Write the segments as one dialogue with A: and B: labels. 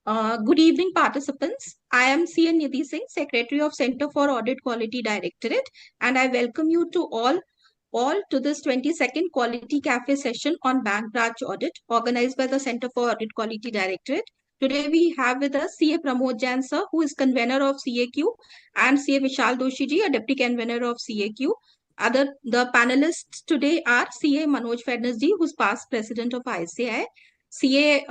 A: Good evening, participants. I am C. N. Nidhi Singh, Secretary of Center for Audit Quality Directorate, and I welcome you to all to this 22nd Quality Cafe session on Bank Branch Audit, organized by the Center for Audit Quality Directorate. Today we have with us CA Pramod Jain sir, who is convener of CAQ, and CA Vishal Doshi ji, a deputy convener of CAQ. The panelists today are CA Manoj Fednas ji, who's past president of ICI, CA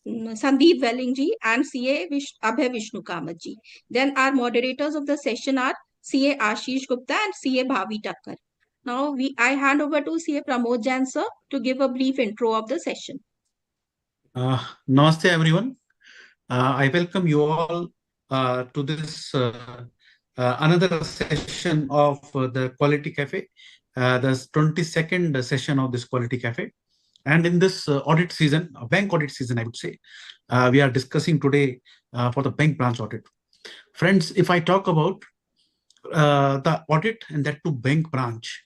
A: Sandeep Wellingji and CA Abhay Vishnu Kamatji. Then our moderators of the session are CA Ashish Gupta and CA Bhavi Takkar. Now I hand over to CA Pramod Jain sir to give a brief intro of the session.
B: Namaste everyone. I welcome you all to this another session of the Quality Cafe, the 22nd session of this Quality Cafe. And in this audit season, bank audit season, I would say, we are discussing today for the bank branch audit. Friends, if I talk about the audit and that to bank branch,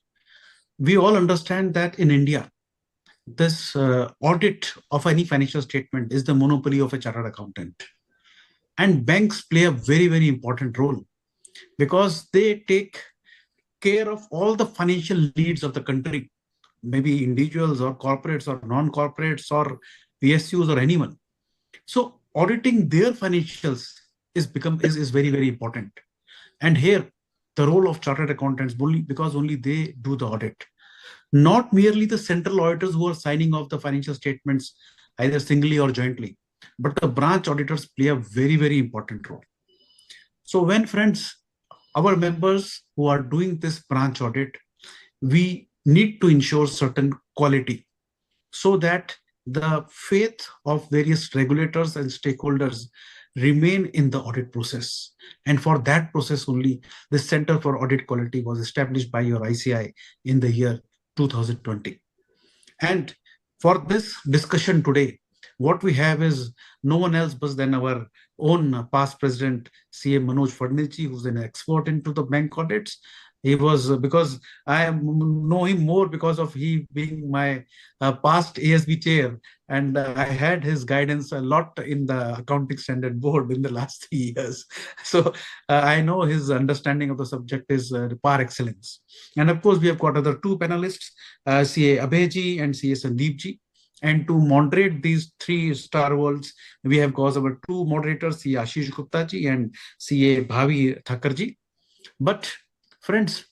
B: we all understand that in India, this audit of any financial statement is the monopoly of a chartered accountant. And banks play a very, very important role because they take care of all the financial needs of the country, maybe individuals or corporates or non-corporates or PSUs or anyone. So auditing their financials is very, very important. And here, the role of chartered accountants, because only they do the audit. Not merely the central auditors who are signing off the financial statements, either singly or jointly, but the branch auditors play a very, very important role. So when friends, our members who are doing this branch audit, we need to ensure certain quality so that the faith of various regulators and stakeholders remain in the audit process. And for that process only, the Center for Audit Quality was established by your ICI in the year 2020. And for this discussion today, what we have is no one else but than our own past president, CA Manoj Fednas ji, who's an expert into the bank audits. He was, because I know him more because of he being my past ASB chair, and I had his guidance a lot in the accounting standard board in the last 3 years. So I know his understanding of the subject is par excellence. And of course, we have got other two panelists, CA Abhay ji and CA Sandeep ji. And to moderate these three star worlds, we have got our two moderators, CA Ashish Gupta ji and CA Bhavi Takkar ji. But friends,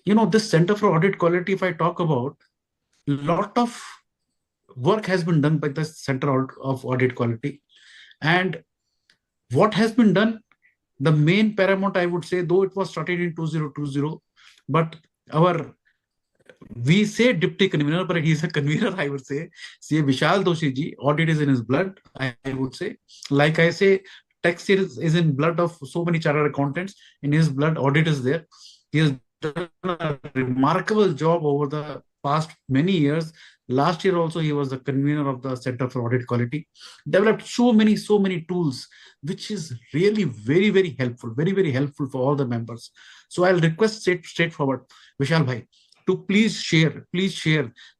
B: you know, this Center for Audit Quality, if I talk about, a lot of work has been done by the Center of Audit Quality. And what has been done, the main paramount, I would say, though it was started in 2020, but we say deputy convener, but he's a convener, I would say. CA Vishal Doshi ji, audit is in his blood, I would say. Like I say, tax is in blood of so many chartered accountants. In his blood, audit is there. He has done a remarkable job over the past many years. Last year also, he was the convener of the Center for Audit Quality. Developed so many tools, which is really very, very helpful, very, very helpful for all the members. So I'll request straightforward, Vishal Bhai, to please share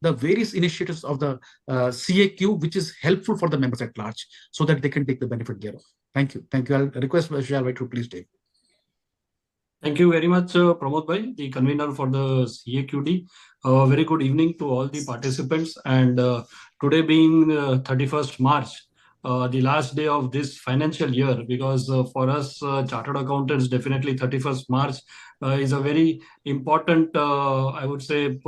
B: the various initiatives of the CAQ, which is helpful for the members at large, so that they can take the benefit thereof. Thank you. I'll request Vishal Bhai to please take.
C: Thank you very much, Pramod Bhai, the convener for the CAQD. Very good evening to all the participants. And today being 31st March, the last day of this financial year, because for us chartered accountants, definitely 31st March is a very important, I would say,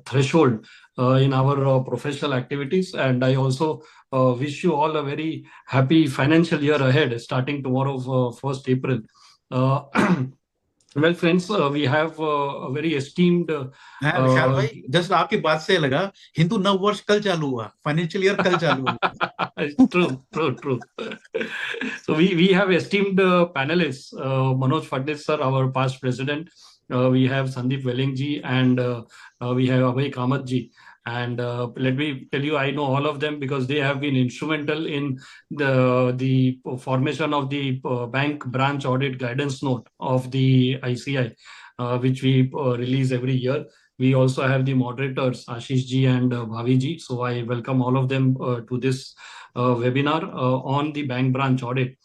C: threshold in our professional activities. And I also wish you all a very happy financial year ahead, starting tomorrow, 1st April. Well, friends, we have a very esteemed.
B: विशाल भाई, just आपकी बात से लगा हिंदू नव वर्ष कल चालू हुआ, फाइनेंशियल ईयर कल चालू हुआ.
C: True. So we have esteemed panelists, Manoj Fednas sir, our past president. We have Sandeep Wellingji and we have Abhay Kamatji. And let me tell you, I know all of them because they have been instrumental in the formation of the bank branch audit guidance note of the ICI, which we release every year. We also have the moderators, Ashish ji and Bhavi ji. So I welcome all of them to this webinar on the bank branch audit.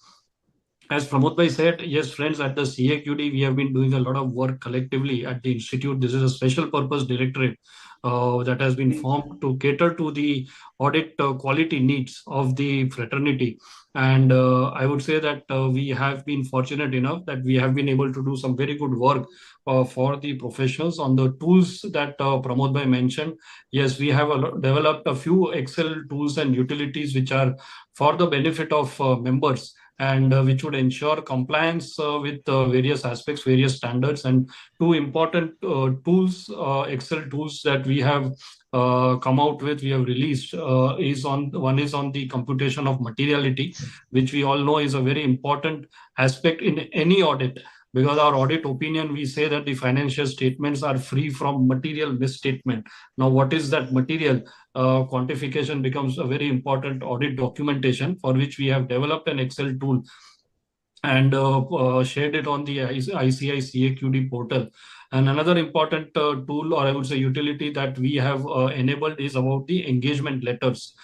C: As Pramod Bhai said, yes, friends, at the CAQD, we have been doing a lot of work collectively at the institute. This is a special purpose directorate that has been formed to cater to the audit quality needs of the fraternity. And I would say that we have been fortunate enough that we have been able to do some very good work for the professionals on the tools that Pramod Bhai mentioned. Yes, we have developed a few Excel tools and utilities which are for the benefit of members, and which would ensure compliance with various aspects, various standards. And two important tools, Excel tools that we have come out with, we have released, one is on the computation of materiality, which we all know is a very important aspect in any audit. Because our audit opinion, we say that the financial statements are free from material misstatement. Now, what is that material? Quantification becomes a very important audit documentation, for which we have developed an Excel tool and shared it on the ICI CAQD portal. And another important tool, or I would say utility, that we have enabled is about the engagement letters.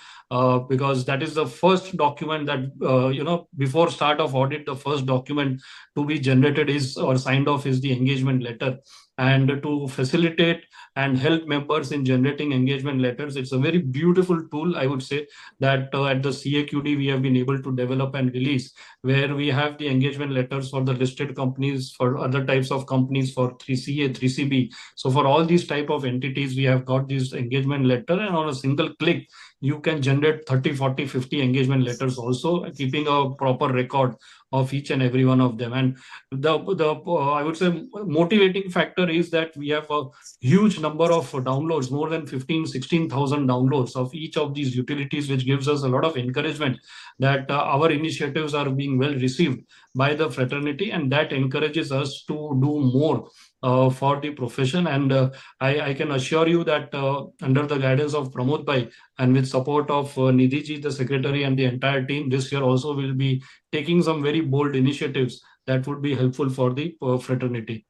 C: Because that is the first document that, before start of audit, the first document to be generated is or signed off is the engagement letter. And to facilitate and help members in generating engagement letters, it's a very beautiful tool, I would say, that at the CAQD we have been able to develop and release, where we have the engagement letters for the listed companies, for other types of companies, for 3CA, 3CB. So for all these type of entities, we have got this engagement letter, and on a single click, you can generate 30, 40, 50 engagement letters also, keeping a proper record of each and every one of them. And the I would say motivating factor is that we have a huge number of downloads, more than 15, 16,000 downloads of each of these utilities, which gives us a lot of encouragement that our initiatives are being well received by the fraternity, and that encourages us to do more for the profession. And I can assure you that under the guidance of Pramod Bhai and with support of Nidhi ji, the secretary, and the entire team, this year also will be taking some very bold initiatives that would be helpful for the fraternity.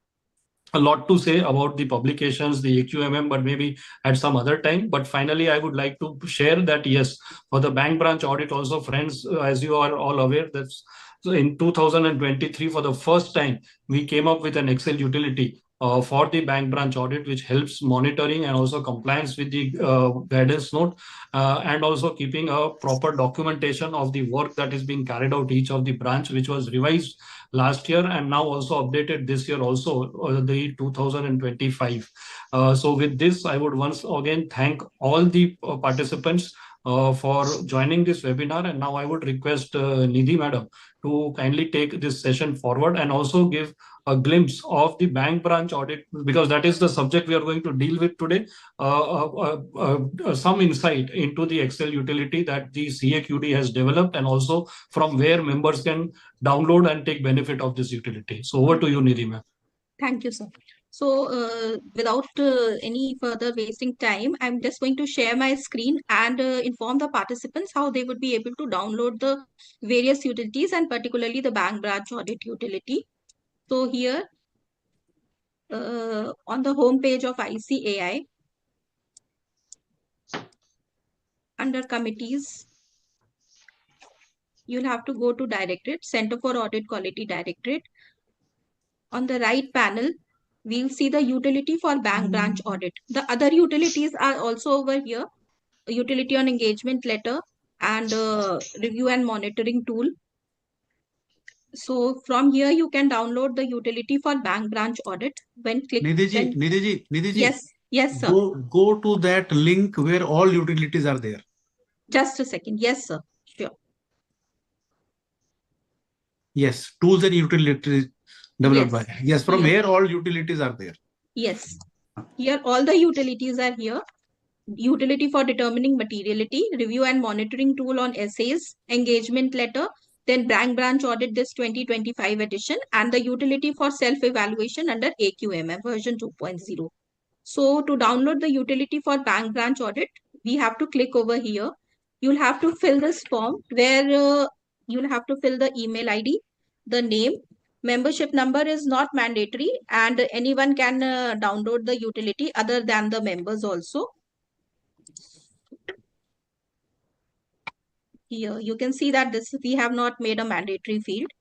C: A lot to say about the publications, the AQMM, but maybe at some other time. But finally, I would like to share that, yes, for the bank branch audit also, friends, as you are all aware, that's so in 2023, for the first time, we came up with an Excel utility for the bank branch audit, which helps monitoring and also compliance with the guidance note, and also keeping a proper documentation of the work that is being carried out each of the branch, which was revised last year and now also updated this year also, the 2025. So with this, I would once again thank all the participants for joining this webinar. And now I would request Nidhi madam to kindly take this session forward and also give a glimpse of the bank branch audit, because that is the subject we are going to deal with today. Some insight into the Excel utility that the CAQD has developed, and also from where members can download and take benefit of this utility. So over to you, Nidhi ma'am.
A: Thank you, sir. So without any further wasting time, I'm just going to share my screen and inform the participants how they would be able to download the various utilities, and particularly the bank branch audit utility. So here on the home page of ICAI, under committees, you'll have to go to Directorate, Center for Audit Quality Directorate. On the right panel, we'll see the utility for bank branch audit. The other utilities are also over here. A utility on engagement letter and review and monitoring tool. So from here, you can download the utility for bank branch audit. When click,
B: Nidhi ji.
A: Yes, sir.
B: Go to that link where all utilities are there.
A: Just a second. Yes, sir. Sure.
B: Yes, tools and utilities developed
A: Yes.
B: by. Yes, from
A: Yes.
B: here all utilities are there.
A: Yes. Here all the utilities are here. Utility for determining materiality, review and monitoring tool on essays, engagement letter, then bank branch audit this 2025 edition, and the utility for self-evaluation under AQMM version 2.0. So to download the utility for bank branch audit, we have to click over here. You'll have to fill this form where you'll have to fill the email ID, the name. Membership number is not mandatory, and anyone can download the utility other than the members also. here. You can see that this we have not made a mandatory field.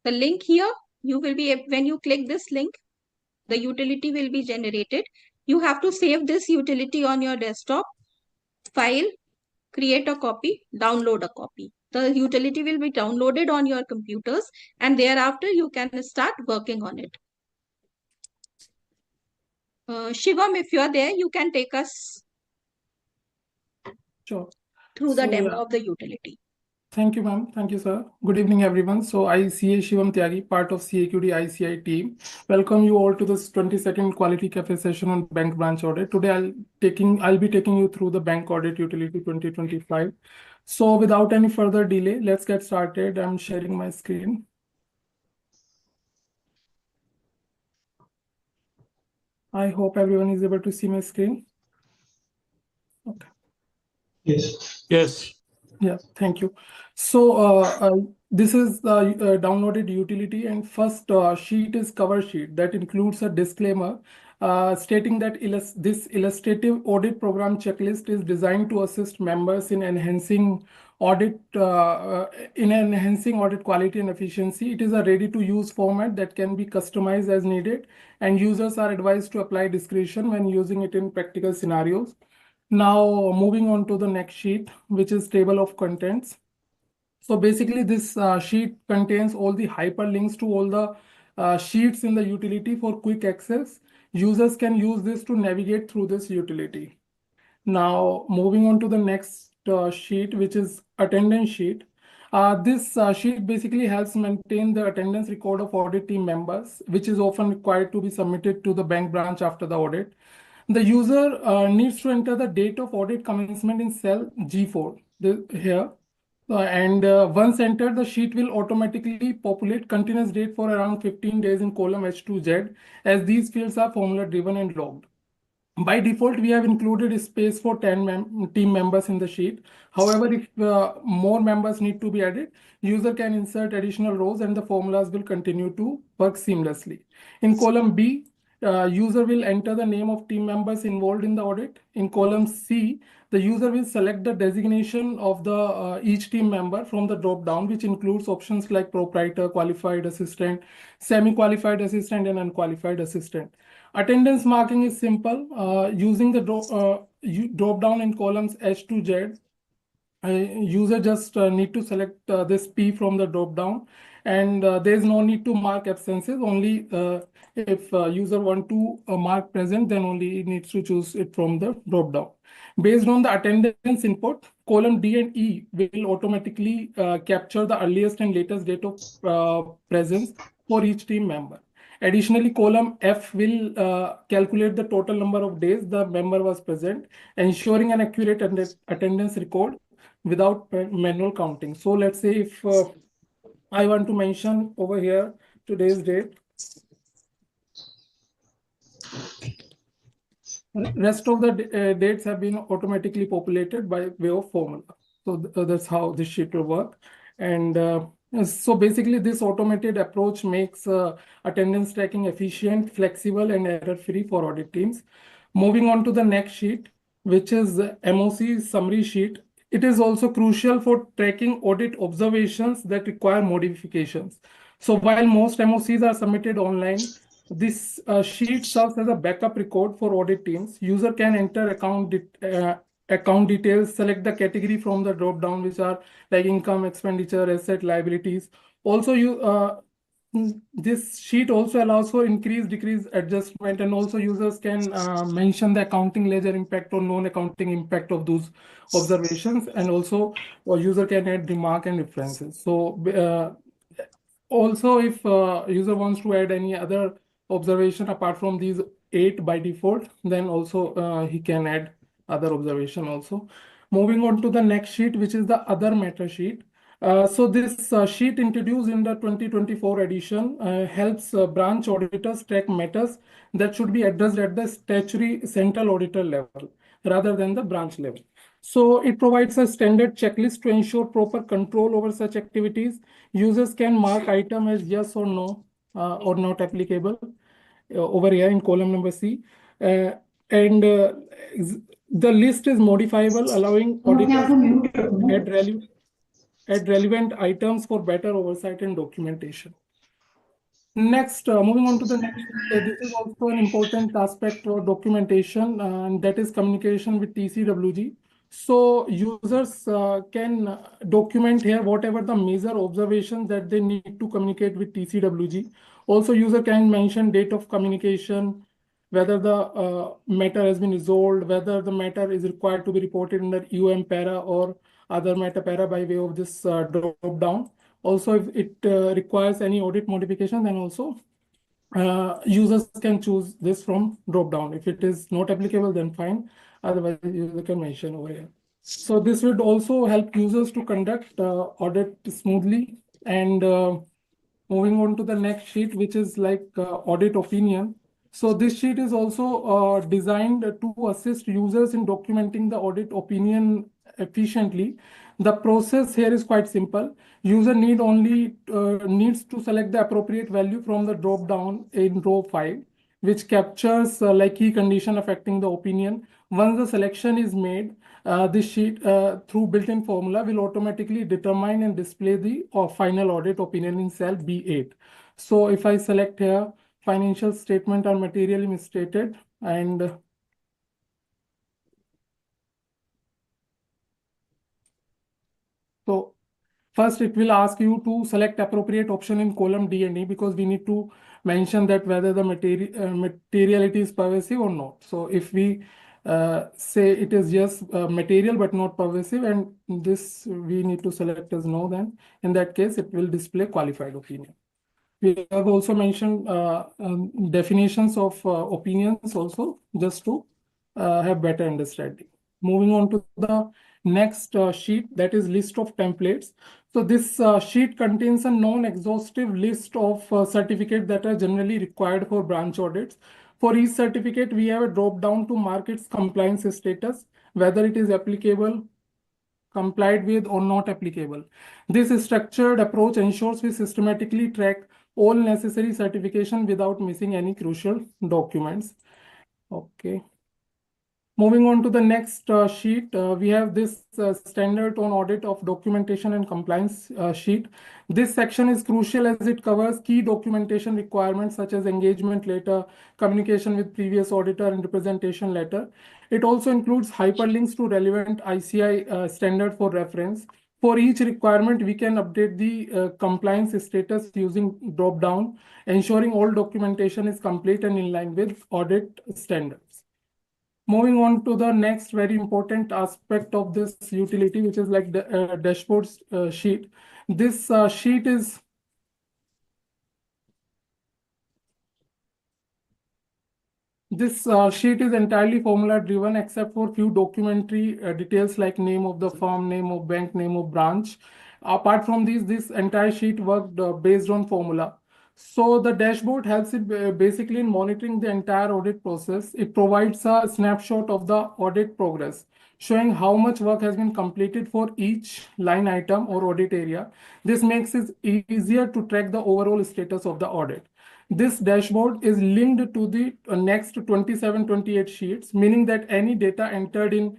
A: The link here, you will be, when you click this link, the utility will be generated. You have to save this utility on your desktop, file, create a copy, download a copy. The utility will be downloaded on your computers, and thereafter you can start working on it. Shivam, if you are there, you can take us
D: Sure.
A: through the
D: So,
A: demo
D: yeah.
A: of the utility.
D: Thank you, ma'am. Thank you, sir. Good evening, everyone. So I, CA Shivam Tyagi, part of CAQD ICI team, welcome you all to this 22nd Quality Cafe session on bank branch audit. Today, I'll be taking you through the bank audit utility 2025. So without any further delay, let's get started. I'm sharing my screen. I hope everyone is able to see my screen. Okay.
C: Yes. Yes.
D: Yeah, thank you. So this is the downloaded utility, and first sheet is cover sheet that includes a disclaimer stating that this illustrative audit program checklist is designed to assist members in enhancing audit quality and efficiency. It is a ready-to-use format that can be customized as needed, and users are advised to apply discretion when using it in practical scenarios. Now, moving on to the next sheet, which is table of contents. So basically, this sheet contains all the hyperlinks to all the sheets in the utility for quick access. Users can use this to navigate through this utility. Now, moving on to the next sheet, which is attendance sheet. This sheet basically helps maintain the attendance record of audit team members, which is often required to be submitted to the bank branch after the audit. The user needs to enter the date of audit commencement in cell G4 here. And once entered, the sheet will automatically populate continuous date for around 15 days in column H2Z, as these fields are formula driven and logged. By default, we have included a space for 10 team members in the sheet. However, if more members need to be added, user can insert additional rows and the formulas will continue to work seamlessly. In column B, user will enter the name of team members involved in the audit. In column C, the user will select the designation of the each team member from the drop down, which includes options like proprietor, qualified assistant, semi-qualified assistant, and unqualified assistant. Attendance marking is simple. Using the drop down in columns H to Z, user just need to select this P from the drop down, and there is no need to mark absences. Only if user want to mark present, then only he needs to choose it from the drop down. Based on the attendance input, column D and E will automatically capture the earliest and latest date of presence for each team member. Additionally, column F will calculate the total number of days the member was present, ensuring an accurate attendance record without manual counting. So let's say if I want to mention over here today's date, rest of the dates have been automatically populated by way of formula. So that's how this sheet will work. And so basically, this automated approach makes attendance tracking efficient, flexible, and error-free for audit teams. Moving on to the next sheet, which is MOC summary sheet. It is also crucial for tracking audit observations that require modifications. So while most MOCs are submitted online, this sheet serves as a backup record for audit teams. User can enter account details, select the category from the drop down, which are like income, expenditure, asset, liabilities. Also, this sheet also allows for increase, decrease adjustment, and also users can mention the accounting ledger impact or non-accounting impact of those observations, and also a user can add remark and references. So also, if user wants to add any other observation apart from these 8 by default, then also he can add other observation also. Moving on to the next sheet, which is the other matter sheet. So this sheet introduced in the 2024 edition helps branch auditors track matters that should be addressed at the statutory central auditor level rather than the branch level. So it provides a standard checklist to ensure proper control over such activities. Users can mark item as yes or no or not applicable over here in column number C. And the list is modifiable, allowing auditors to add relevant items for better oversight and documentation. Next, moving on to the next, this is also an important aspect for documentation, and that is communication with TCWG. So users can document here whatever the major observations that they need to communicate with TCWG. Also, user can mention date of communication, whether the matter has been resolved, whether the matter is required to be reported under UM para or other matter para by way of this drop down. Also, if it requires any audit modification, then also users can choose this from drop down. If it is not applicable, then fine. Otherwise, user can mention over here. So this would also help users to conduct audit smoothly. And moving on to the next sheet, which is like audit opinion. So this sheet is also designed to assist users in documenting the audit opinion efficiently. The process here is quite simple. User needs to select the appropriate value from the drop down in row 5, which captures like key condition affecting the opinion. Once the selection is made, this sheet through built-in formula will automatically determine and display the final audit opinion in cell B8. So if I select here, financial statement are materially misstated, and so first it will ask you to select appropriate option in column D and E, because we need to mention that whether the materiality is pervasive or not. So if we say it is yes, material but not pervasive, and this we need to select as no, then in that case it will display qualified opinion. We have also mentioned definitions of opinions also, just to have better understanding. Moving on to the next sheet, that is list of templates. So this sheet contains a non-exhaustive list of certificates that are generally required for branch audits. For each certificate, we have a drop down to mark its compliance status, whether it is applicable, complied with, or not applicable. This structured approach ensures we systematically track all necessary certification without missing any crucial documents. Okay. Moving on to the next sheet, we have this standard on audit of documentation and compliance sheet. This section is crucial as it covers key documentation requirements such as engagement letter, communication with previous auditor, and representation letter. It also includes hyperlinks to relevant ICI standard for reference. For each requirement, we can update the compliance status using drop down, ensuring all documentation is complete and in line with audit standards. Moving on to the next very important aspect of this utility, which is like the dashboard sheet. This sheet is entirely formula driven, except for few documentary details like name of the firm, name of bank, name of branch. Apart from these, this entire sheet worked based on formula. So the dashboard helps it basically in monitoring the entire audit process. It provides a snapshot of the audit progress, showing how much work has been completed for each line item or audit area. This makes it easier to track the overall status of the audit. This dashboard is linked to the next 27-28 sheets, meaning that any data entered in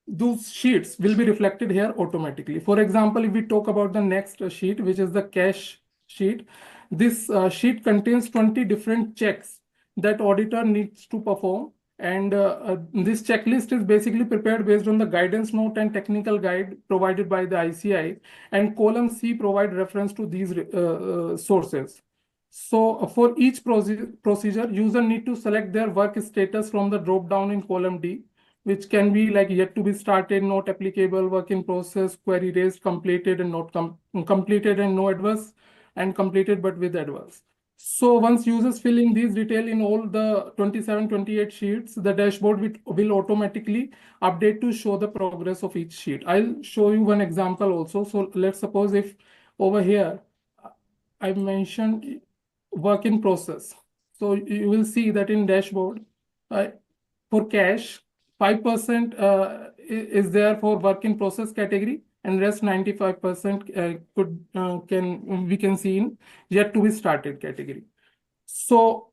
D: those sheets will be reflected here automatically. For example, if we talk about the next sheet, which is the cash sheet, this sheet contains 20 different checks that auditor needs to perform. And this checklist is basically prepared based on the guidance note and technical guide provided by the ICI, and column C provide reference to these sources. So for each procedure, user need to select their work status from the drop down in column D, which can be like yet to be started, not applicable, work in process, query raised, completed and not completed and no adverse, and completed but with adverse. So once users fill in these detail in all the 27-28 sheets, the dashboard will automatically update to show the progress of each sheet. I'll show you one example also. So let's suppose if over here I mentioned work in process. So you will see that in dashboard for cash, 5% is there for work in process category, and rest 95% we can see in yet to be started category. So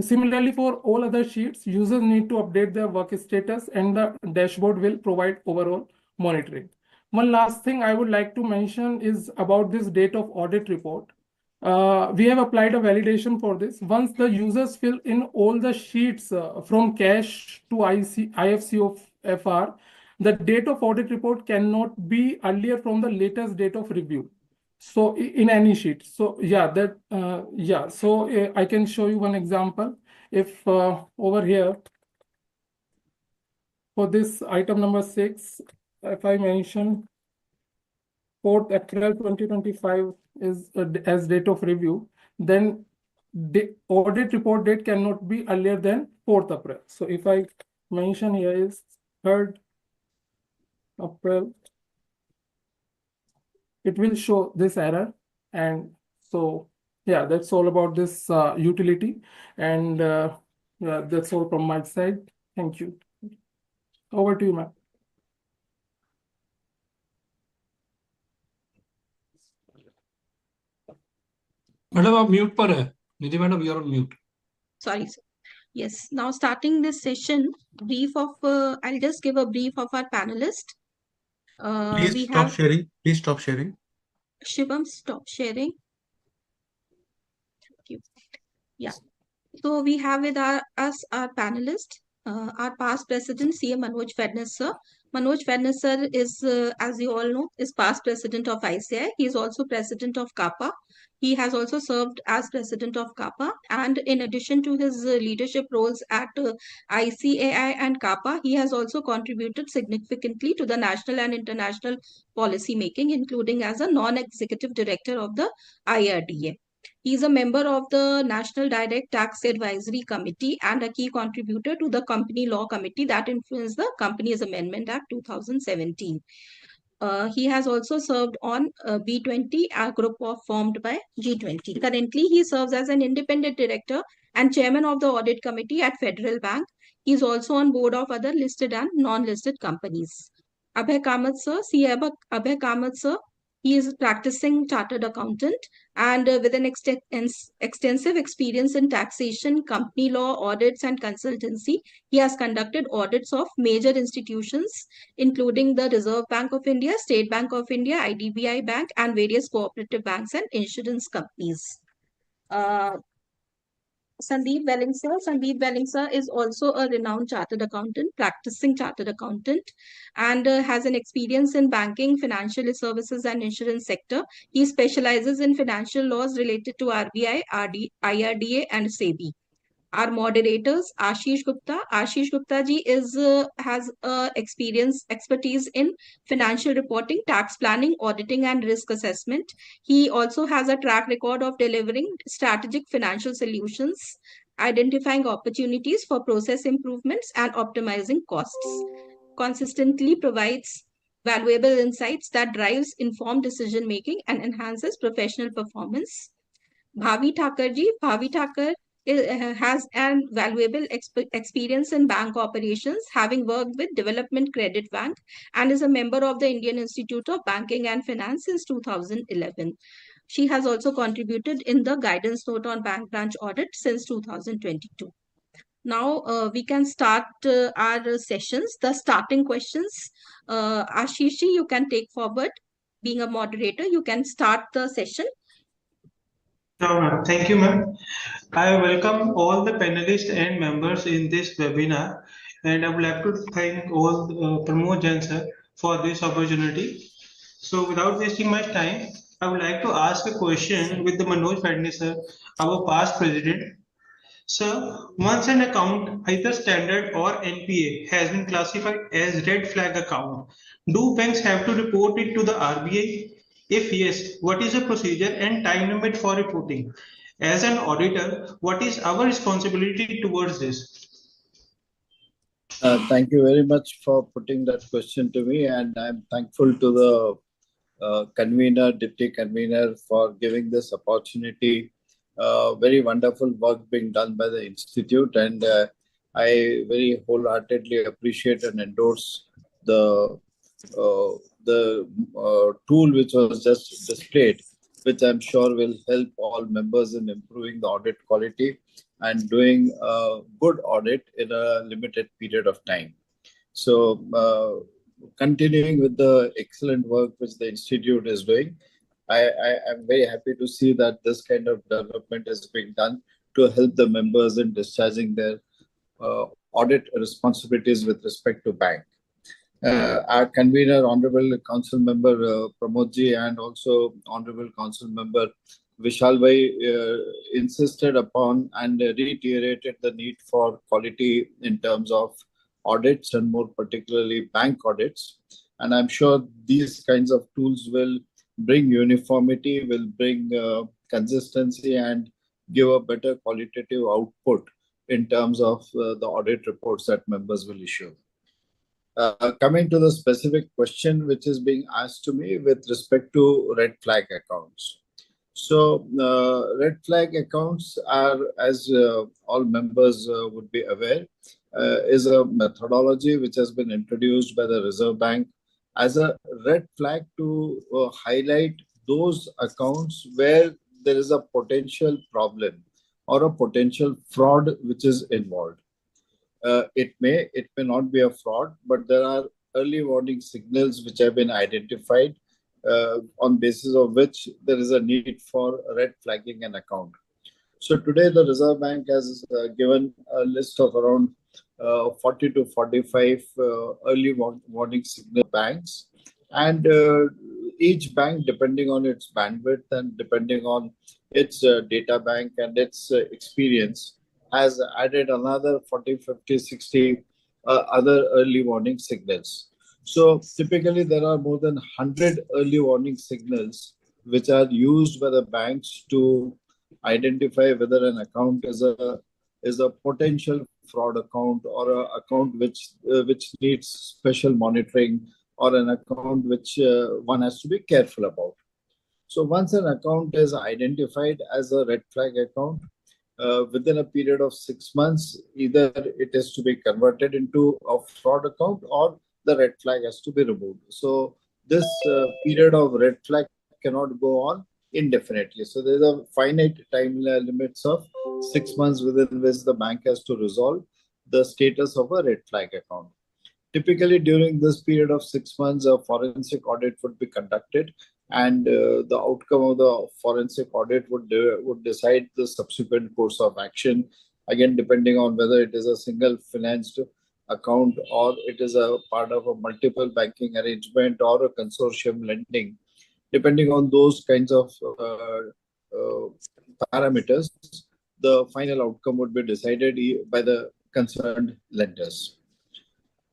D: similarly for all other sheets, users need to update their work status, and the dashboard will provide overall monitoring. One last thing I would like to mention is about this date of audit report. We have applied a validation for this. Once the users fill in all the sheets from cash to IFCOFR, the date of audit report cannot be earlier from the latest date of review. So in any sheet. So yeah, So I can show you one example. If over here for this item number 6, if I mention 4th April 2025 is as date of review, then the audit report date cannot be earlier than 4th April. So if I mention here is 3rd April, it will show this error. And so yeah, that's all about this utility. And yeah, that's all from my side. Thank you. Over to you, ma'am.
C: Madam आप mute पर है Nidhi madam you are on mute
A: Sorry, sir. Yes, now starting this session, I'll just give a brief of our panelist.
B: Please
A: We
B: stop
A: have
B: sharing. Please stop sharing.
A: Shivam, stop sharing. Thank you. Yeah. So we have with us our panelist, our past president, CA Manoj Fadnis sir. Manoj Fadnis sir is, as you all know, is past president of ICAI. He is also president of CAPA. He has also served as president of CAPA. And in addition to his leadership roles at ICAI and CAPA, he has also contributed significantly to the national and international policy making, including as a non-executive director of the IRDA. He is a member of the National Direct Tax Advisory Committee and a key contributor to the Company Law Committee that influenced the Companies Amendment Act 2017. He has also served on B20, a group formed by G20. Currently, he serves as an independent director and chairman of the Audit Committee at Federal Bank. He is also on board of other listed and non-listed companies. Abhay Kamath sir, CA Abhay Kamath sir, he is a practicing chartered accountant and with an extensive experience in taxation, company law, audits, and consultancy. He has conducted audits of major institutions, including the Reserve Bank of India, State Bank of India, IDBI Bank, and various cooperative banks and insurance companies. Sandeep Welling sir. Sandeep Welling sir is also a renowned chartered accountant, practicing chartered accountant, and has an experience in banking, financial services, and insurance sector. He specializes in financial laws related to RBI, IRDA, and SEBI. Our moderators, Ashish Gupta. Ashish Gupta ji has expertise in financial reporting, tax planning, auditing, and risk assessment. He also has a track record of delivering strategic financial solutions, identifying opportunities for process improvements, and optimizing costs. Consistently provides valuable insights that drives informed decision making and enhances professional performance. Bhavi Thakur ji. Bhavi Thakur has an valuable experience in bank operations, having worked with Development Credit Bank, and is a member of the Indian Institute of Banking and Finance since 2011. She has also contributed in the guidance note on bank branch audit since 2022. Now we can start our sessions. The starting questions, Ashish ji, you can take forward. Being a moderator, you can start the session.
E: Sure, ma'am. Thank you, ma'am. I welcome all the panelists and members in this webinar, and I would like to thank all Pramod Jain sir for this opportunity. So, without wasting much time, I would like to ask a question with the Manoj Fadnis sir, our past president. Sir, once an account, either standard or NPA, has been classified as red flag account, do banks have to report it to the RBI? If yes, what is the procedure and time limit for reporting? As an auditor, what is our responsibility towards this?
F: Thank you very much for putting that question to me, and I'm thankful to the convener, deputy convener, for giving this opportunity. Very wonderful work being done by the institute, and I very wholeheartedly appreciate and endorse the tool which was just displayed, which I'm sure will help all members in improving the audit quality and doing a good audit in a limited period of time. So, continuing with the excellent work which the Institute is doing, I am very happy to see that this kind of development is being done to help the members in discharging their audit responsibilities with respect to bank. Our convener, Honorable Council Member Pramod ji, and also Honorable Council Member Vishal Bhai insisted upon and reiterated the need for quality in terms of audits and more particularly bank audits. And I'm sure these kinds of tools will bring uniformity, will bring consistency and give a better qualitative output in terms of the audit reports that members will issue. Coming to the specific question which is being asked to me with respect to red flag accounts. So, red flag accounts are, as all members would be aware, is a methodology which has been introduced by the Reserve Bank as a red flag to highlight those accounts where there is a potential problem or a potential fraud which is involved. It may not be a fraud, but there are early warning signals which have been identified on basis of which there is a need for red flagging an account. So today the Reserve Bank has given a list of around 40 to 45 early warning signal banks, and each bank, depending on its bandwidth and depending on its data bank and its experience, has added another 40, 50, 60 other early warning signals. So typically there are more than 100 early warning signals which are used by the banks to identify whether an account is a potential fraud account or an account which needs special monitoring or an account which one has to be careful about. So once an account is identified as a red flag account, within a period of 6 months, either it is to be converted into a fraud account or the red flag has to be removed. So this period of red flag cannot go on indefinitely. So there's a finite time limits of 6 months within which the bank has to resolve the status of a red flag account. Typically, during this period of 6 months, a forensic audit would be conducted, and the outcome of the forensic audit would decide the subsequent course of action, again depending on whether it is a single financed account or it is a part of a multiple banking arrangement or a consortium lending. Depending on those kinds of parameters, the final outcome would be decided by the concerned lenders.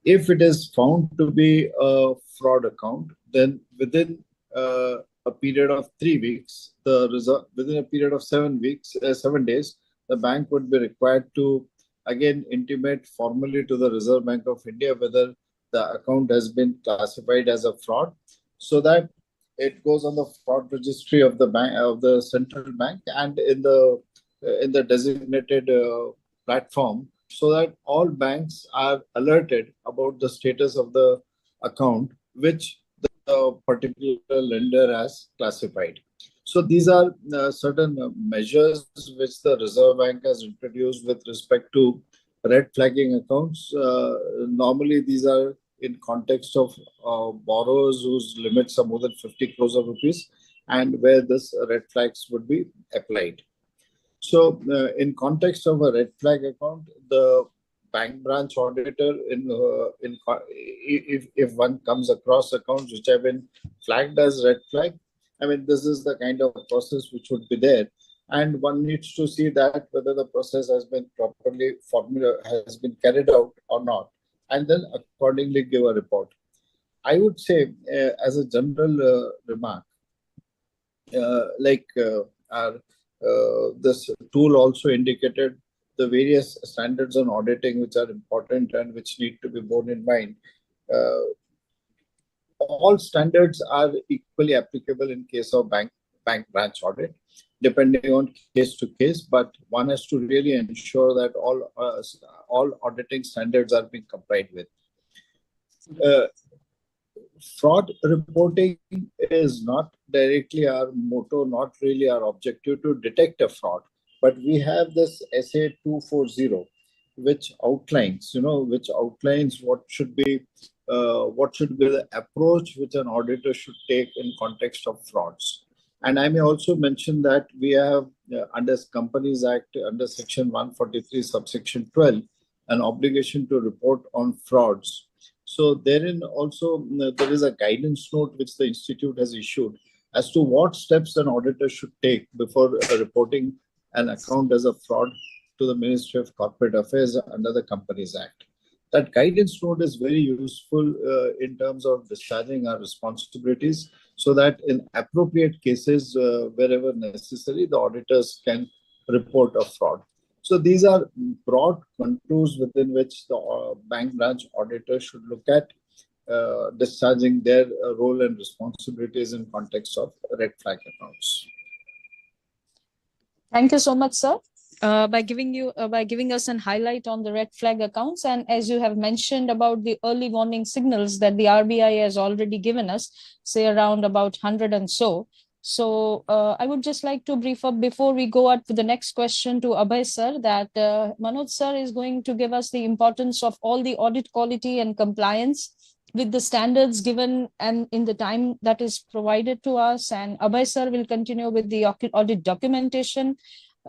F: If it is found to be a fraud account, then within a period of 3 weeks, within a period of 7 days, the bank would be required to again intimate formally to the Reserve Bank of India whether the account has been classified as a fraud, so that it goes on the fraud registry of the bank, of the central bank, and in the designated platform, so that all banks are alerted about the status of the account which the particular lender has classified. So these are certain measures which the Reserve Bank has introduced with respect to red flagging accounts. Normally, these are in context of borrowers whose limits are more than 50 crores of rupees and where this red flags would be applied. So in context of a red flag account, the bank branch auditor, if one comes across accounts which have been flagged as red flag, I mean, this is the kind of process which would be there. And one needs to see that whether the process has been properly has been carried out or not, and then accordingly give a report. I would say, as a general remark, this tool also indicated the various standards on auditing which are important and which need to be borne in mind. All standards are equally applicable in case of bank branch audit, depending on case to case, but one has to really ensure that all auditing standards are being complied with. uh, fraud reporting is not directly our motto, not really our objective to detect a fraud, but we have this SA 240, which outlines, what should be the approach which an auditor should take in context of frauds. And I may also mention that we have under Companies Act, under Section 143, subsection 12, an obligation to report on frauds. So therein also there is a guidance note which the institute has issued as to what steps an auditor should take before reporting an account as a fraud to the Ministry of Corporate Affairs under the Companies Act. That guidance note is very useful in terms of discharging our responsibilities, so that in appropriate cases, wherever necessary, the auditors can report a fraud. So these are broad contours within which the bank branch auditor should look at discharging their role and responsibilities in context of red flag accounts.
G: Thank you so much, sir, by giving us an highlight on the red flag accounts. And as you have mentioned about the early warning signals that the RBI has already given us, say around about 100 and so. So I would just like to brief up before we go out to the next question to Abhay sir, that Manoj sir is going to give us the importance of all the audit quality and compliance with the standards given and in the time that is provided to us. And Abhay sir will continue with the audit documentation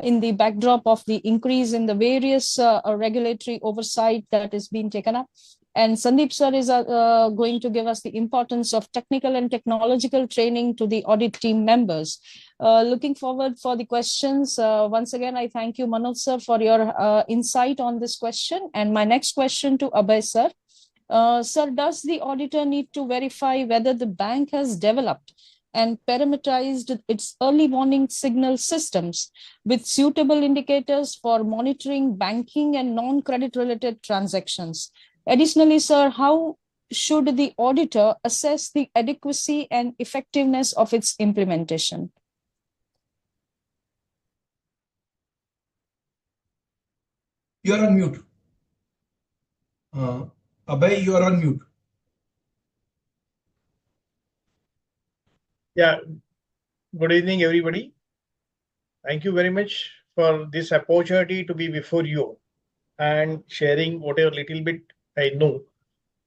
G: in the backdrop of the increase in the various regulatory oversight that is being taken up. And Sandeep sir is going to give us the importance of technical and technological training to the audit team members. Looking forward for the questions. Once again, I thank you, Manoj sir, for your insight on this question. And my next question to Abhay sir. Sir, does the auditor need to verify whether the bank has developed and parameterized its early warning signal systems with suitable indicators for monitoring banking and non-credit related transactions? Additionally, sir, how should the auditor assess the adequacy and effectiveness of its implementation?
H: You are on mute. Abhay, you are on mute.
I: Yeah, good evening, everybody. Thank you very much for this opportunity to be before you and sharing whatever little bit I know.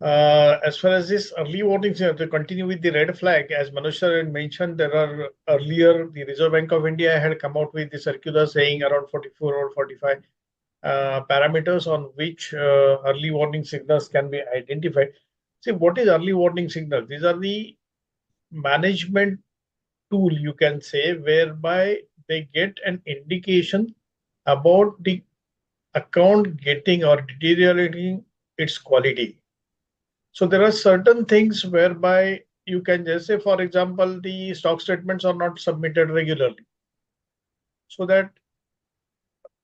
I: As far as this early warnings, to continue with the red flag, as Manoj sir had mentioned, there are earlier the Reserve Bank of India had come out with the circular saying around 44 or 45 parameters on which early warning signals can be identified. See, what is early warning signal? These are the management tool, you can say, whereby they get an indication about the account getting or deteriorating its quality. So there are certain things whereby you can just say, for example, the stock statements are not submitted regularly, so that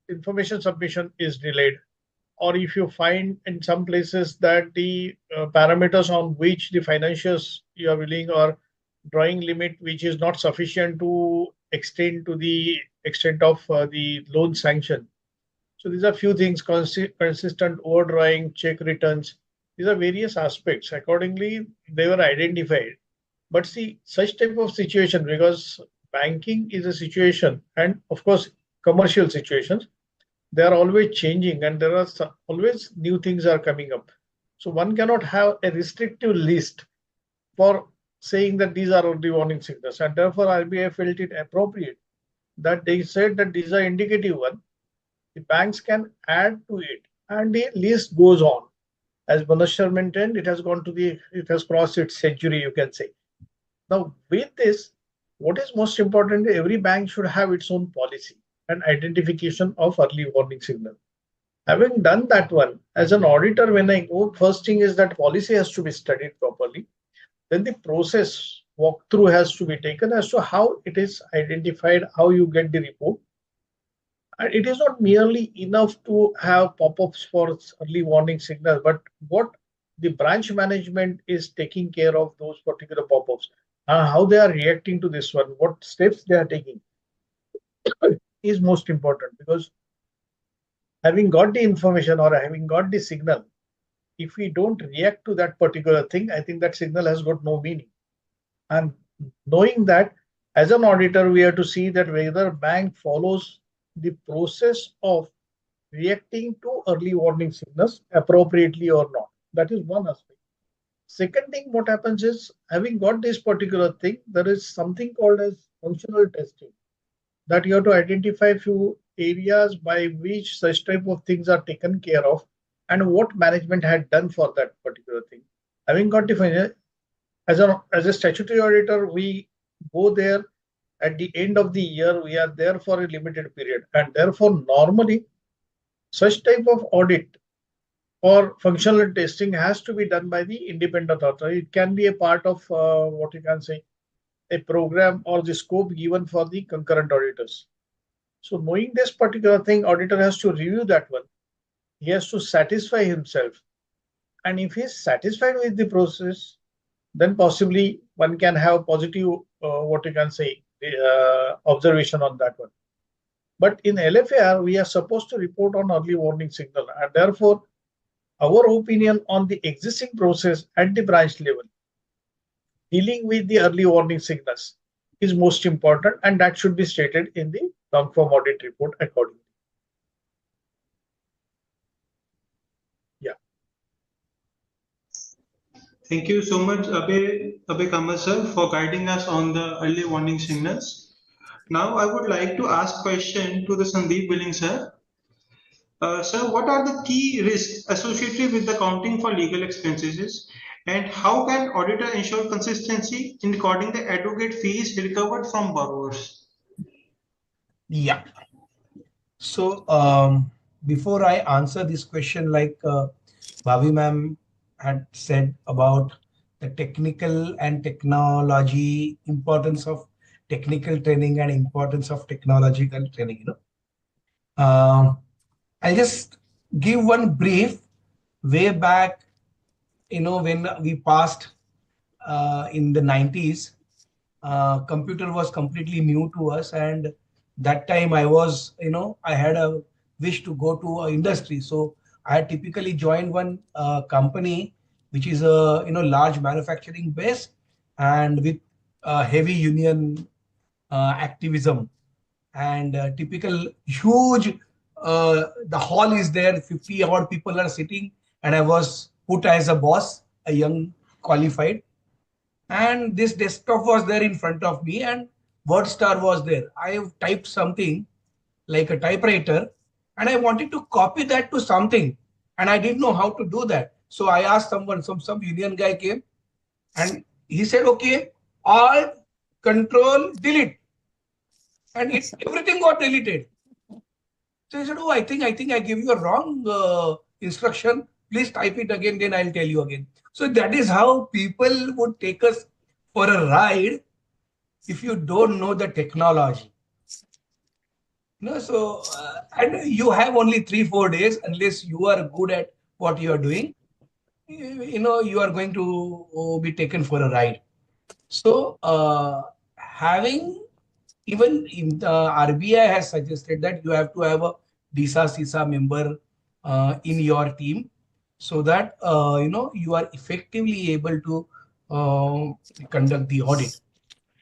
I: information submission is delayed. Or if you find in some places that the parameters on which the financials you are willing or drawing limit, which is not sufficient to extend to the extent of the loan sanction. So these are few things: consistent overdrawing, check returns. These are various aspects. Accordingly, they were identified. But see, such type of situation, because banking is a situation, and of course, commercial situations, they are always changing, and there are always new things are coming up. So one cannot have a restrictive list for saying that these are the warning signals, and therefore RBI felt it appropriate that they said that these are indicative one. The banks can add to it, and the list goes on. As Manoj sir mentioned, it has crossed its century, you can say. Now, with this, what is most important, every bank should have its own policy and identification of early warning signal. Having done that one, as an auditor, when I go, first thing is that policy has to be studied properly. Then the process walkthrough has to be taken as to how it is identified, how you get the report. And it is not merely enough to have pop-ups for early warning signal, but what the branch management is taking care of those particular pop-ups, how they are reacting to this one, what steps they are taking is most important, because having got the information or having got the signal, if we don't react to that particular thing, I think that signal has got no meaning. And knowing that, as an auditor, we have to see that whether bank follows the process of reacting to early warning signals appropriately or not. That is one aspect. Second thing, what happens is, having got this particular thing, there is something called as functional testing, that you have to identify few areas by which such type of things are taken care of and what management had done for that particular thing. Having got defined, as a statutory auditor, we go there at the end of the year. We are there for a limited period, and therefore normally such type of audit or functional testing has to be done by the independent authority. It can be a part of what you can say, a program or the scope given for the concurrent auditors. So knowing this particular thing, auditor has to review that one. He has to satisfy himself. And if he is satisfied with the process, then possibly one can have positive, what you can say, observation on that one. But in LFAR, we are supposed to report on early warning signal, and therefore our opinion on the existing process at the branch level, dealing with the early warning signals, is most important, and that should be stated in the long form audit report accordingly. Yeah.
E: Thank you so much, Abhay Kamath sir, for guiding us on the early warning signals. Now I would like to ask question to the Sandeep Willing sir. Sir, what are the key risks associated with accounting for legal expenses, and how can auditor ensure consistency in recording the advocate fees recovered from borrowers?
H: Yeah. So before I answer this question, like Bhavi ma'am had said about the technical and technology, importance of technical training and importance of technological training, I'll just give one brief. Way back, when we passed in the 90s, computer was completely new to us, and that time I was, I had a wish to go to an industry. So I had typically joined one company, which is a large manufacturing base and with heavy union activism, and typical huge. The hall is there, 50 odd people are sitting, and I was put as a boss, a young qualified, and this desktop was there in front of me, and WordStar was there. I have typed something like a typewriter, and I wanted to copy that to something, and I didn't know how to do that. So I asked someone, some union guy came, and he said, okay, Alt, Control, Delete, and everything got deleted. So I said, oh, I think I gave you a wrong instruction. Please type it again, then I'll tell you again. So that is how people would take us for a ride if you don't know the technology. So and you have only 3-4 days, unless you are good at what you are doing, you are going to be taken for a ride. So having, even in the RBI has suggested that you have to have a DISA CISA member in your team, so that you are effectively able to conduct the audit.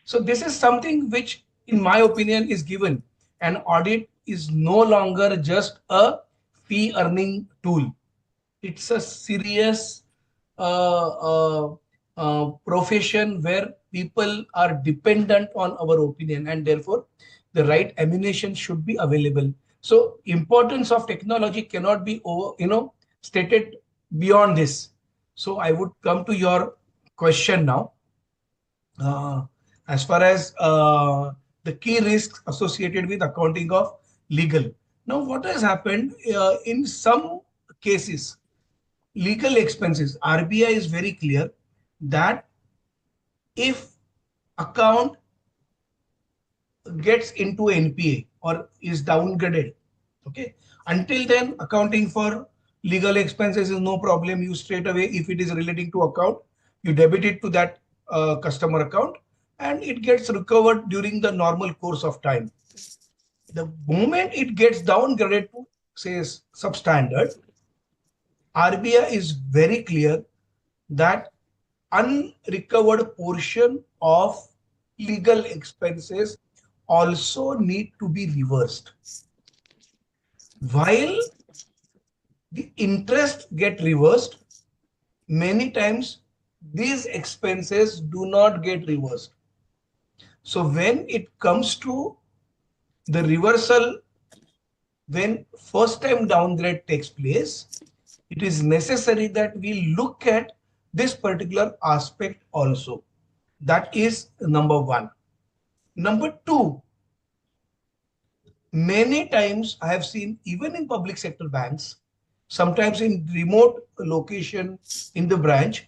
H: So this is something which, in my opinion, is given. An audit is no longer just a fee earning tool. It's a serious profession where people are dependent on our opinion, and therefore the right ammunition should be available. So importance of technology cannot be stated beyond this. So I would come to your question now. As far as the key risks associated with accounting of legal. Now, what has happened in some cases, legal expenses, RBI is very clear that if account gets into NPA or is downgraded, okay, until then accounting for legal expenses is no problem. You straight away, if it is relating to account, you debit it to that customer account, and it gets recovered during the normal course of time. The moment it gets downgraded to, say, substandard, RBI is very clear that unrecovered portion of legal expenses also need to be reversed. While the interest get reversed, many times these expenses do not get reversed. So when it comes to the reversal, when first time downgrade takes place, it is necessary that we look at this particular aspect also. That is number one. Number two, many times I have seen, even in public sector banks, sometimes in remote location in the branch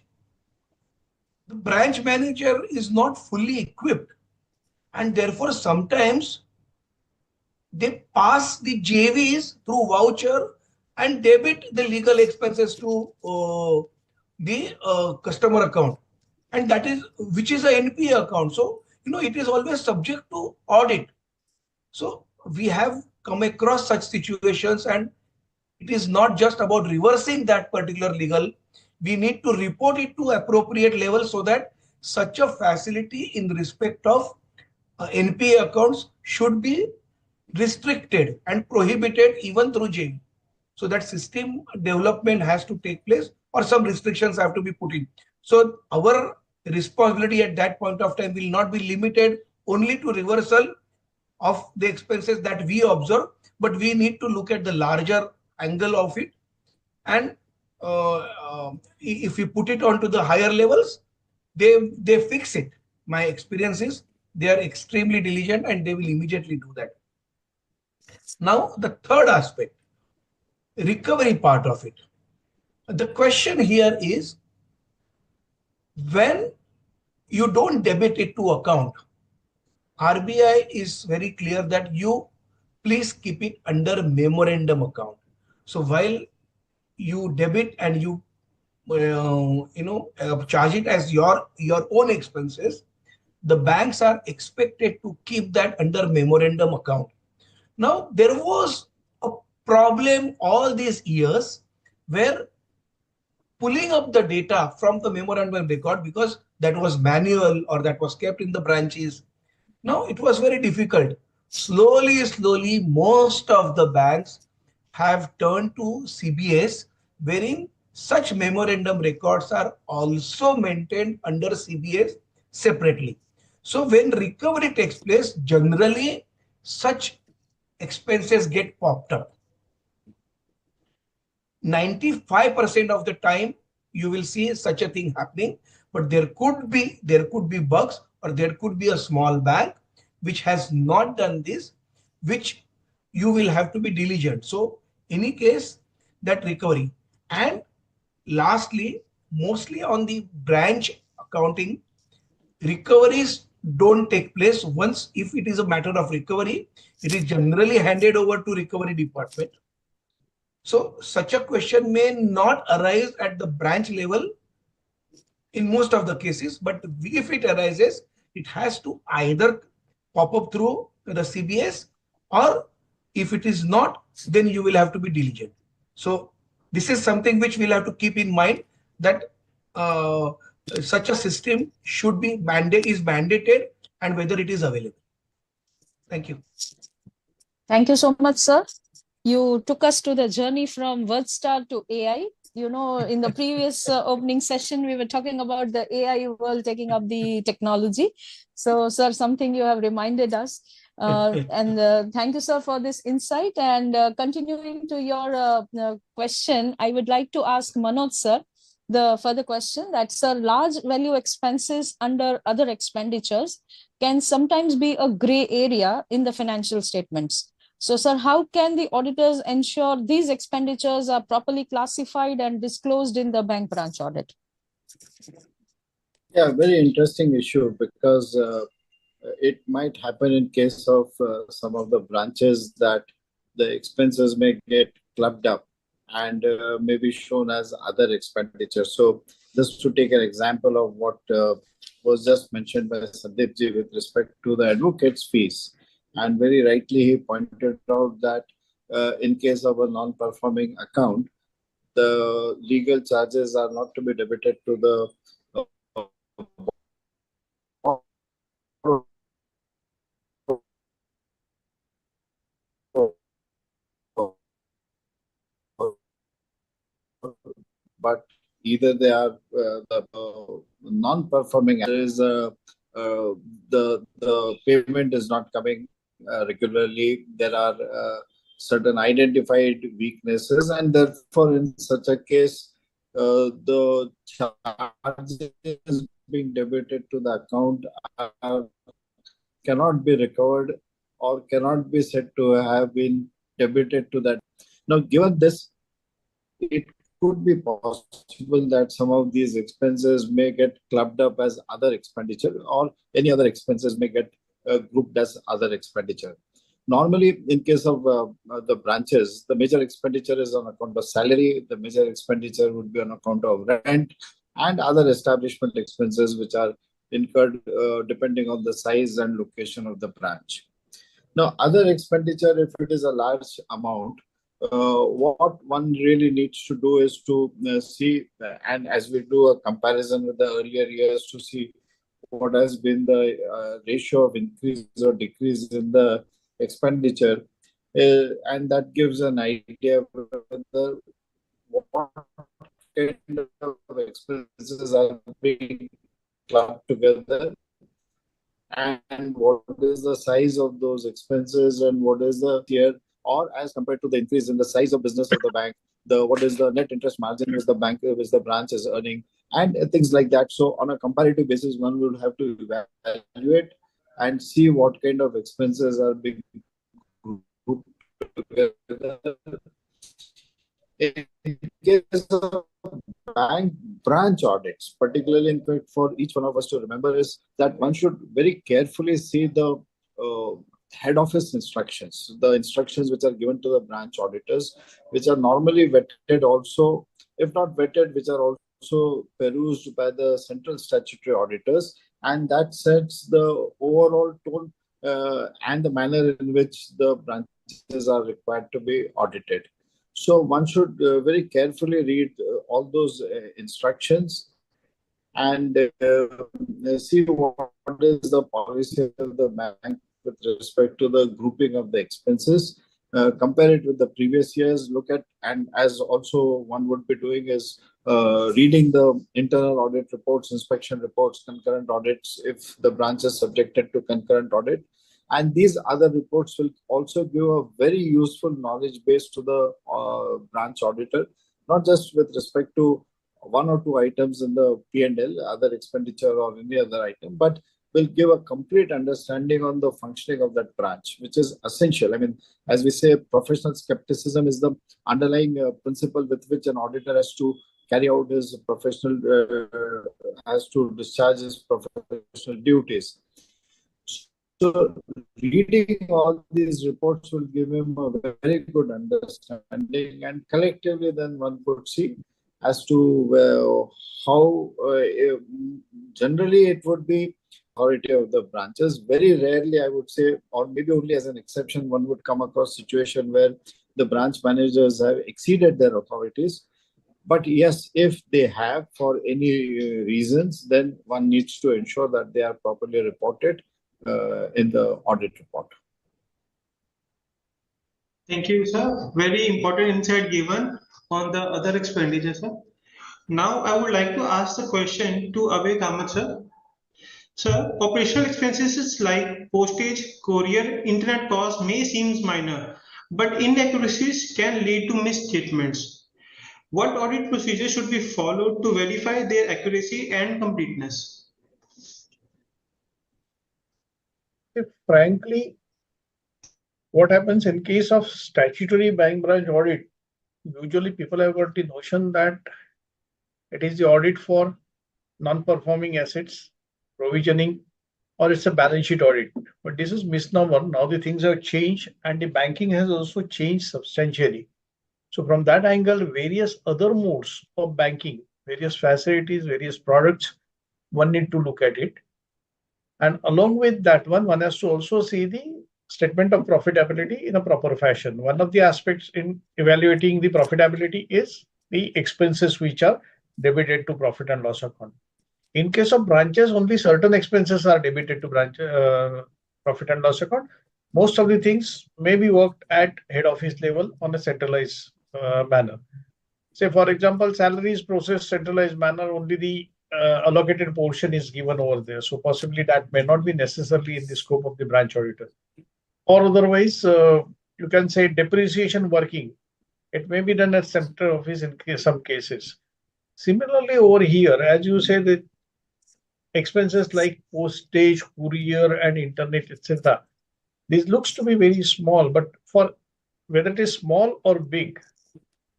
H: manager is not fully equipped, and therefore sometimes they pass the JVs through voucher and debit the legal expenses to the customer account, and that is which is a NPA account. So it is always subject to audit. So we have come across such situations, and it is not just about reversing that particular legal. We need to report it to appropriate level so that such a facility in respect of NPA accounts should be restricted and prohibited even through JV. So that system development has to take place, or some restrictions have to be put in. So our responsibility at that point of time will not be limited only to reversal of the expenses that we observe, but we need to look at the larger angle of it. And if we put it onto the higher levels, they fix it. My experience is they are extremely diligent and they will immediately do that. Now, the third aspect, recovery part of it. The question here is, when you don't debit it to account, RBI is very clear that you please keep it under memorandum account. So while you debit and you charge it as your own expenses, the banks are expected to keep that under memorandum account. Now, there was a problem all these years where pulling up the data from the memorandum record, because that was manual or that was kept in the branches, now it was very difficult. Slowly, most of the banks have turned to CBS, wherein such memorandum records are also maintained under CBS separately. So when recovery takes place, generally such expenses get popped up. 95% of the time you will see such a thing happening, but there could be bugs, or there could be a small bank which has not done this, which you will have to be diligent. So any case, that recovery. And lastly, mostly on the branch accounting, recoveries don't take place. Once, if it is a matter of recovery, it is generally handed over to recovery department. So such a question may not arise at the branch level in most of the cases, but if it arises, it has to either pop up through the CBS, or if it is not, then you will have to be diligent. So this is something which we'll have to keep in mind, that such a system should be mandated, and whether it is available. Thank you.
G: Thank you so much, sir. You took us to the journey from WordStar to AI. In the previous opening session, we were talking about the AI world taking up the technology. So, sir, something you have reminded us. And thank you, sir, for this insight. And continuing to your question, I would like to ask Manoj, sir, the further question that, sir, large value expenses under other expenditures can sometimes be a gray area in the financial statements. So, sir, how can the auditors ensure these expenditures are properly classified and disclosed in the bank branch audit?
F: Yeah, very interesting issue, because it might happen in case of some of the branches that the expenses may get clubbed up and may be shown as other expenditures. So just to take an example of what was just mentioned by Sandeep ji with respect to the advocate's fees. And very rightly, he pointed out that in case of a non-performing account, the legal charges are not to be debited to the but either they are non-performing. There is the payment is not coming regularly. There are certain identified weaknesses, and therefore, in such a case, the charges being debited to the account cannot be recovered or cannot be said to have been debited to that. Now, given this, it could be possible that some of these expenses may get clubbed up as other expenditure, or any other expenses may get grouped as other expenditure. Normally, in case of the branches, the major expenditure is on account of salary, the major expenditure would be on account of rent and other establishment expenses which are incurred depending on the size and location of the branch. Now, other expenditure, if it is a large amount, what one really needs to do is to see, and as we do a comparison with the earlier years, to see what has been the ratio of increase or decrease in the expenditure, and that gives an idea whether what kind of expenses are being clubbed together, and what is the size of those expenses, and what is the tier, or as compared to the increase in the size of business of the bank, what is the net interest margin which the branch is earning, and things like that. So on a comparative basis, one would have to evaluate and see what kind of expenses are being grouped together. In case of bank branch audits, particularly, in fact, for each one of us to remember is that one should very carefully see the head office instructions, the instructions which are given to the branch auditors, which are normally vetted also, if not vetted, which are also perused by the central statutory auditors, and that sets the overall tone and the manner in which the branches are required to be audited. So one should very carefully read all those instructions and see what is the policy of the bank with respect to the grouping of the expenses. Compare it with the previous years, look at, and as also one would be doing is reading the internal audit reports, inspection reports, concurrent audits, if the branch is subjected to concurrent audit. And these other reports will also give a very useful knowledge base to the branch auditor, not just with respect to one or two items in the P&L, other expenditure or any other item, but will give a complete understanding on the functioning of that branch, which is essential. I mean, as we say, professional skepticism is the underlying principle with which an auditor has to carry out his professional, has to discharge his professional duties. So reading all these reports will give him a very good understanding, and collectively then one could see as to how generally it would be authority of the branches. Very rarely, I would say, or maybe only as an exception, one would come across a situation where the branch managers have exceeded their authorities. But yes, if they have for any reasons, then one needs to ensure that they are properly reported in the audit report.
E: Thank you, sir. Very important insight given on the other expenditure, sir. Now, I would like to ask the question to Abhay Kamath, sir. Sir, operational expenses like postage, courier, internet costs may seem minor, but inaccuracies can lead to misstatements. What audit procedure should be followed to verify their accuracy and completeness?
I: Frankly, what happens in case of statutory bank branch audit, usually people have got the notion that it is the audit for non-performing assets, provisioning, or it's a balance sheet audit. But this is misnomer. Now the things have changed and the banking has also changed substantially. So from that angle, various other modes of banking, various facilities, various products, one need to look at it. And along with that one has to also see the statement of profitability in a proper fashion. One of the aspects in evaluating the profitability is the expenses which are debited to profit and loss account. In case of branches, only certain expenses are debited to branch profit and loss account. Most of the things may be worked at head office level on a centralized manner. Say, for example, salaries processed centralized manner, only the allocated portion is given over there. So possibly that may not be necessarily in the scope of the branch auditor. Or otherwise, you can say depreciation working. It may be done at central office in some cases. Similarly, over here, as you say, the expenses like postage, courier, and internet, etc. This looks to be very small, but for whether it is small or big,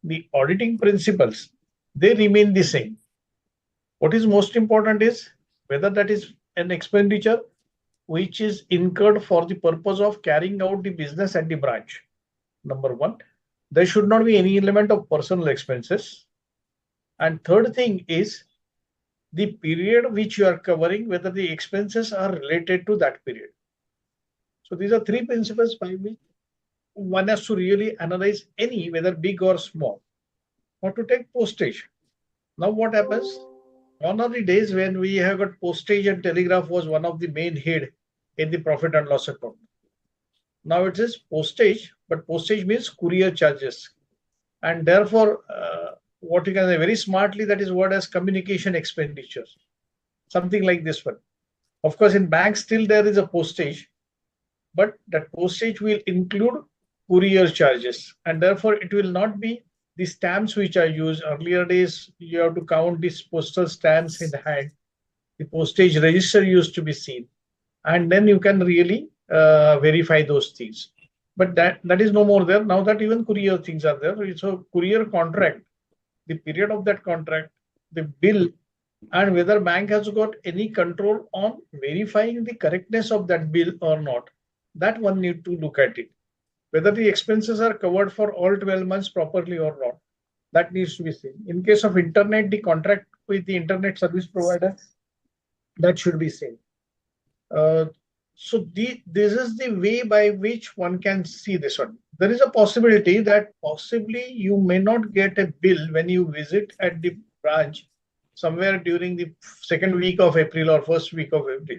I: the auditing principles, they remain the same. What is most important is whether that is an expenditure which is incurred for the purpose of carrying out the business at the branch. Number one, there should not be any element of personal expenses. And third thing is the period which you are covering, whether the expenses are related to that period. So these are three principles by which one has to really analyze any, whether big or small. Now to take postage. Now what happens? One of the days when we have got postage and telegraph was one of the main head in the profit and loss account. Now it is postage, but postage means courier charges. And therefore, what you can say very smartly, that is what as communication expenditures. Something like this one. Of course, in banks still there is a postage, but that postage will include courier charges. And therefore, it will not be the stamps which are used. Earlier days, you have to count these postal stamps in hand. The postage register used to be seen. And then you can really verify those things. But that is no more there. Now that even courier things are there. So courier contract, the period of that contract, the bill, and whether bank has got any control on verifying the correctness of that bill or not. That one need to look at it. Whether the expenses are covered for all 12 months properly or not. That needs to be seen. In case of internet, the contract with the internet service provider, that should be seen. So this is the way by which one can see this one. There is a possibility that possibly you may not get a bill when you visit at the branch somewhere during the second week of April or first week of April.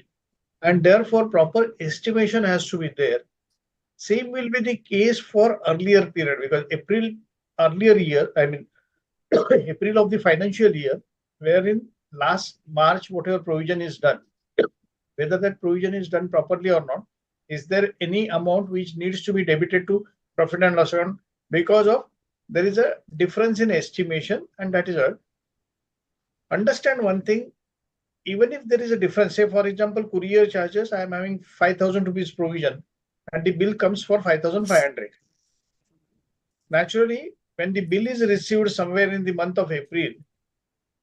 I: And therefore, proper estimation has to be there. Same will be the case for earlier period, because earlier year, I mean, April of the financial year, wherein last March, whatever provision is done, whether that provision is done properly or not, is there any amount which needs to be debited to profit and loss account because of there is a difference in estimation, and that is all. Understand one thing, even if there is a difference, say for example, courier charges, I am having 5,000 rupees provision and the bill comes for 5,500. Naturally, when the bill is received somewhere in the month of April,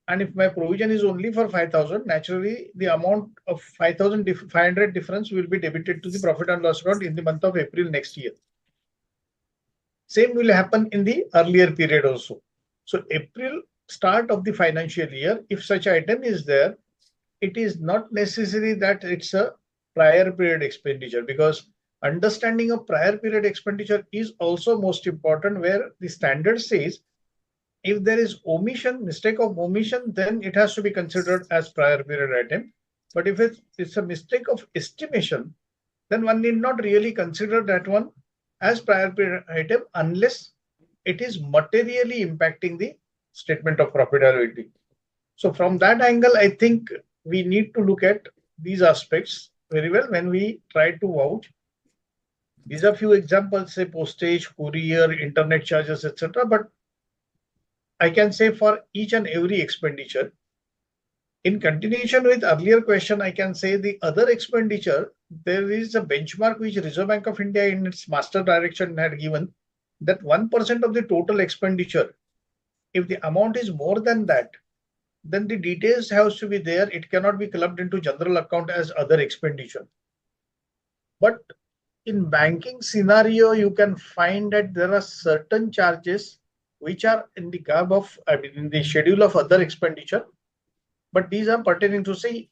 I: and if my provision is only for 5,000, naturally the amount of 5,500 difference will be debited to the profit and loss account in the month of April next year. Same will happen in the earlier period also. So April start of the financial year, if such item is there, it is not necessary that it's a prior period expenditure, because understanding of prior period expenditure is also most important, where the standard says if there is omission, mistake of omission, then it has to be considered as prior period item. But if it's a mistake of estimation, then one need not really consider that one as prior period item unless it is materially impacting the statement of profitability. So from that angle, I think we need to look at these aspects very well when we try to vouch. These are few examples, say postage, courier, internet charges, etc. But I can say for each and every expenditure, in continuation with earlier question, I can say the other expenditure, there is a benchmark which Reserve Bank of India in its master direction had given, that 1% of the total expenditure, if the amount is more than that, then the details has to be there. It cannot be clubbed into general account as other expenditure. But in banking scenario, you can find that there are certain charges which are in the garb of, in the schedule of other expenditure, but these are pertaining to, say,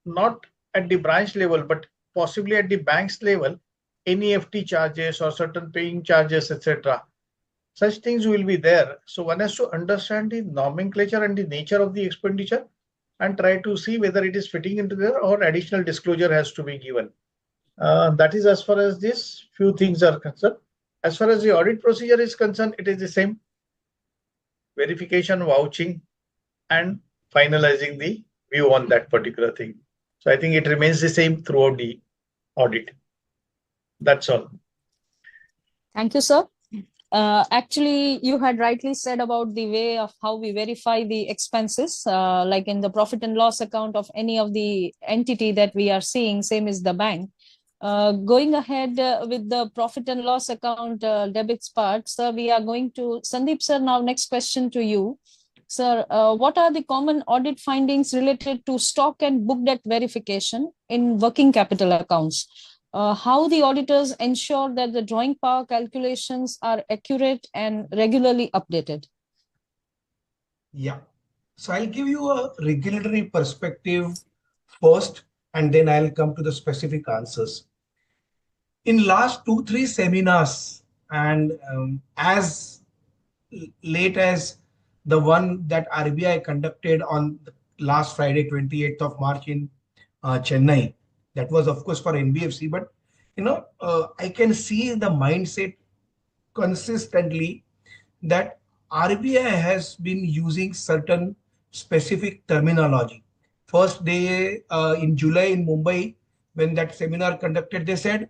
I: not at the branch level, but possibly at the bank's level, NEFT charges or certain paying charges, etc. Such things will be there. So one has to understand the nomenclature and the nature of the expenditure and try to see whether it is fitting into there or additional disclosure has to be given. That is as far as these few things are concerned. As far as the audit procedure is concerned, it is the same. Verification, vouching, and finalizing the view on that particular thing. So I think it remains the same throughout the audit. That's all.
G: Thank you, sir. Actually, you had rightly said about the way of how we verify the expenses, like in the profit and loss account of any of the entity that we are seeing, same as the bank. Going ahead with the profit and loss account debits part, sir, we are going to Sandeep, sir. Now, next question to you, sir. What are the common audit findings related to stock and book debt verification in working capital accounts? How the auditors ensure that the drawing power calculations are accurate and regularly updated?
H: Yeah. So I'll give you a regulatory perspective first, and then I'll come to the specific answers. In last 2-3 seminars, and as late as the one that RBI conducted on last Friday, 28th of March in Chennai, that was of course for NBFC, but I can see the mindset consistently that RBI has been using certain specific terminology. First day in July in Mumbai, when that seminar conducted, they said,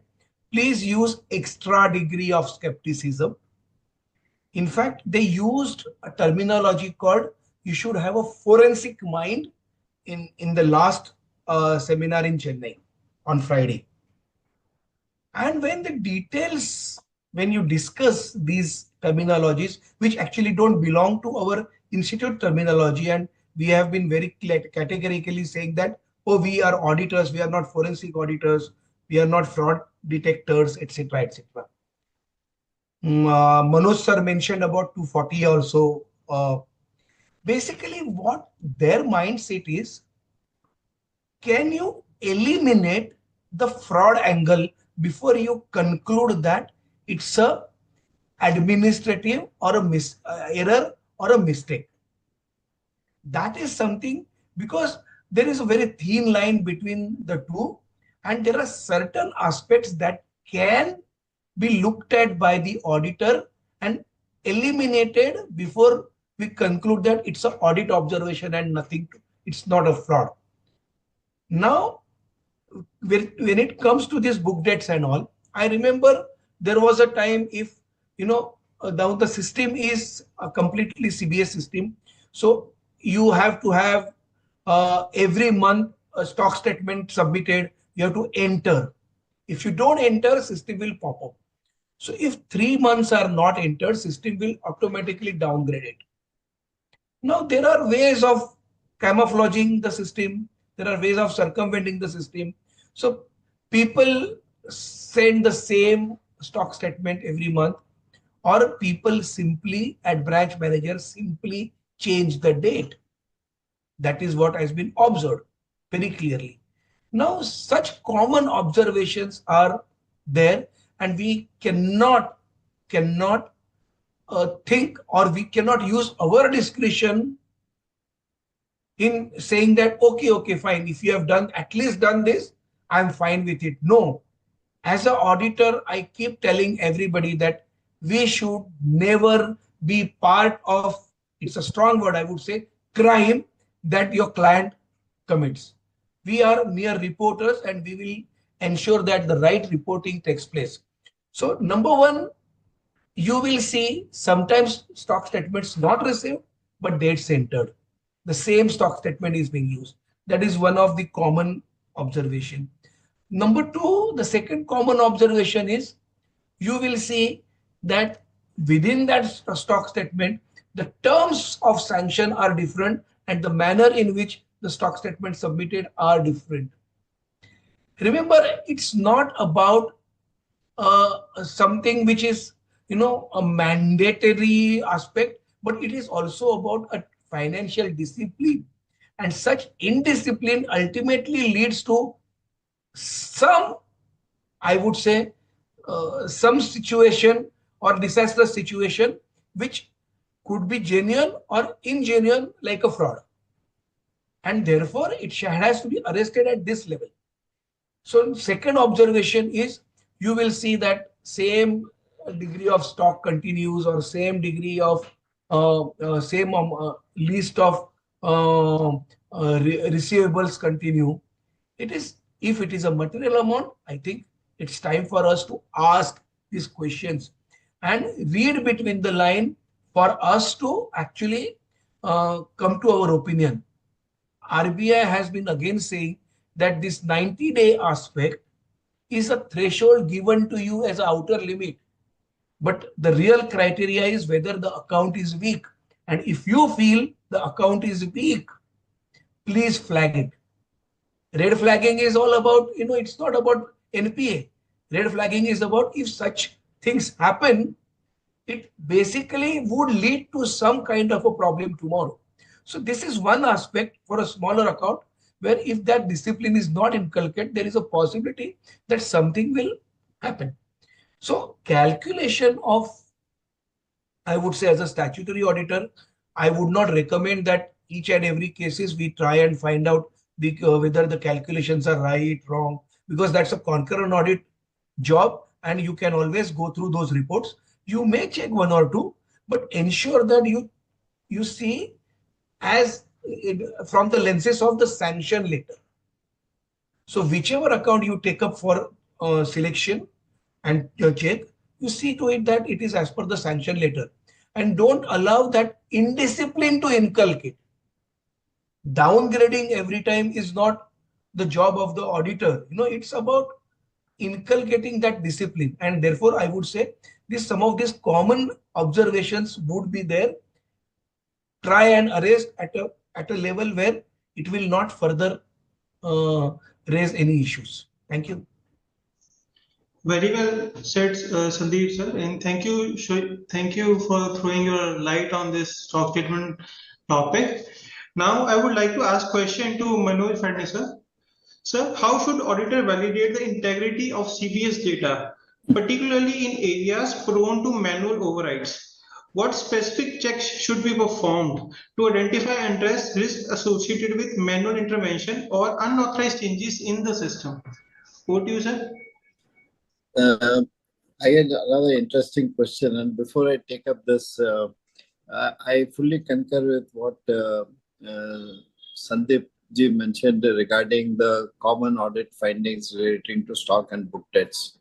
H: please use extra degree of skepticism. In fact, they used a terminology called you should have a forensic mind in the last seminar in Chennai on Friday. And when the details, when you discuss these terminologies, which actually don't belong to our institute terminology, and we have been very categorically saying that, oh, we are auditors, we are not forensic auditors, we are not fraud detectors, etc., etc. Manoj sir mentioned about 240 also. Basically, what their mindset is, can you eliminate the fraud angle before you conclude that it's a administrative or a error or a mistake? That is something, because there is a very thin line between the two, and there are certain aspects that can be looked at by the auditor and eliminated before we conclude that it's an audit observation and nothing, it's not a fraud. Now, when it comes to this book debts and all, I remember there was a time, if now the system is a completely CBS system, so you have to have every month a stock statement submitted, you have to enter. If you don't enter, system will pop up. So if 3 months are not entered, system will automatically downgrade it. Now there are ways of camouflaging the system. There are ways of circumventing the system. So people send the same stock statement every month, or people simply at branch managers simply change the date. That is what has been observed very clearly. Now such common observations are there, and we cannot think, or we cannot use our discretion in saying that, okay, fine, if you have at least done this, I'm fine with it. No. As an auditor, I keep telling everybody that we should never be part of, it's a strong word, I would say, crime that your client commits. We are mere reporters, and we will ensure that the right reporting takes place. So number one, you will see sometimes stock statements not received, but dates entered. The same stock statement is being used. That is one of the common observation. Number two, the second common observation is, you will see that within that stock statement, the terms of sanction are different, and the manner in which the stock statement submitted are different. Remember, it's not about something which is a mandatory aspect, but it is also about a financial discipline, and such indiscipline ultimately leads to some, I would say, some situation or disastrous situation which could be genuine or ingenuine, like a fraud. And therefore, it has to be arrested at this level. So second observation is, you will see that same degree of stock continues, or same degree of same list of receivables continue. If it is a material amount, I think it's time for us to ask these questions and read between the line for us to actually come to our opinion. RBI has been again saying that this 90-day aspect is a threshold given to you as an outer limit. But the real criteria is whether the account is weak. And if you feel the account is weak, please flag it. Red flagging is all about, it's not about NPA. Red flagging is about, if such things happen, it basically would lead to some kind of a problem tomorrow. So this is one aspect for a smaller account, where if that discipline is not inculcated, there is a possibility that something will happen. So calculation of, I would say, as a statutory auditor, I would not recommend that each and every cases we try and find out whether the calculations are right, wrong, because that's a concurrent audit job and you can always go through those reports. You may check one or two, but ensure that you see as from the lenses of the sanction letter. So whichever account you take up for selection and check, you see to it that it is as per the sanction letter, and don't allow that indiscipline to inculcate. Downgrading every time is not the job of the auditor. It's about inculcating that discipline, and therefore I would say some of these common observations would be there. Try and arrest at a level where it will not further raise any issues. Thank you.
E: Very well said, Sandeep sir, and thank you for throwing your light on this stock statement topic. Now I would like to ask question to Manoj Fadnis sir. Sir, how should auditor validate the integrity of CBS data, particularly in areas prone to manual overrides? What specific checks should be performed to identify and address risks associated with manual intervention or unauthorized changes in the system? Over to you, sir.
F: Again, another interesting question. And before I take up this, I fully concur with what Sandeep ji mentioned regarding the common audit findings relating to stock and book debts.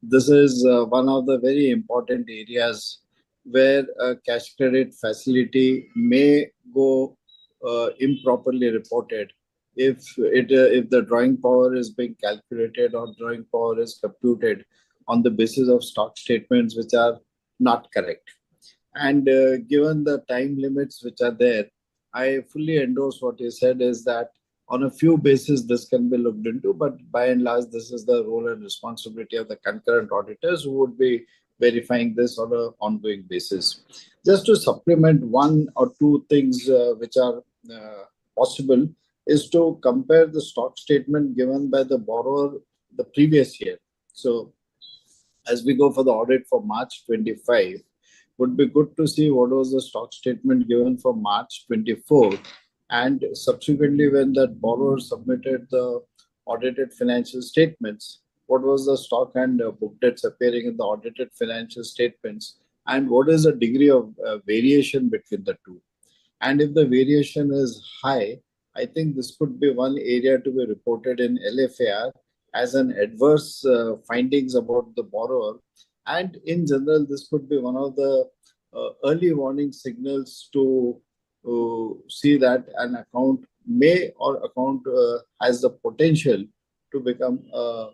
F: This is one of the very important areas where a cash credit facility may go improperly reported if the drawing power is being calculated or drawing power is computed on the basis of stock statements which are not correct. And given the time limits which are there, I fully endorse what you said, is that on a few bases this can be looked into, but by and large this is the role and responsibility of the concurrent auditors who would be verifying this on an ongoing basis. Just to supplement one or two things which are possible is to compare the stock statement given by the borrower the previous year. So as we go for the audit for March 25, would be good to see what was the stock statement given for March 24, and subsequently when that borrower submitted the audited financial statements, what was the stock and book debts appearing in the audited financial statements, and what is the degree of variation between the two. And if the variation is high, I think this could be one area to be reported in LFAR as an adverse findings about the borrower. And in general, this could be one of the early warning signals to see that an account may or account has the potential to become a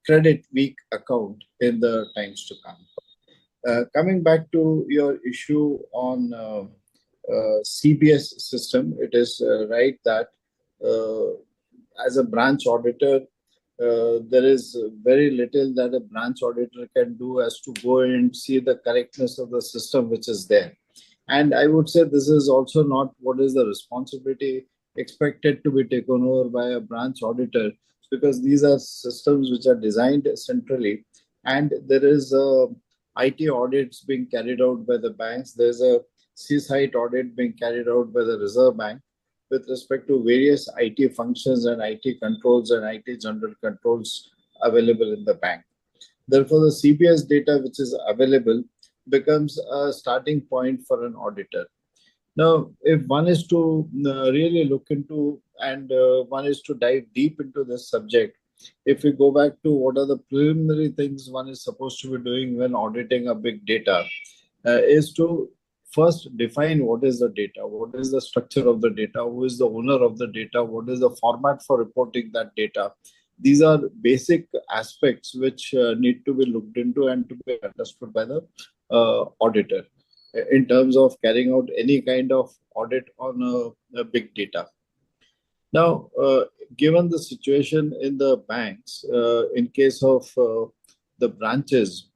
F: credit weak account in the times to come. Coming back to your issue on CBS system, it is right that as a branch auditor, there is very little that a branch auditor can do as to go and see the correctness of the system which is there. And I would say this is also not what is the responsibility expected to be taken over by a branch auditor, because these are systems which are designed centrally, and there is a IT audits being carried out by the banks. There's a C-site audit being carried out by the Reserve Bank with respect to various IT functions and IT controls and IT general controls available in the bank. Therefore, the CBS data which is available becomes a starting point for an auditor. Now, if one is to really look into and one is to dive deep into this subject, if we go back to what are the preliminary things one is supposed to be doing when auditing a big data, is to first define what is the data, what is the structure of the data, who is the owner of the data, what is the format for reporting that data. These are basic aspects which need to be looked into and to be understood by the auditor in terms of carrying out any kind of audit on a big data. Now, given the situation in the banks, in case of the branches,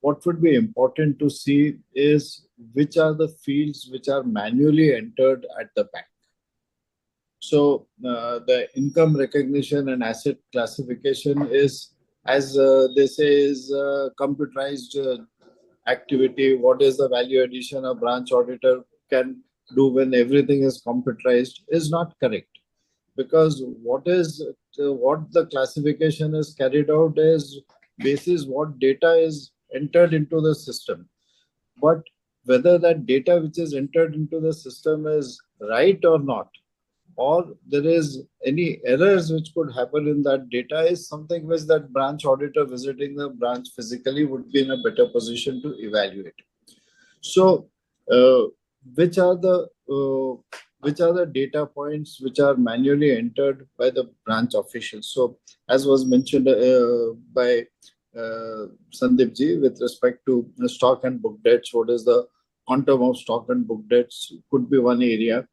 F: what would be important to see is which are the fields which are manually entered at the bank. So the income recognition and asset classification is, as they say, is computerized activity. What is the value addition a branch auditor can do when everything is computerized is not correct. Because what the classification is carried out is basis what data is entered into the system. But whether that data which is entered into the system is right or not, or there is any errors which could happen in that data, is something which that branch auditor visiting the branch physically would be in a better position to evaluate. So, which are the data points which are manually entered by the branch officials? So, as was mentioned by Sandeep ji, with respect to the stock and book debts, what is the quantum of stock and book debts could be one area,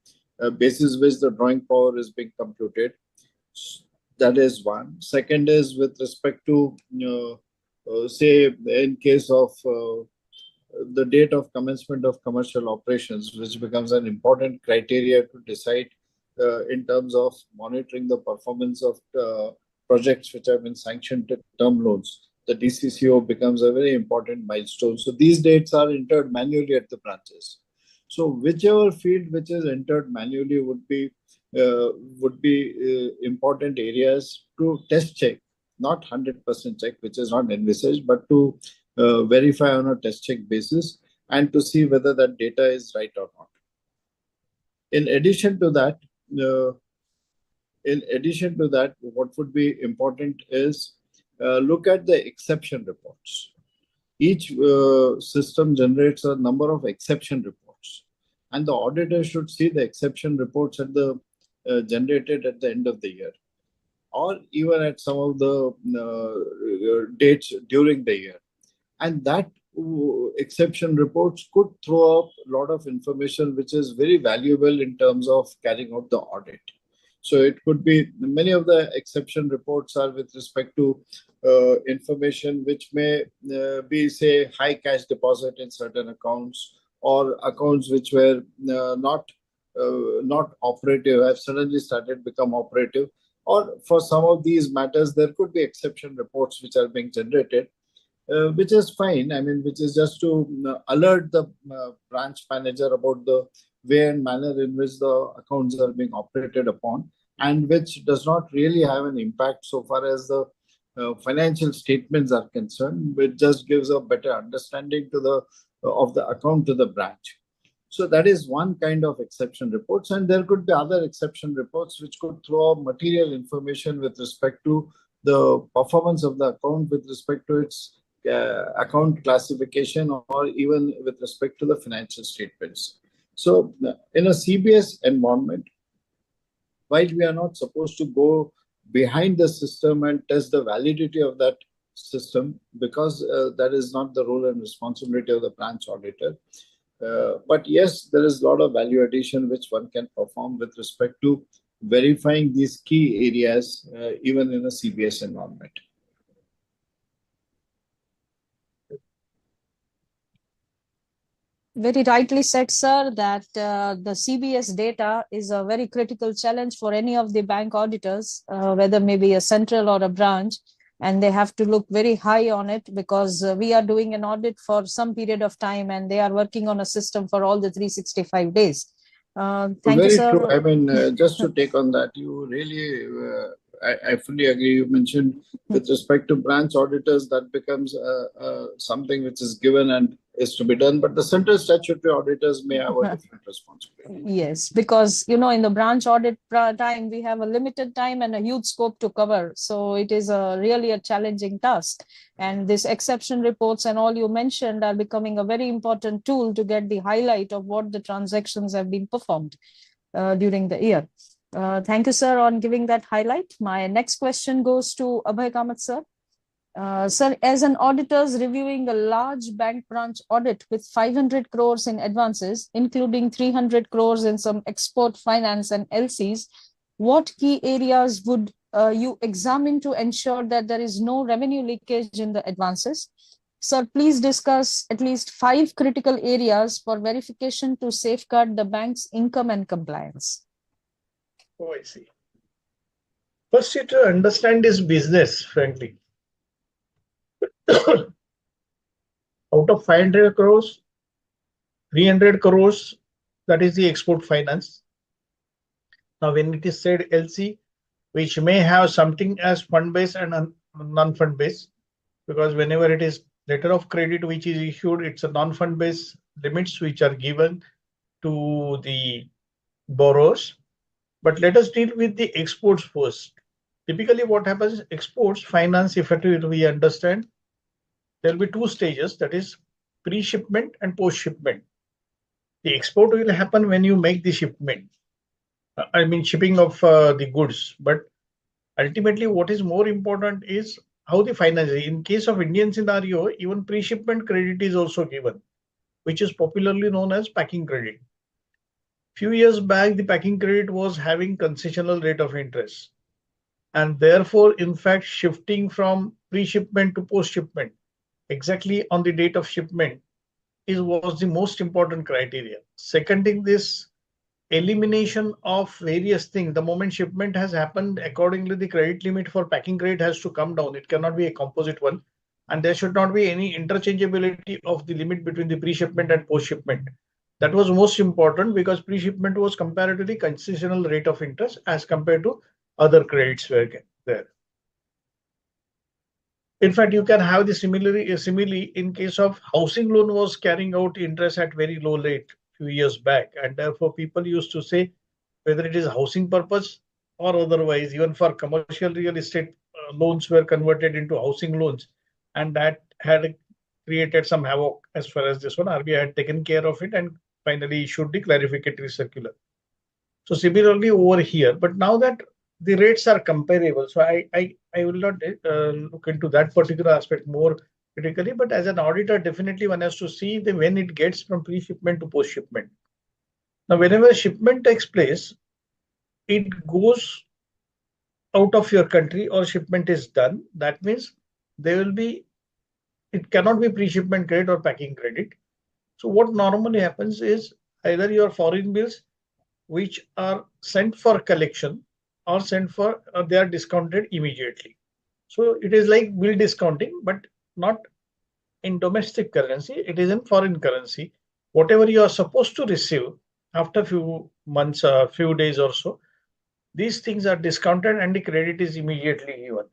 F: basis which the drawing power is being computed. That is one. Second is with respect to, say, in case of the date of commencement of commercial operations, which becomes an important criteria to decide in terms of monitoring the performance of projects which have been sanctioned to term loans. The DCCO becomes a very important milestone. So these dates are entered manually at the branches. So whichever field which is entered manually would be important areas to test check, not 100% check, which is not envisaged, but to verify on a test check basis and to see whether that data is right or not. In addition to that, what would be important is look at the exception reports. Each system generates a number of exception reports, and the auditor should see the exception reports at the generated at the end of the year, or even at some of the dates during the year. And that exception reports could throw up a lot of information which is very valuable in terms of carrying out the audit. So it could be, many of the exception reports are with respect to information which may be, say, high cash deposit in certain accounts, or accounts which were not operative have suddenly started become operative. Or for some of these matters, there could be exception reports which are being generated, which is fine. I mean, which is just to alert the branch manager about the way and manner in which the accounts are being operated upon, and which does not really have an impact so far as the financial statements are concerned. It just gives a better understanding to the of the account to the branch. So that is one kind of exception reports, and there could be other exception reports which could throw up material information with respect to the performance of the account, with respect to its account classification, or even with respect to the financial statements. So in a CBS environment, while we are not supposed to go behind the system and test the validity of that system, because that is not the role and responsibility of the branch auditor. But yes, there is a lot of value addition which one can perform with respect to verifying these key areas, even in a CBS environment.
G: Very rightly said, sir, that the CBS data is a very critical challenge for any of the bank auditors, whether maybe a central or a branch, and they have to look very high on it, because we are doing an audit for some period of time and they are working on a system for all the 365 days. Thank you,
F: Very
G: sir.
F: true. I mean, just to take on that, you really, I fully agree. You mentioned with respect to branch auditors, that becomes something which is given and is to be done, but the central statutory auditors may have a different responsibility.
G: Yes, because, in the branch audit time, we have a limited time and a huge scope to cover. So it is really a challenging task. And this exception reports and all you mentioned are becoming a very important tool to get the highlight of what the transactions have been performed during the year. Thank you, sir, on giving that highlight. My next question goes to Abhay Kamath, sir. Sir, as an auditor reviewing a large bank branch audit with 500 crores in advances, including 300 crores in some export finance and LCs, what key areas would you examine to ensure that there is no revenue leakage in the advances? Sir, please discuss at least 5 critical areas for verification to safeguard the bank's income and compliance.
I: Oh, I see. First, you have to understand this business, frankly. Out of 500 crores, 300 crores, that is the export finance. Now, when it is said LC, which may have something as fund-based and non-fund-based, because whenever it is letter of credit which is issued, it's a non-fund-based limits which are given to the borrowers. But let us deal with the exports first. Typically, what happens, exports finance, effectively we understand, there will be 2 stages, that is pre-shipment and post-shipment. The export will happen when you make the shipment. I mean, shipping of the goods. But ultimately, what is more important is how the finance. In case of Indian scenario, even pre-shipment credit is also given, which is popularly known as packing credit. Few years back, the packing credit was having concessional rate of interest. And therefore, in fact, shifting from pre-shipment to post-shipment, exactly on the date of shipment, was the most important criteria. Second thing, this elimination of various things. The moment shipment has happened, accordingly, the credit limit for packing credit has to come down. It cannot be a composite one. And there should not be any interchangeability of the limit between the pre-shipment and post-shipment. That was most important because pre-shipment was comparatively concessional rate of interest as compared to other credits were there. In fact, you can have the similarly in case of housing loan was carrying out interest at very low rate few years back, and therefore people used to say whether it is housing purpose or otherwise, even for commercial real estate loans were converted into housing loans, and that had created some havoc as far as this one. RBI had taken care of it and finally issued the clarificatory circular. So similarly over here, but now that the rates are comparable, so I will not look into that particular aspect more critically, but as an auditor, definitely one has to see when it gets from pre-shipment to post-shipment. Now, whenever shipment takes place, it goes out of your country or shipment is done. That means it cannot be pre-shipment credit or packing credit. So what normally happens is either your foreign bills, which are sent for collection, or they are discounted immediately. So it is like bill discounting, but not in domestic currency. It is in foreign currency. Whatever you are supposed to receive after few months, few days or so, these things are discounted and the credit is immediately given.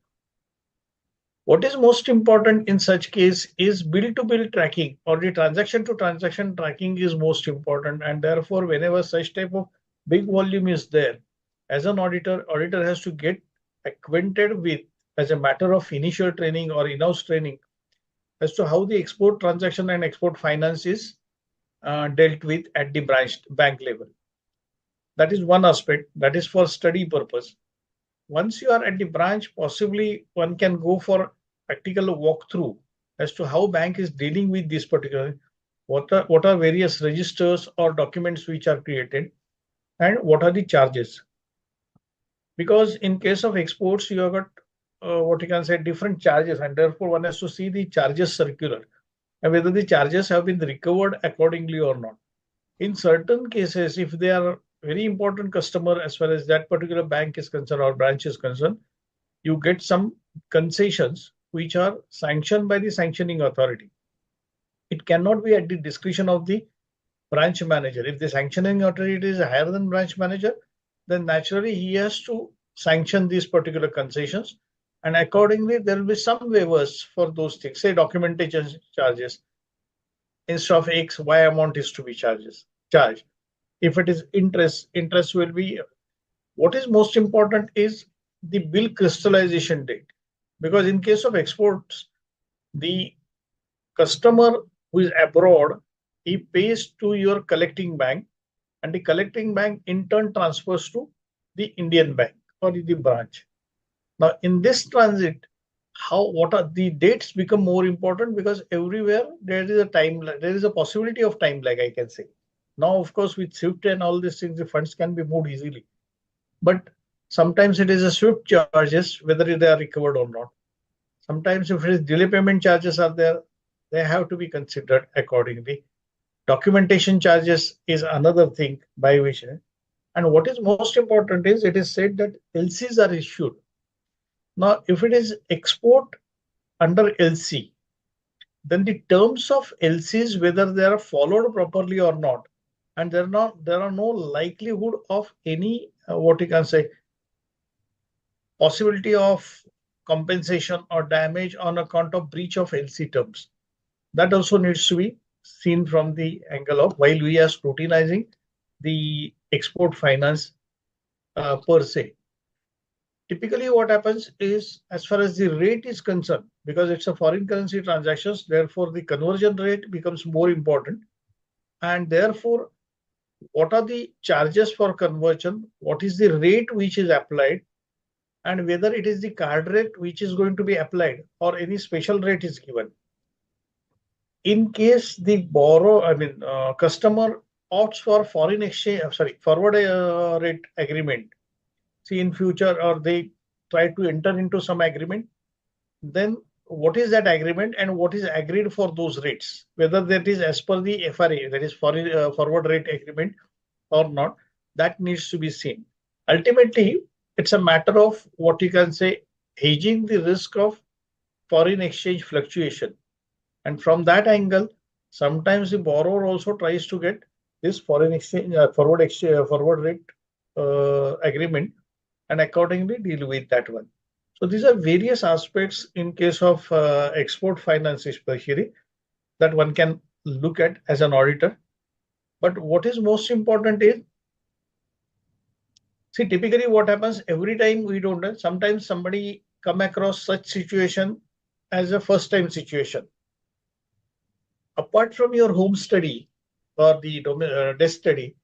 I: What is most important in such case is bill-to-bill tracking, or the transaction-to-transaction tracking is most important. And therefore, whenever such type of big volume is there, as an auditor has to get acquainted with, as a matter of initial training or in-house training, as to how the export transaction and export finance is dealt with at the bank level. That is one aspect. That is for study purpose. Once you are at the branch, possibly one can go for practical walkthrough as to how bank is dealing with this particular, what are various registers or documents which are created, and what are the charges. Because in case of exports, you have got what you can say different charges, and therefore one has to see the charges circular and whether the charges have been recovered accordingly or not. In certain cases, if they are very important customer as far as that particular bank is concerned or branch is concerned, you get some concessions which are sanctioned by the sanctioning authority. It cannot be at the discretion of the branch manager. If the sanctioning authority is higher than branch manager, then naturally he has to sanction these particular concessions. And accordingly, there will be some waivers for those things, say documentation charges. Instead of X, Y amount is to be charged. If it is interest, interest will be. What is most important is the bill crystallization date. Because in case of exports, the customer who is abroad, he pays to your collecting bank, and the collecting bank in turn transfers to the Indian bank or the branch. Now, in this transit, what are the dates become more important, because everywhere there is a time, there is a possibility of time lag, I can say. Now, of course, with SWIFT and all these things, the funds can be moved easily. But sometimes it is a SWIFT charges, whether they are recovered or not. Sometimes if it is delay payment charges are there, they have to be considered accordingly. Documentation charges is another thing by which, and what is most important is it is said that LCs are issued. Now, if it is export under LC, then the terms of LCs, whether they are followed properly or not, and there are no likelihood of any what you can say possibility of compensation or damage on account of breach of LC terms. That also needs to be seen from the angle of while we are scrutinizing the export finance per se. Typically, what happens is, as far as the rate is concerned, because it's a foreign currency transactions, therefore the conversion rate becomes more important. And therefore, what are the charges for conversion? What is the rate which is applied? And whether it is the card rate which is going to be applied or any special rate is given. In case the customer opts for foreign exchange, forward rate agreement, see in future, or they try to enter into some agreement, then what is that agreement and what is agreed for those rates, whether that is as per the FRA, that is forward rate agreement or not, that needs to be seen. Ultimately, it's a matter of what you can say hedging the risk of foreign exchange fluctuation. And from that angle, sometimes the borrower also tries to get this foreign exchange forward rate agreement, and accordingly deal with that one. So these are various aspects in case of export finance, especially, that one can look at as an auditor. But what is most important is, see, typically what happens every time we don't know, sometimes somebody come across such situation as a first time situation. Apart from your home study or the desk study,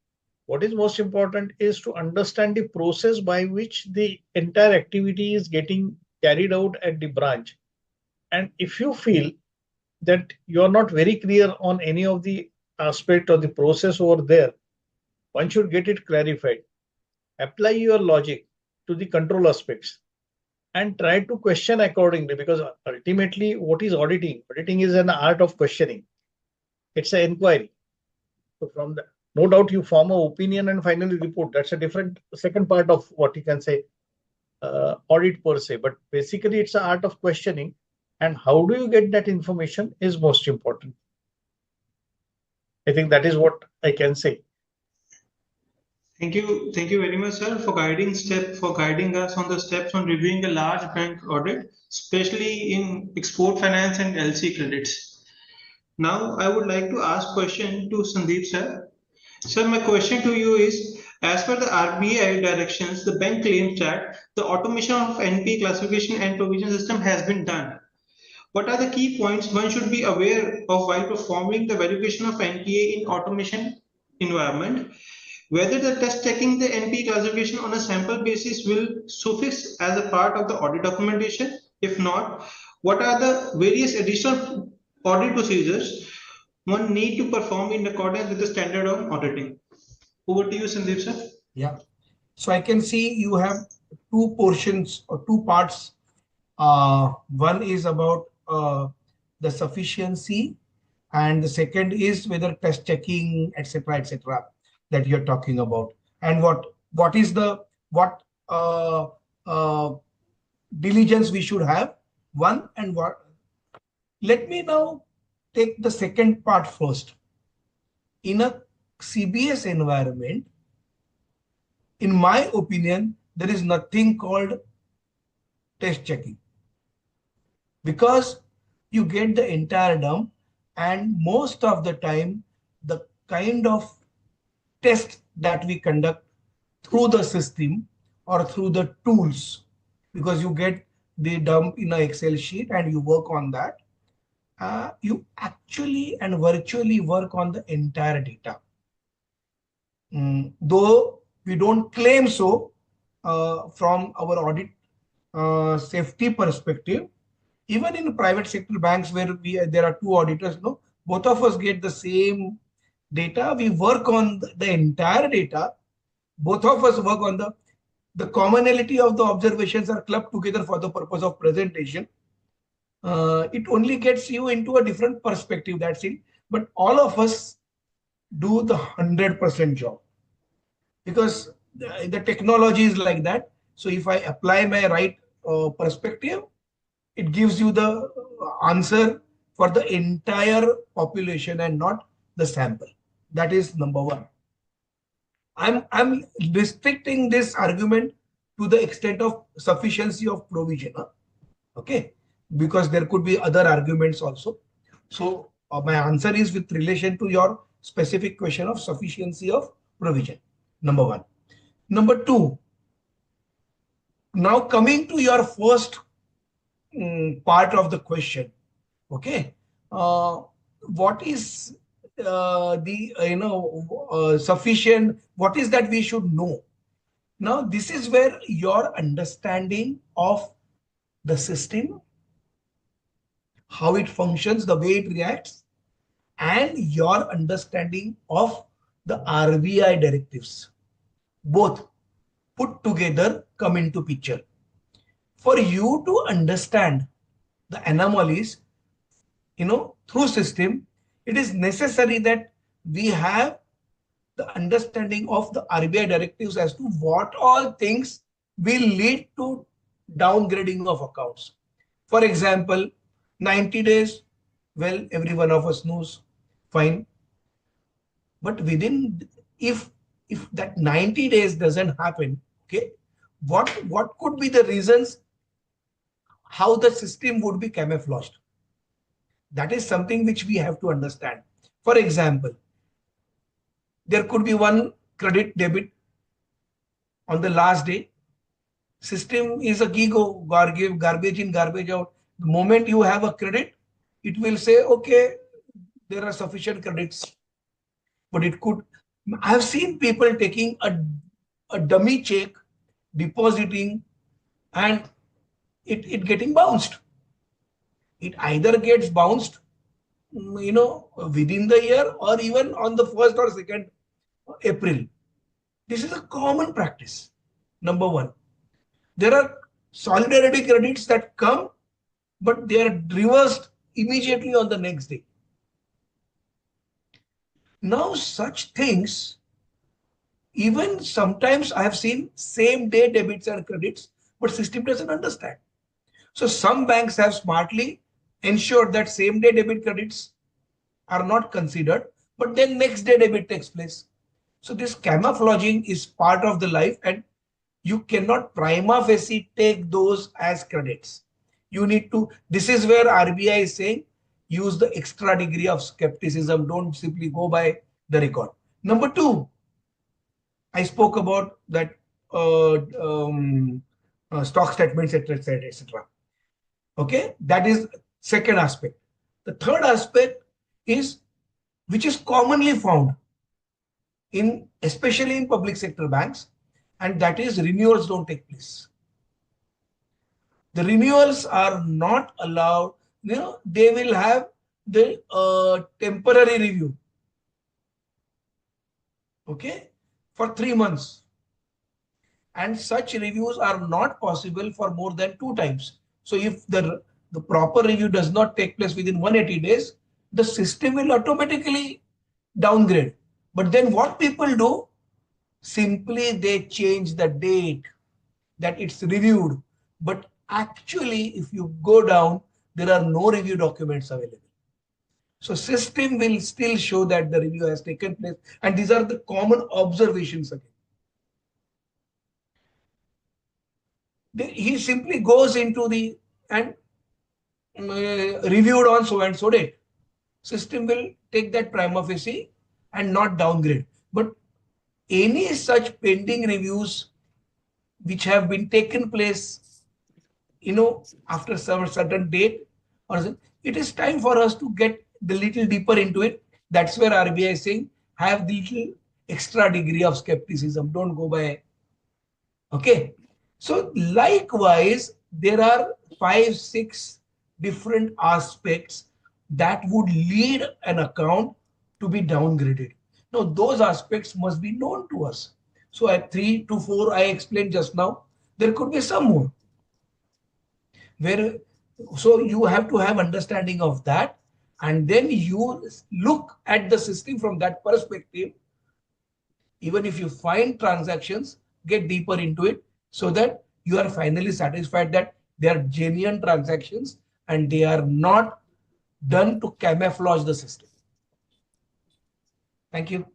I: what is most important is to understand the process by which the entire activity is getting carried out at the branch. And if you feel that you are not very clear on any of the aspect of the process over there, one should get it clarified. Apply your logic to the control aspects and try to question accordingly, because ultimately what is auditing? Auditing is an art of questioning. It's an inquiry. So from the, no doubt you form an opinion and finally report. That's a different second part of what you can say audit per se. But basically it's an art of questioning, and how do you get that information is most important. I think that is what I can say.
E: Thank you very much, sir, for guiding us on the steps on reviewing a large bank audit, especially in export finance and LC credits. Now, I would like to ask question to Sandeep, sir. Sir, my question to you is, as per the RBI directions, the bank claims that the automation of NPA classification and provision system has been done. What are the key points one should be aware of while performing the verification of NPA in automation environment? Whether the test checking the NPA classification on a sample basis will suffice as a part of the audit documentation? If not, what are the various additional audit procedures one need to perform in accordance with the standard of auditing? Over to you, Sandeep, sir.
H: Yeah. So I can see you have two portions or two parts. One is about the sufficiency, and the second is whether test checking, etc., that you're talking about, and what is the diligence we should have. One and what. Let me now take the second part first. In a CBS environment, in my opinion, there is nothing called test checking, because you get the entire dump, and most of the time the kind of test that we conduct through the system or through the tools, because you get the dump in an Excel sheet and you work on that, you actually and virtually work on the entire data. Though we don't claim so from our audit safety perspective, even in private sector banks where there are two auditors, no, both of us get the same data. We work on the entire data. Both of us work on the commonality of the observations are clubbed together for the purpose of presentation. It only gets you into a different perspective, that's it. But all of us do the 100% job, because the technology is like that. So if I apply my right perspective, it gives you the answer for the entire population and not the sample. That is number one. I'm restricting this argument to the extent of sufficiency of provision, okay, because there could be other arguments also. So my answer is with relation to your specific question of sufficiency of provision, number one. Number two, now coming to your first part of the question, okay, what is sufficient, what is that we should know? Now this is where your understanding of the system, how it functions, the way it reacts, and your understanding of the RBI directives, both put together come into picture. For you to understand the anomalies, through system, it is necessary that we have the understanding of the RBI directives as to what all things will lead to downgrading of accounts. For example, 90 days, well, every one of us knows, fine. But within, if that 90 days doesn't happen, okay, what could be the reasons how the system would be camouflaged? That is something which we have to understand. For example, there could be one credit debit on the last day. System is a gigo, garbage in, garbage out. The moment you have a credit, it will say, okay, there are sufficient credits. But it could, I've seen people taking a dummy check, depositing, and it getting bounced. It either gets bounced, within the year or even on the 1st or 2nd April. This is a common practice. Number one, there are solidarity credits that come, but they are reversed immediately on the next day. Now, such things, even sometimes I have seen same day debits and credits, but system doesn't understand. So some banks have smartly ensured that same day debit credits are not considered, but then next day debit takes place. So this camouflaging is part of the life, and you cannot prima facie take those as credits. You need to, this is where RBI is saying, use the extra degree of skepticism. Don't simply go by the record. Number two, I spoke about that stock statements, etc., etc. Okay, that is second aspect. The third aspect is, which is commonly found in, especially in public sector banks, and that is renewals don't take place. The renewals are not allowed. They will have the temporary review, okay, for 3 months, and such reviews are not possible for more than 2 times. So if the proper review does not take place within 180 days, the system will automatically downgrade. But then what people do, simply they change the date that it's reviewed, but actually, if you go down, there are no review documents available. So system will still show that the review has taken place, and these are the common observations again. He simply goes into the and reviewed on so and so date. System will take that prima facie and not downgrade. But any such pending reviews which have been taken place, after some certain date, or it is time for us to get the little deeper into it. That's where RBI is saying have the little extra degree of skepticism. Don't go by. Okay. So likewise, there are 5-6 different aspects that would lead an account to be downgraded. Now, those aspects must be known to us. So at 3 to 4, I explained just now, there could be some more. So you have to have understanding of that, and then you look at the system from that perspective. Even if you find transactions, get deeper into it so that you are finally satisfied that they are genuine transactions and they are not done to camouflage the system. Thank you.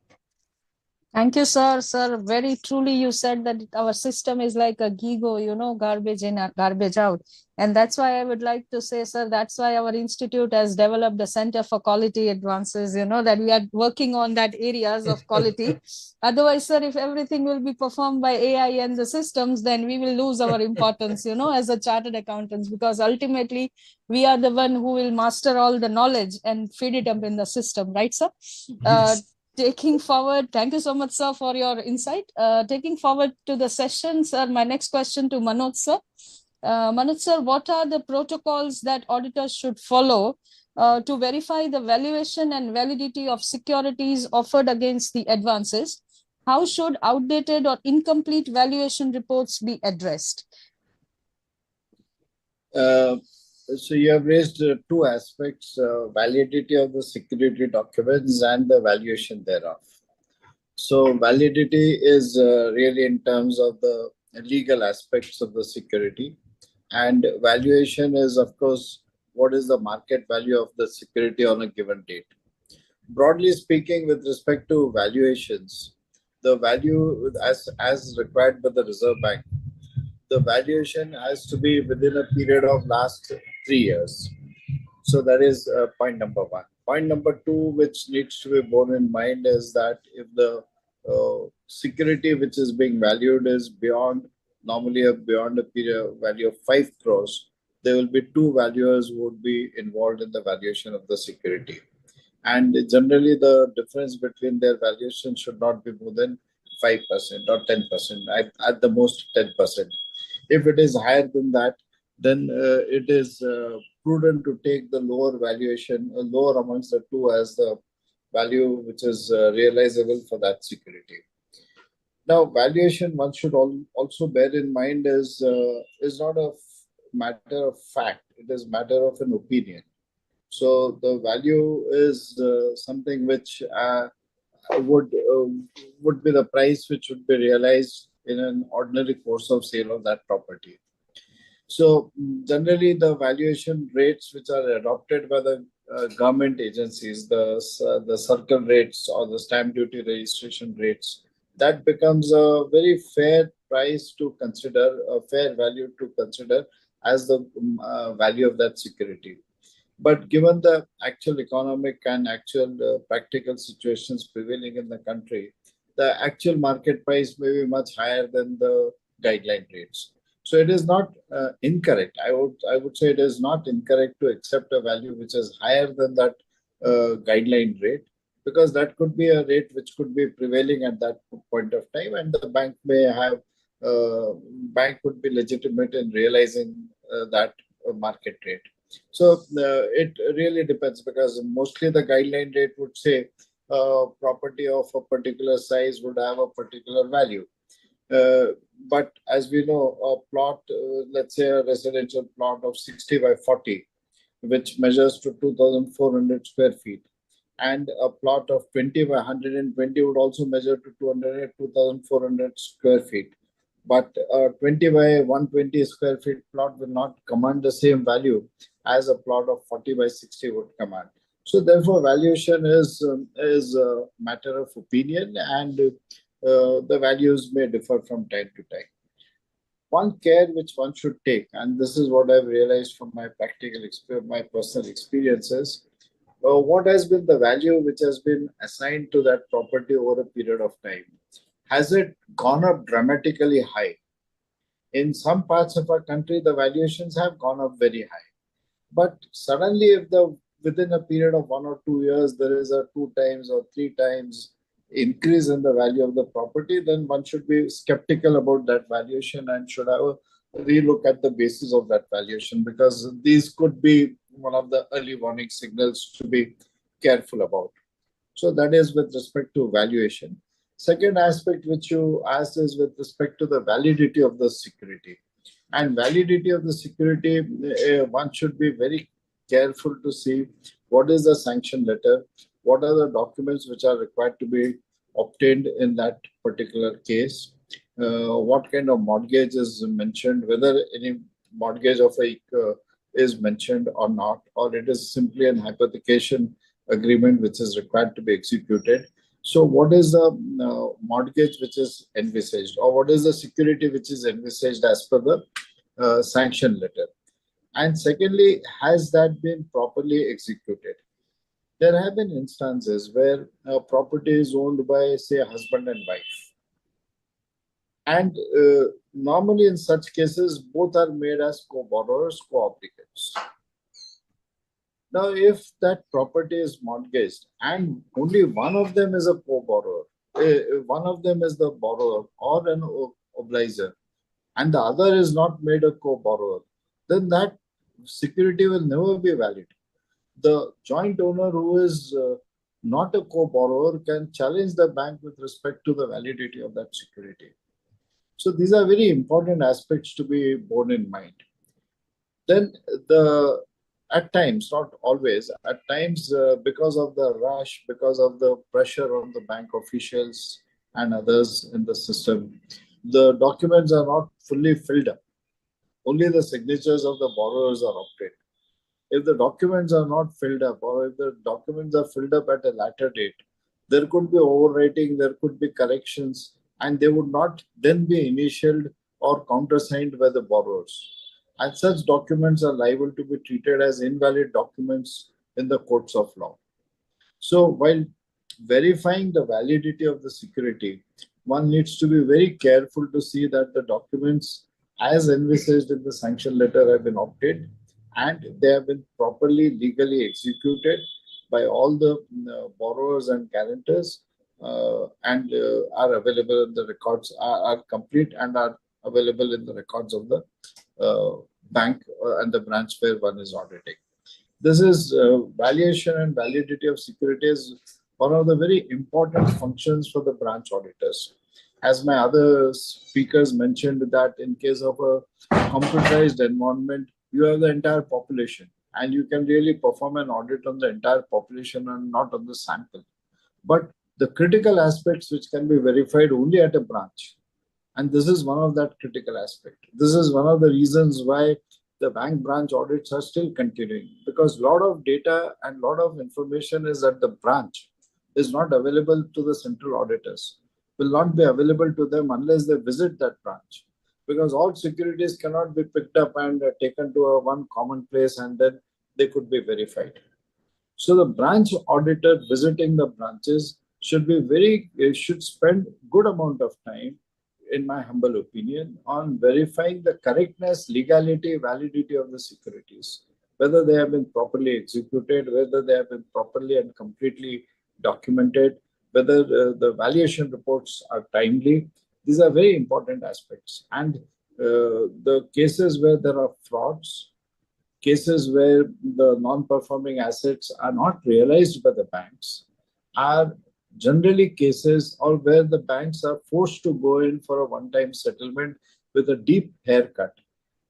G: Thank you, sir. Sir, very truly you said that our system is like a GIGO, garbage in, garbage out. And that's why I would like to say, sir, that's why our institute has developed the Center for Quality Advances, that we are working on that areas of quality. Otherwise, sir, if everything will be performed by AI and the systems, then we will lose our importance, as a chartered accountants, because ultimately we are the one who will master all the knowledge and feed it up in the system, right, sir?
H: Yes.
G: Taking forward, thank you so much, sir, for your insight. Taking forward to the session, sir, my next question to Manoj, sir. Manoj, sir, what are the protocols that auditors should follow to verify the valuation and validity of securities offered against the advances? How should outdated or incomplete valuation reports be addressed?
F: So you have raised two aspects, validity of the security documents and the valuation thereof. So validity is really in terms of the legal aspects of the security, and valuation is, of course, what is the market value of the security on a given date. Broadly speaking, with respect to valuations, the value as required by the Reserve Bank, the valuation has to be within a period of last 3 years. So that is point number one. Point number two, which needs to be borne in mind, is that if the security which is being valued is beyond a period value of 5 crores, there will be two valuers who would be involved in the valuation of the security. And generally, the difference between their valuation should not be more than 5% or 10%, at the most 10%. If it is higher than that, then it is prudent to take the lower valuation, lower amongst the two, as the value which is realizable for that security. Now, valuation, one should also bear in mind, is not a matter of fact. It is matter of an opinion. So the value is something which would be the price which would be realized in an ordinary course of sale of that property. So generally, the valuation rates which are adopted by the government agencies, the circle rates or the stamp duty registration rates, that becomes a very fair price to consider, a fair value to consider as the value of that security. But given the actual economic and actual practical situations prevailing in the country, the actual market price may be much higher than the guideline rates. So it is not incorrect. I would say it is not incorrect to accept a value which is higher than that guideline rate, because that could be a rate which could be prevailing at that point of time, and the bank may have bank would be legitimate in realizing that market rate. So it really depends, because mostly the guideline rate would say property of a particular size would have a particular value. But as we know, a plot, let's say a residential plot of 60 by 40, which measures to 2,400 square feet, and a plot of 20 by 120 would also measure to 2,400 square feet. but a 20 by 120 square feet plot will not command the same value as a plot of 40 by 60 would command. So therefore, valuation is a matter of opinion, and the values may differ from time to time. One care which one should take, and this is what I've realized from my my personal experiences, what has been the value which has been assigned to that property over a period of time? Has it gone up dramatically high? In some parts of our country, the valuations have gone up very high. But suddenly, if within a period of 1 or 2 years, there is a 2 times or 3 times increase in the value of the property, then one should be skeptical about that valuation and should have a relook at the basis of that valuation, because these could be one of the early warning signals to be careful about. So that is with respect to valuation. Second aspect which you asked is with respect to the validity of the security. And validity of the security, one should be very careful to see what is the sanction letter, what are the documents which are required to be obtained in that particular case, what kind of mortgage is mentioned, whether any mortgage of a is mentioned or not, or it is simply an hypothecation agreement which is required to be executed. So what is the mortgage which is envisaged, or what is the security which is envisaged as per the sanction letter? And secondly, has that been properly executed? There have been instances where a property is owned by, say, a husband and wife. And normally in such cases, both are made as co-borrowers, co-obligates. Now, if that property is mortgaged and only one of them is a co-borrower, one of them is the borrower or an obliger, and the other is not made a co-borrower, then that security will never be valid. The joint owner who is not a co-borrower can challenge the bank with respect to the validity of that security. So these are very important aspects to be borne in mind. Then at times, not always, at times because of the rush, because of the pressure on the bank officials and others in the system, the documents are not fully filled up. Only the signatures of the borrowers are obtained. If the documents are not filled up, or if the documents are filled up at a later date, there could be overwriting, there could be corrections, and they would not then be initialed or countersigned by the borrowers. And such documents are liable to be treated as invalid documents in the courts of law. So while verifying the validity of the security, one needs to be very careful to see that the documents as envisaged in the sanction letter have been obtained and they have been properly legally executed by all the borrowers and guarantors and are available in the records, are complete and are available in the records of the bank and the branch where one is auditing. This is valuation and validity of securities, one of the very important functions for the branch auditors. As my other speakers mentioned, that in case of a computerized environment, you have the entire population and you can really perform an audit on the entire population and not on the sample. But the critical aspects which can be verified only at a branch. And this is one of that critical aspect. This is one of the reasons why the bank branch audits are still continuing, because a lot of data and a lot of information is at the branch, is not available to the central auditors, will not be available to them unless they visit that branch, because all securities cannot be picked up and taken to one common place and then they could be verified. So the branch auditor visiting the branches should spend good amount of time, in my humble opinion, on verifying the correctness, legality, validity of the securities, whether they have been properly executed, whether they have been properly and completely documented, whether the valuation reports are timely. These are very important aspects. And the cases where there are frauds, cases where the non-performing assets are not realized by the banks, are generally cases or where the banks are forced to go in for a one-time settlement with a deep haircut,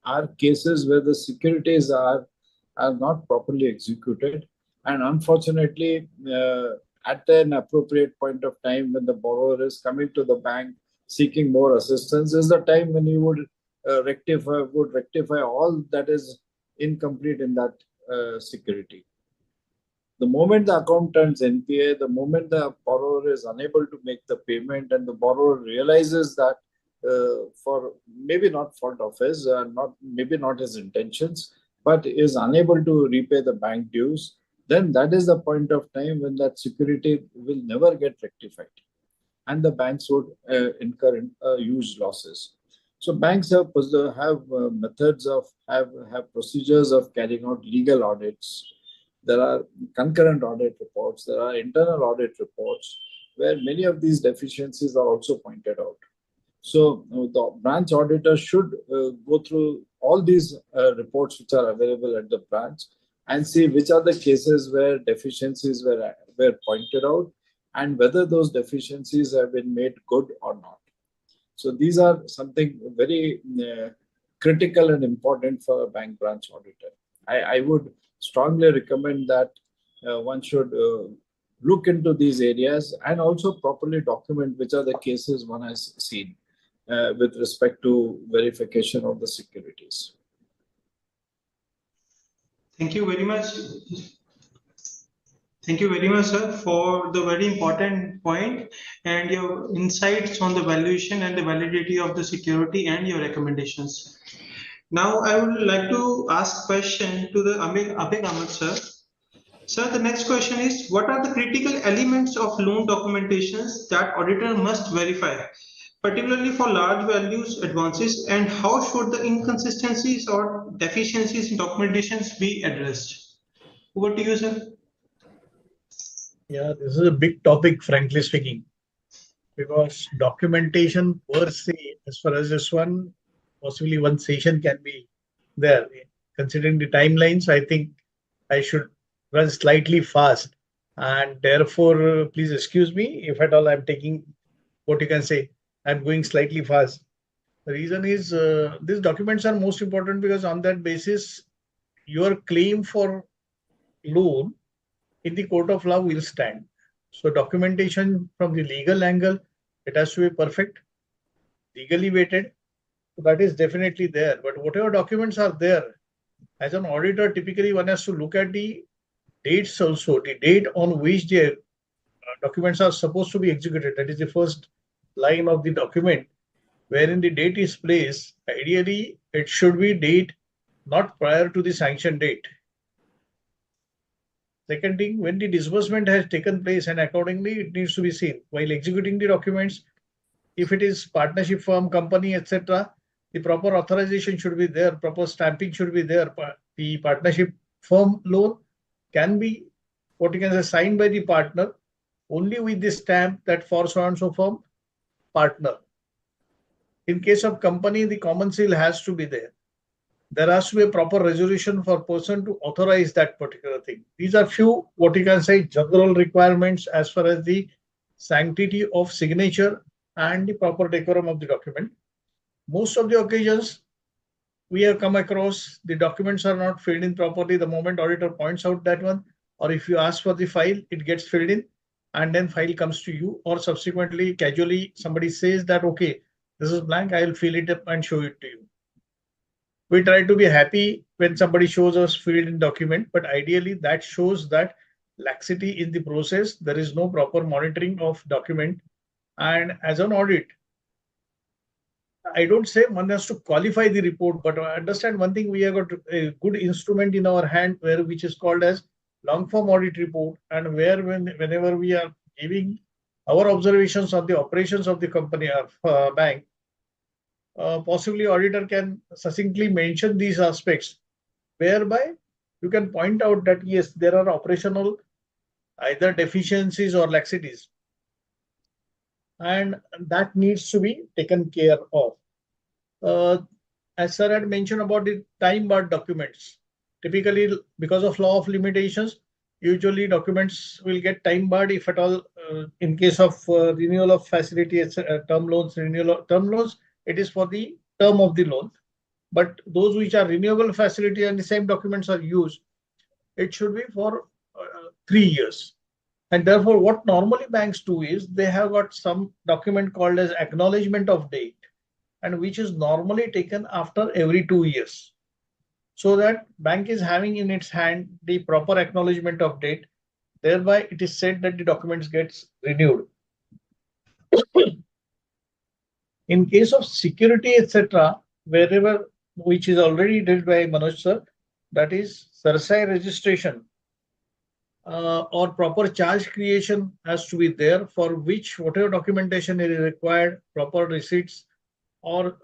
F: are cases where the securities are not properly executed. And unfortunately, at an appropriate point of time when the borrower is coming to the bank seeking more assistance is the time when you would rectify all that is incomplete in that security. The moment the account turns NPA, the moment the borrower is unable to make the payment and the borrower realizes that for maybe not fault of his, maybe not his intentions, but is unable to repay the bank dues, then that is the point of time when that security will never get rectified, and the banks would incur huge losses. So banks have methods of have procedures of carrying out legal audits. There are concurrent audit reports. There are internal audit reports where many of these deficiencies are also pointed out. So the branch auditor should go through all these reports which are available at the branch and see which are the cases where deficiencies were pointed out and whether those deficiencies have been made good or not. So these are something very critical and important for a bank branch auditor. I would strongly recommend that one should look into these areas and also properly document which are the cases one has seen with respect to verification of the securities.
E: Thank you very much. Thank you very much, sir, for the very important point and your insights on the valuation and the validity of the security and your recommendations. Now, I would like to ask a question to the Abhay Kamath, sir. Sir, the next question is, what are the critical elements of loan documentations that auditor must verify, particularly for large values advances, and how should the inconsistencies or deficiencies in documentations be addressed? Over to you, sir.
I: Yeah, this is a big topic, frankly speaking, because documentation per se, as far as this one, possibly one session can be there. Considering the timelines, I think I should run slightly fast, and therefore, please excuse me if at all I'm taking what you can say, I'm going slightly fast. The reason is these documents are most important because on that basis, your claim for loan in the court of law will stand. So documentation from the legal angle, it has to be perfect, legally weighted. So that is definitely there. But whatever documents are there, as an auditor, typically one has to look at the dates also, the date on which the documents are supposed to be executed. That is the first line of the document, wherein the date is placed. Ideally, it should be date not prior to the sanction date. Second thing, when the disbursement has taken place, and accordingly it needs to be seen while executing the documents. If it is partnership firm, company, etc., the proper authorization should be there, proper stamping should be there. The partnership firm loan can be, what you can say, signed by the partner only with the stamp that for so and so firm partner. In case of company, the common seal has to be there. There has to be a proper resolution for person to authorize that particular thing. These are few, what you can say, general requirements as far as the sanctity of signature and the proper decorum of the document. Most of the occasions we have come across, the documents are not filled in properly. The moment auditor points out that one, or if you ask for the file, it gets filled in and then file comes to you, or subsequently casually somebody says that, okay, this is blank, I will fill it up and show it to you. We try to be happy when somebody shows us filled in document, but ideally that shows that laxity in the process. There is no proper monitoring of document. And as an audit, I don't say one has to qualify the report, but I understand one thing, we have got a good instrument in our hand which is called as long form audit report, and where whenever we are giving our observations on the operations of the company or bank, possibly auditor can succinctly mention these aspects, whereby you can point out that yes, there are operational either deficiencies or laxities, and that needs to be taken care of. As sir had mentioned about the time barred documents, typically because of law of limitations, usually documents will get time barred if at all. In case of renewal of facility, term loans, term loans, it is for the term of the loan. But those which are renewable facility and the same documents are used, it should be for 3 years. And therefore, what normally banks do is they have got some document called as acknowledgement of date, and which is normally taken after every 2 years. So that bank is having in its hand the proper acknowledgement of date. Thereby, it is said that the documents gets renewed. In case of security, etc., wherever, which is already dealt by Manoj sir, that is CERSAI registration or proper charge creation has to be there, for which whatever documentation is required, proper receipts or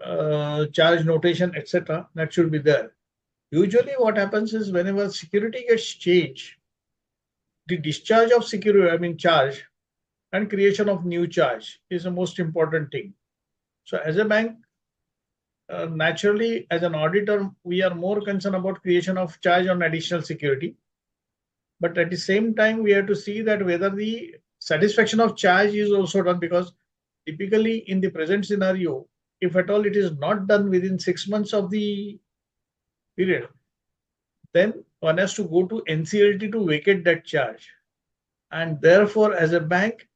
I: charge notation, etc., that should be there. Usually what happens is whenever security gets changed, the discharge of security, charge, and creation of new charge is the most important thing. So as a bank, naturally, as an auditor, we are more concerned about creation of charge on additional security. But at the same time, we have to see that whether the satisfaction of charge is also done, because typically in the present scenario, if at all it is not done within 6 months of the period, then one has to go to NCLT to vacate that charge. And therefore, as a bank,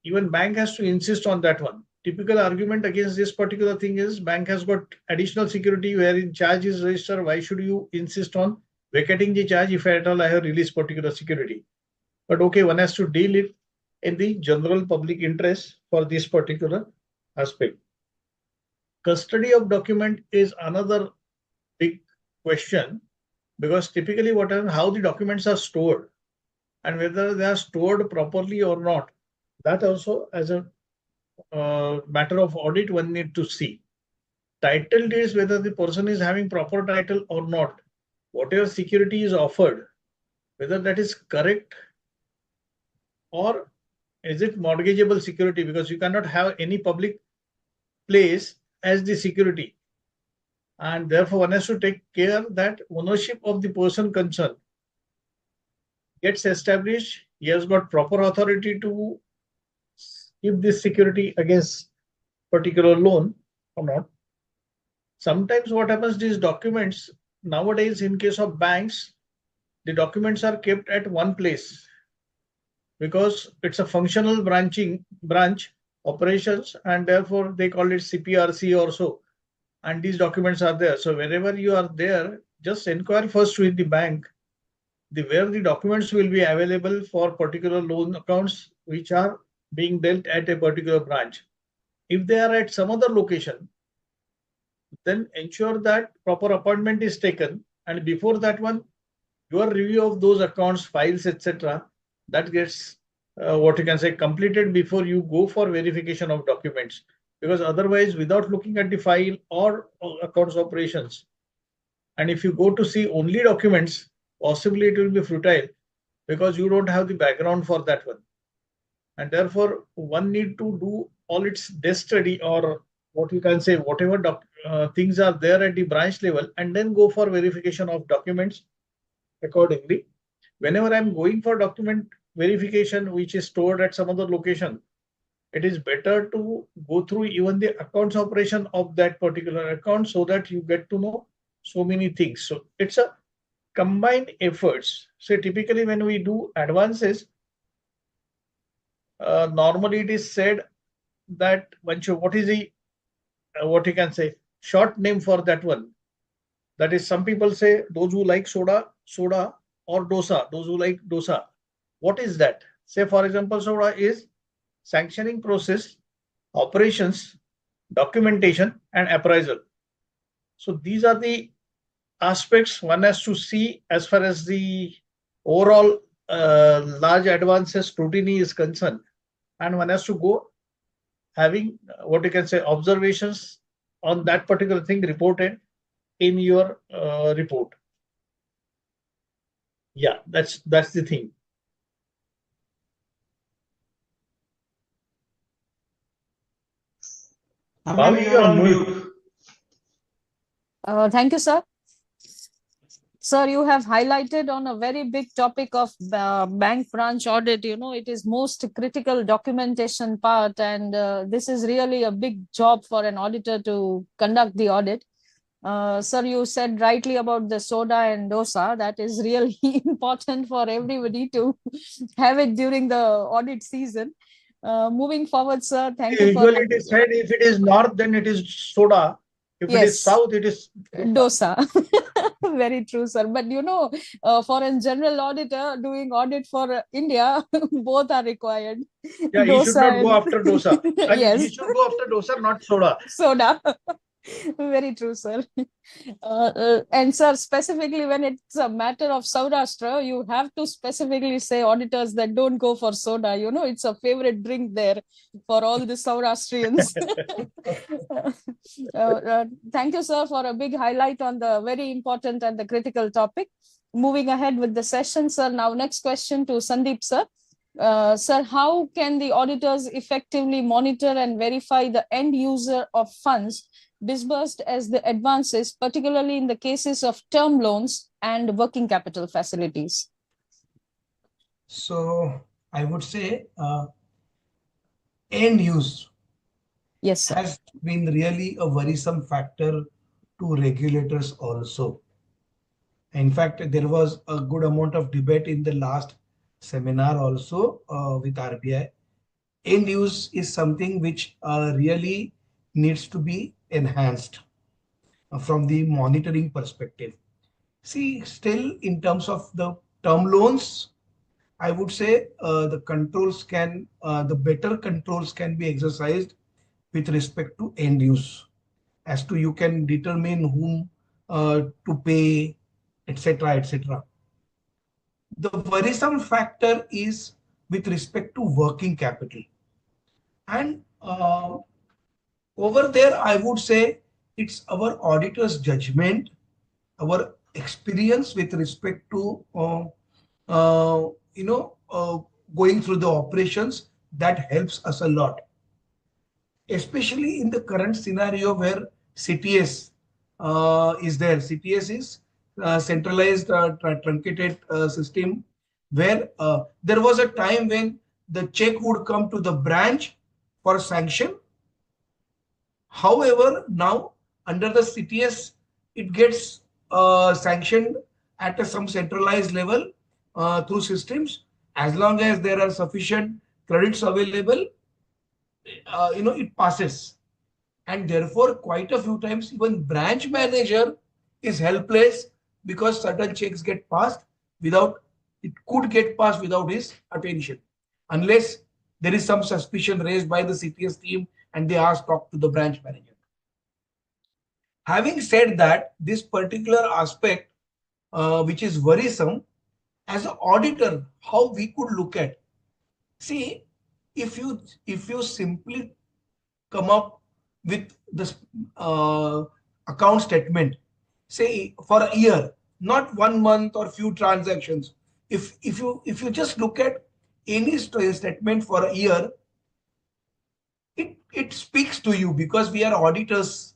I: even bank has to insist on that one. Typical argument against this particular thing is bank has got additional security wherein charge is registered. Why should you insist on vacating the charge if at all I have released particular security? But okay, one has to deal it in the general public interest for this particular aspect. Custody of document is another big question, because typically what happens, how the documents are stored and whether they are stored properly or not, that also as a matter of audit one need to see. Title deeds, whether the person is having proper title or not, whatever security is offered, whether that is correct or is it mortgageable security, because you cannot have any public place as the security. And therefore one has to take care that ownership of the person concerned gets established. He has got proper authority to give this security against particular loan or not. Sometimes what happens, these documents nowadays in case of banks, the documents are kept at one place because it's a functional branch operations, and therefore they call it CPRC or so, and these documents are there. So wherever you are there, just inquire first with the bank where the documents will be available for particular loan accounts which are being dealt at a particular branch. If they are at some other location, then ensure that proper appointment is taken, and before that one, your review of those accounts, files, etc., that gets completed before you go for verification of documents. Because otherwise, without looking at the file or accounts operations, and if you go to see only documents, possibly it will be futile because you don't have the background for that one. And therefore, one need to do all its desk study, or whatever things are there at the branch level, and then go for verification of documents accordingly. Whenever I'm going for document verification which is stored at some other location, it is better to go through even the accounts operation of that particular account so that you get to know so many things. So it's a combined efforts. So typically when we do advances, normally it is said that what is the short name for that one? That is, some people say those who like soda, or dosa, those who like dosa. What is that? Say for example, soda is sanctioning process, operations, documentation, and appraisal. So these are the aspects one has to see as far as the overall large advances scrutiny is concerned, and one has to go having observations on that particular thing reported in your report. Yeah, that's the thing.
E: Bhavi, you are on mute.
G: Thank you, sir. Sir, you have highlighted on a very big topic of bank branch audit. It is most critical documentation part, and this is really a big job for an auditor to conduct the audit. Sir, you said rightly about the soda and dosa. That is really important for everybody to have it during the audit season. Moving forward, sir, thank you for
I: Usually it is said if it is north, then it is soda. If it is
G: yes,
I: south, it is
G: dosa. Very true, sir. But you know, for a general auditor doing audit for India, both are required.
I: yeah, he should not go
G: and
I: after dosa. I mean, he
G: yes,
I: should go after dosa, not soda.
G: soda. Very true, sir. And sir, specifically when it's a matter of Saurashtra, you have to specifically say auditors that don't go for soda. You know, it's a favorite drink there for all the Saurashtrians. Thank you, sir, for a big highlight on the very important and the critical topic. Moving ahead with the session, sir. Now, next question to Sandeep, sir. Sir, how can the auditors effectively monitor and verify the end user of funds disbursed as the advances, particularly in the cases of term loans and working capital facilities?
H: So I would say end use
G: Yes, sir.
H: has been really a worrisome factor to regulators also. In fact, there was a good amount of debate in the last seminar also with RBI. End use is something which really needs to be enhanced from the monitoring perspective. See, still in terms of the term loans, I would say the better controls can be exercised with respect to end use, as to you can determine whom to pay, etc., etc. The worrisome factor is with respect to working capital. And over there, I would say it's our auditor's judgment, our experience with respect to going through the operations that helps us a lot, especially in the current scenario where CTS is there. CTS is centralized truncated system, where there was a time when the check would come to the branch for sanction. However, now under the CTS, it gets sanctioned at some centralized level through systems. As long as there are sufficient credits available, it passes. And therefore, quite a few times, even branch manager is helpless because certain checks get passed without, it could get passed without his attention, unless there is some suspicion raised by the CTS team and they ask talk to the branch manager. Having said that, this particular aspect, which is worrisome, as an auditor, how we could look at, see, if you simply come up with this account statement, say for a year, not 1 month or few transactions. If you just look at any statement for a year, it speaks to you, because we are auditors,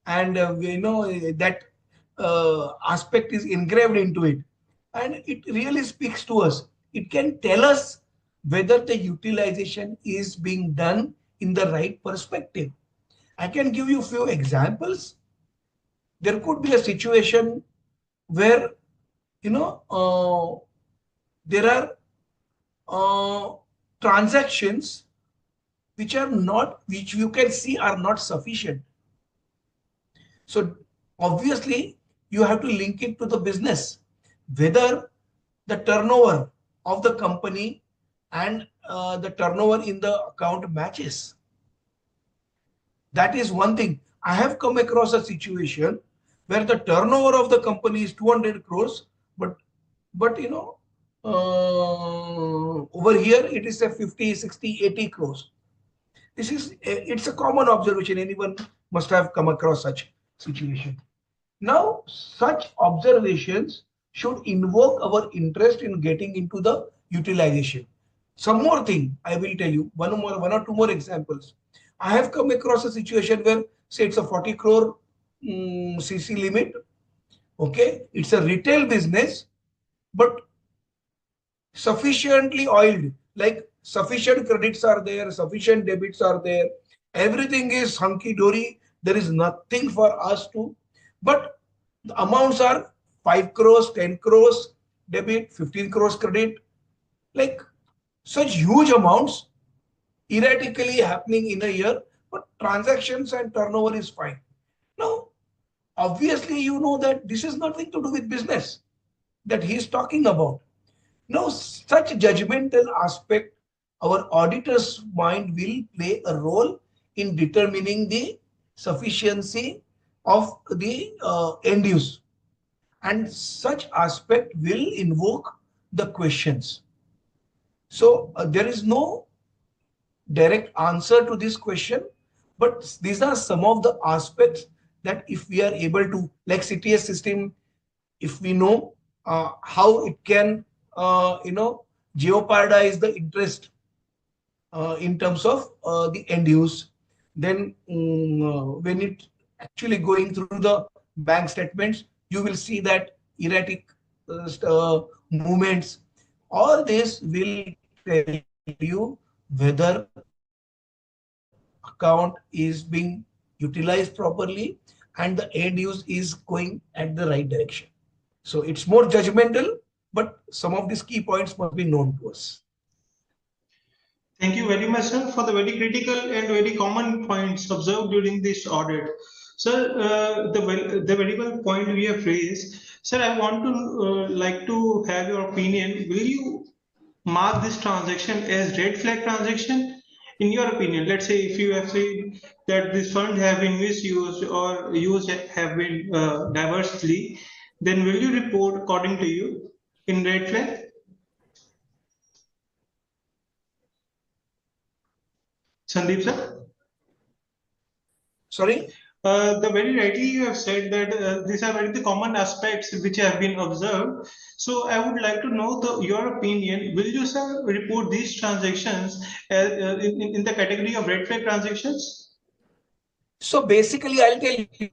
H: and we know that aspect is engraved into it, and it really speaks to us. It can tell us whether the utilization is being done in the right perspective. I can give you a few examples. There could be a situation where there are transactions which you can see are not sufficient. So obviously you have to link it to the business, whether the turnover of the company and the turnover in the account matches. That is one thing. I have come across a situation where the turnover of the company is 200 crores, but over here it is a 50, 60, 80 crores. It's a common observation. Anyone must have come across such situation. Now, such observations should invoke our interest in getting into the utilization. Some more thing I will tell you, one or two more examples. I have come across a situation where, say, it's a 40 crore CC limit. Okay, it's a retail business, but sufficiently oiled, like sufficient credits are there, sufficient debits are there, everything is hunky dory. There is nothing for us to but the amounts are 5 crores, 10 crores debit, 15 crores credit, like such huge amounts erratically happening in a year, but transactions and turnover is fine. Now, obviously, you know that this is nothing to do with business that he is talking about. Now, such judgmental aspect, our auditor's mind will play a role in determining the sufficiency of the end use. And such aspect will invoke the questions. So there is no direct answer to this question, but these are some of the aspects that if we are able to, like CTS system, if we know how it can, jeopardize the interest in terms of the end use, then when it actually going through the bank statements, you will see that erratic movements. All this will tell you whether account is being utilized properly and the end use is going at the right direction. So it's more judgmental, but some of these key points must be known to us.
E: Thank you very much, sir, for the very critical and very common points observed during this audit. Sir, the very well point we have raised. Sir, I want to like to have your opinion. Will you mark this transaction as red flag transaction? In your opinion, let's say if you have seen that this fund have been misused or used have been diversely, then will you report according to you in red flag? Sandeep sir?
H: Sorry?
E: The very rightly you have said that these are very the common aspects which have been observed. So I would like to know your opinion. Will you, sir, report these transactions in the category of red flag transactions?
H: So basically, I'll tell you,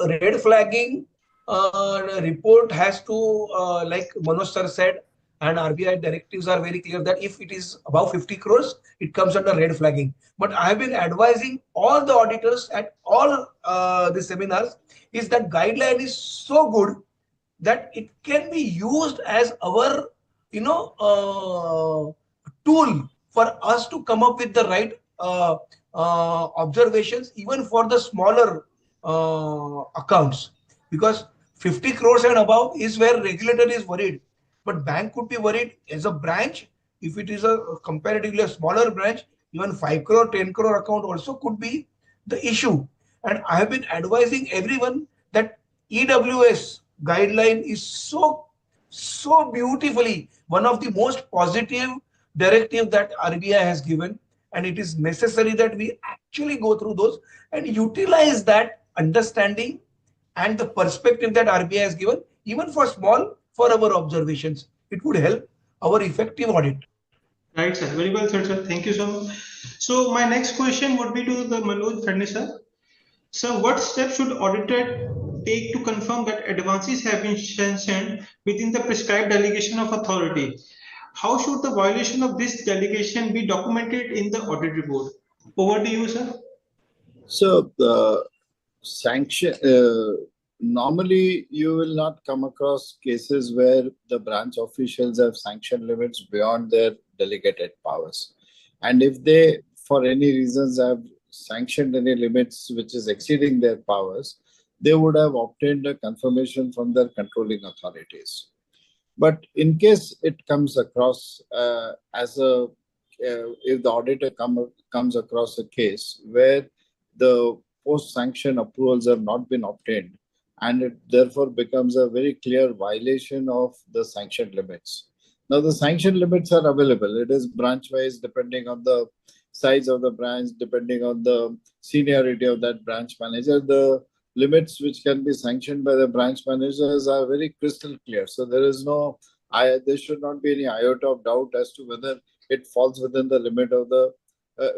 H: red flagging report has to, like Manoj sir said, and RBI directives are very clear that if it is above 50 crores, it comes under red flagging. But I have been advising all the auditors at all the seminars is that guideline is so good that it can be used as our, tool for us to come up with the right observations, even for the smaller accounts, because 50 crores and above is where regulator is worried. But bank could be worried as a branch. If it is a comparatively a smaller branch, even 5 crore, 10 crore account also could be the issue. And I have been advising everyone that EWS guideline is so beautifully one of the most positive directive that RBI has given. And it is necessary that we actually go through those and utilize that understanding and the perspective that RBI has given, even for small, for our observations. It would help our effective audit.
E: Right, sir. Very well said, sir. Thank you so much. So my next question would be to the Manoj Fadnis, sir. So what steps should auditor take to confirm that advances have been sanctioned within the prescribed delegation of authority? How should the violation of this delegation be documented in the audit report? Over to you, sir.
F: So the sanction, normally you will not come across cases where the branch officials have sanction limits beyond their delegated powers. And if they, for any reasons, have sanctioned any limits which is exceeding their powers, they would have obtained a confirmation from their controlling authorities. But in case it comes across if the auditor comes across a case where the post-sanction approvals have not been obtained, and it therefore becomes a very clear violation of the sanction limits. Now, the sanction limits are available. It is branch-wise, depending on the size of the branch, depending on the seniority of that branch manager. The limits which can be sanctioned by the branch managers are very crystal clear. So there is there should not be any iota of doubt as to whether it falls within the limit of the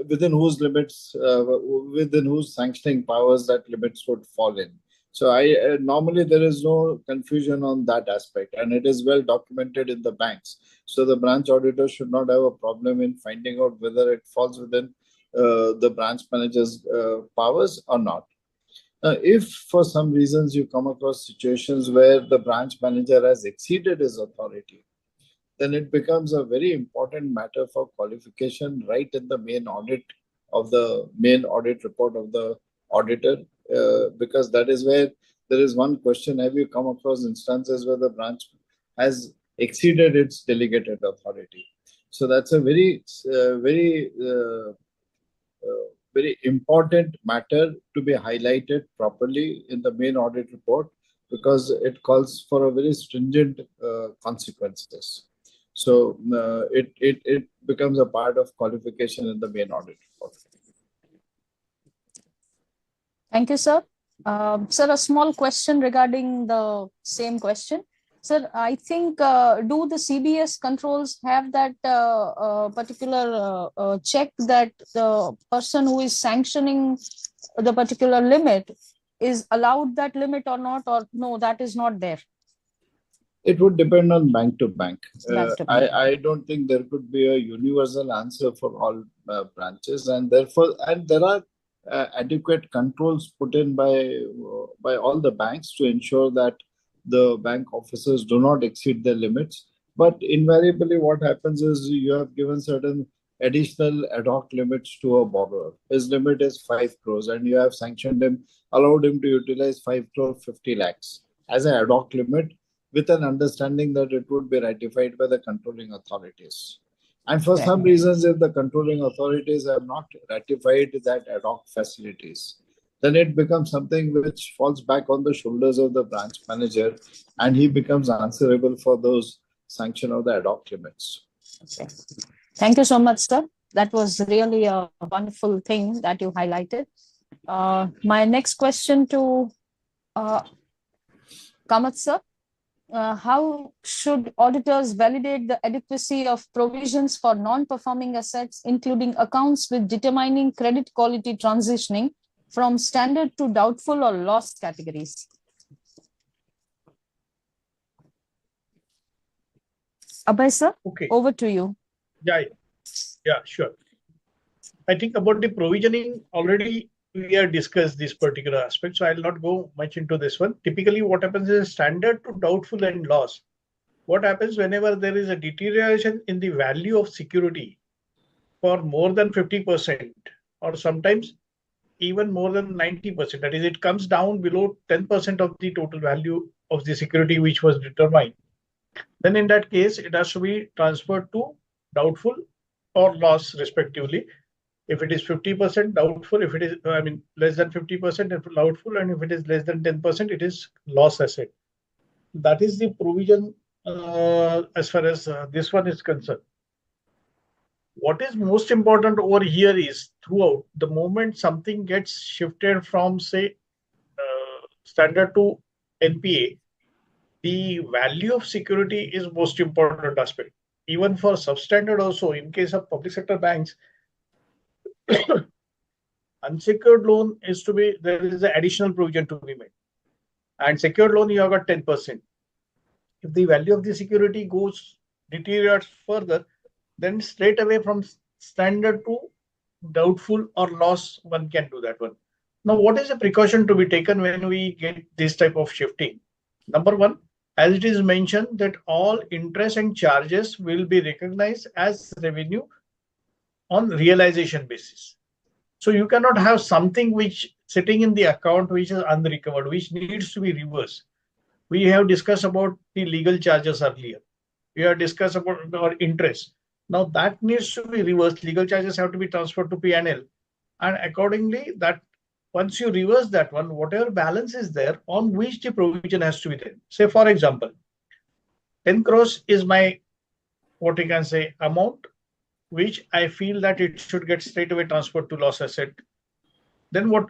F: within whose limits, within whose sanctioning powers that limits would fall in. So normally there is no confusion on that aspect, and it is well documented in the banks. So the branch auditor should not have a problem in finding out whether it falls within the branch manager's powers or not. If for some reasons you come across situations where the branch manager has exceeded his authority, then it becomes a very important matter for qualification right in the main audit report of the auditor, because that is where there is one question: have you come across instances where the branch has exceeded its delegated authority? So that's a very very important matter to be highlighted properly in the main audit report, because it calls for a very stringent consequences. So it becomes a part of qualification in the main audit report.
G: Thank you, sir. Sir, a small question regarding the same question. Sir, I think, do the CBS controls have that particular check that the person who is sanctioning the particular limit is allowed that limit or not, or no, that is not there?
F: It would depend on bank to bank.
G: Bank to bank.
F: I don't think there could be a universal answer for all branches, and therefore, there are adequate controls put in by all the banks to ensure that the bank officers do not exceed their limits. But invariably, what happens is you have given certain additional ad hoc limits to a borrower. His limit is 5 crores, and you have sanctioned him, allowed him to utilize 5 crore 50 lakhs as an ad hoc limit, with an understanding that it would be ratified by the controlling authorities. And for some reasons, if the controlling authorities have not ratified that ad hoc facilities, then it becomes something which falls back on the shoulders of the branch manager, and he becomes answerable for those sanction of the ad hoc limits.
G: Okay. Thank you so much, sir. That was really a wonderful thing that you highlighted. My next question to Kamath, sir. How should auditors validate the adequacy of provisions for non-performing assets, including accounts with determining credit quality transitioning from standard to doubtful or loss categories? Abhay, sir,
I: Okay.
G: over to you.
I: Yeah, sure. I think about the provisioning already we have discussed this particular aspect, so I'll not go much into this one. Typically, what happens is standard to doubtful and loss. What happens whenever there is a deterioration in the value of security for more than 50%, or sometimes even more than 90%, that is, it comes down below 10% of the total value of the security which was determined, then in that case, it has to be transferred to doubtful or loss respectively. If it is 50% doubtful, if it is, less than 50%, if doubtful, and if it is less than 10%, it is loss asset. That is the provision as far as this one is concerned. What is most important over here is throughout the moment something gets shifted from, say, standard to NPA, the value of security is most important aspect. Even for substandard also, in case of public sector banks, unsecured loan is to be, there is an additional provision to be made. And secured loan, you have got 10%. If the value of the security deteriorates further, then straight away from standard to doubtful or loss, one can do that one. Now, what is the precaution to be taken when we get this type of shifting? Number one, as it is mentioned, that all interest and charges will be recognized as revenue on realization basis. So you cannot have something which sitting in the account which is unrecovered, which needs to be reversed. We have discussed about the legal charges earlier. We have discussed about our interest. Now that needs to be reversed. Legal charges have to be transferred to P&L. And accordingly, that once you reverse that one, whatever balance is there on which the provision has to be there. Say, for example, 10 crores is my, what you can say, amount, which I feel that it should get straight away transferred to loss asset. Then what,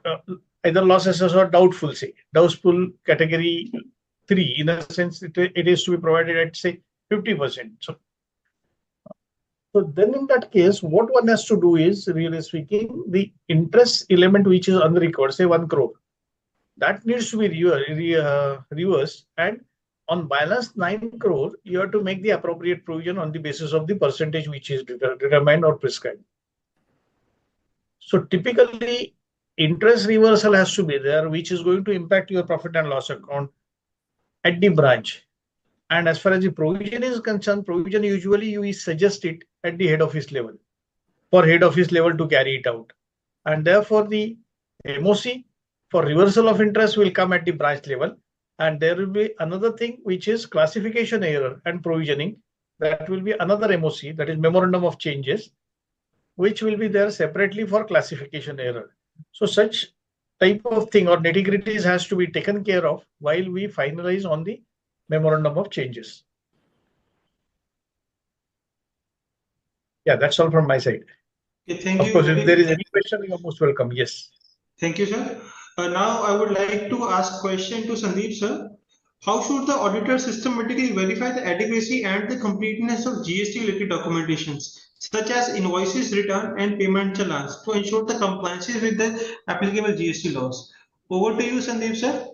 I: either loss assets or doubtful, say, doubtful category 3, in a sense, it is to be provided at, say, 50%. So then in that case, what one has to do is, really speaking, the interest element which is unrecovered, say 1 crore, that needs to be reversed, and on balance 9 crore, you have to make the appropriate provision on the basis of the percentage which is determined or prescribed. So typically, interest reversal has to be there, which is going to impact your profit and loss account at the branch. And as far as the provision is concerned, provision usually you suggest it at the head office level, for head office level to carry it out. And therefore the MOC for reversal of interest will come at the branch level. And there will be another thing, which is classification error and provisioning. That will be another MOC, that is memorandum of changes, which will be there separately for classification error. So such type of thing or nitty-gritties has to be taken care of while we finalize on the memorandum of changes. Yeah, that's all from my side.
E: Okay, thank
I: Of
E: you.
I: course, if there is any question, you are most welcome. Yes.
E: Thank you, sir. Now I would like to ask question to Sandeep, sir. How should the auditor systematically verify the adequacy and the completeness of GST related documentations, such as invoices, return, and payment challans, to ensure the compliance with the applicable GST laws? Over to you, Sandeep, sir.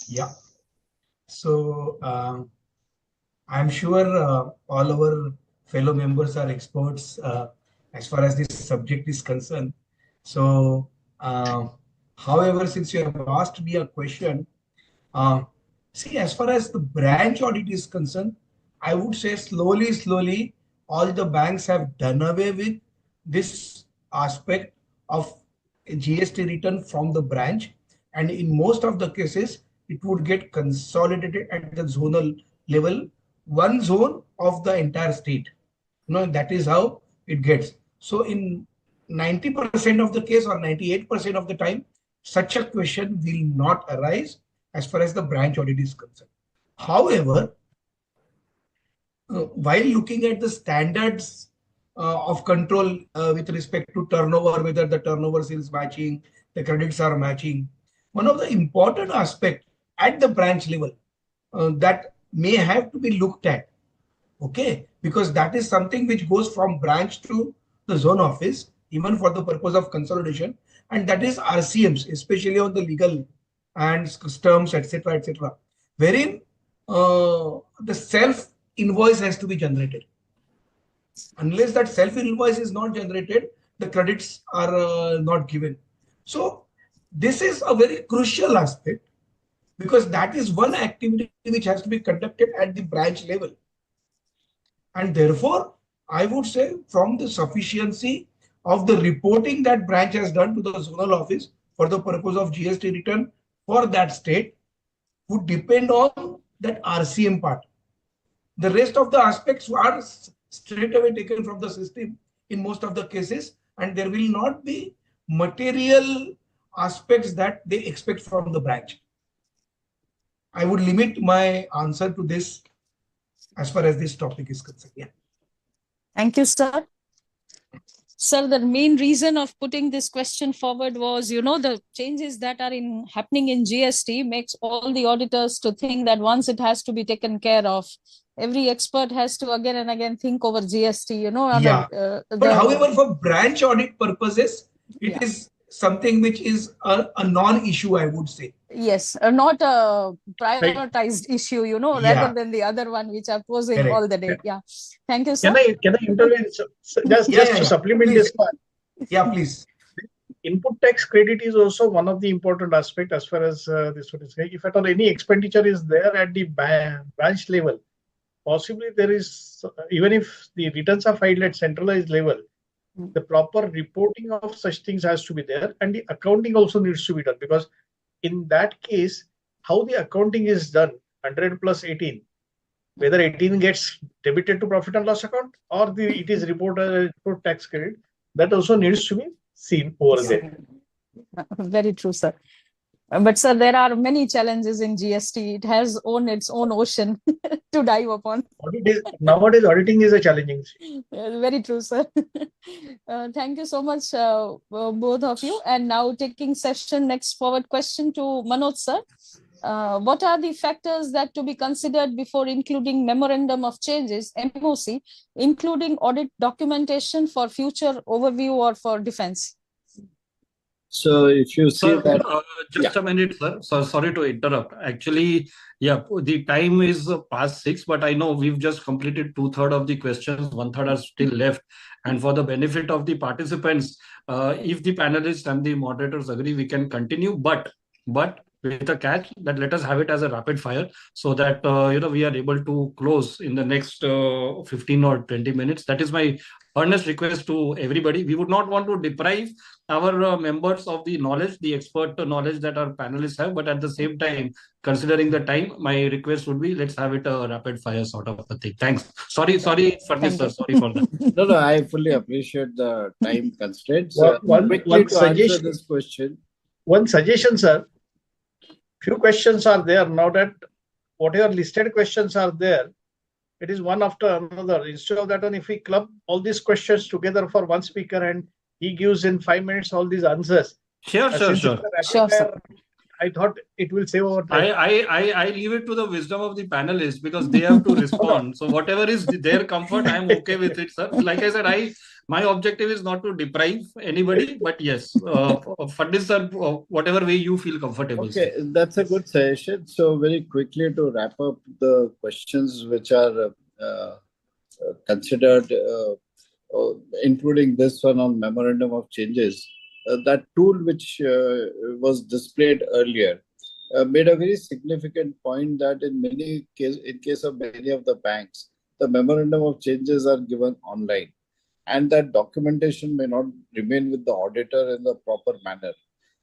H: Yeah. So I'm sure all our fellow members are experts as far as this subject is concerned. So, however, since you have asked me a question, see, as far as the branch audit is concerned, I would say slowly, all the banks have done away with this aspect of GST return from the branch. And in most of the cases, it would get consolidated at the zonal level, one zone of the entire state. That is how it gets. So in 90% of the case or 98% of the time, such a question will not arise as far as the branch audit is concerned. However, while looking at the standards of control with respect to turnover, whether the turnover is matching, the credits are matching, one of the important aspects at the branch level that may have to be looked at, okay, because that is something which goes from branch to the zone office, even for the purpose of consolidation, and that is RCMs, especially on the legal and terms, etc., wherein the self invoice has to be generated. Unless that self invoice is not generated, the credits are not given. So this is a very crucial aspect, because that is one activity which has to be conducted at the branch level. And therefore, I would say from the sufficiency of the reporting that branch has done to the zonal office for the purpose of GST return for that state would depend on that RCM part. The rest of the aspects are straight away taken from the system in most of the cases, and there will not be material aspects that they expect from the branch. I would limit my answer to this as far as this topic is concerned. Yeah.
G: Thank you, sir. Sir, the main reason of putting this question forward was, the changes that are happening in GST makes all the auditors to think that once it has to be taken care of, every expert has to again and again think over GST,
H: Yeah. But however, for branch audit purposes, it is something which is a non-issue, I would say.
G: Yes, not a prioritized issue, rather than the other one which are posing all the day. Yeah. Thank you, sir.
I: Can I intervene? Just to supplement this one.
H: Yeah, please.
I: Input tax credit is also one of the important aspects as far as this one is. If at all any expenditure is there at the branch level, possibly there is, even if the returns are filed at centralized level, the proper reporting of such things has to be there, and the accounting also needs to be done, because in that case, how the accounting is done, 100 plus 18, whether 18 gets debited to profit and loss account or it is reported for tax credit, that also needs to be seen over there.
G: Very true, sir. But sir, there are many challenges in GST. It has its own ocean to dive upon.
I: Nowadays, auditing is a challenging thing.
G: Very true, sir. Thank you so much, both of you. And now taking session next forward question to Manoj, sir. What are the factors that to be considered before including memorandum of changes, MOC, including audit documentation for future overview or for defense?
F: So if you see
C: Sir,
F: that,
C: just a minute, sir. So sorry to interrupt. Actually, yeah, the time is past 6, but I know we've just completed 2/3 of the questions, 1/3 are still left. And for the benefit of the participants, if the panelists and the moderators agree, we can continue. But with a catch that let us have it as a rapid fire so that we are able to close in the next 15 or 20 minutes. That is my earnest request to everybody. We would not want to deprive our members of the knowledge, the expert knowledge that our panelists have, but at the same time, considering the time, my request would be let's have it a rapid fire sort of a thing. Thanks. Sorry for this, sir. Sorry for that.
F: No, I fully appreciate the time constraints.
I: One
F: To answer this question.
I: One suggestion, sir. Few questions are there now that whatever listed questions are there, it is one after another. Instead of that one, if we club all these questions together for one speaker and he gives in 5 minutes all these answers.
C: Sure.
G: Sir.
I: I thought it will save our time.
C: I leave it to the wisdom of the panelists because they have to respond. So whatever is their comfort, I am okay with it, sir. Like I said, my objective is not to deprive anybody, but yes, Fadnis sir, whatever way you feel comfortable.
F: Okay, that's a good suggestion. So very quickly to wrap up the questions which are considered, including this one on memorandum of changes. That tool which was displayed earlier made a very significant point that in case of many of the banks, the memorandum of changes are given online, and that documentation may not remain with the auditor in the proper manner.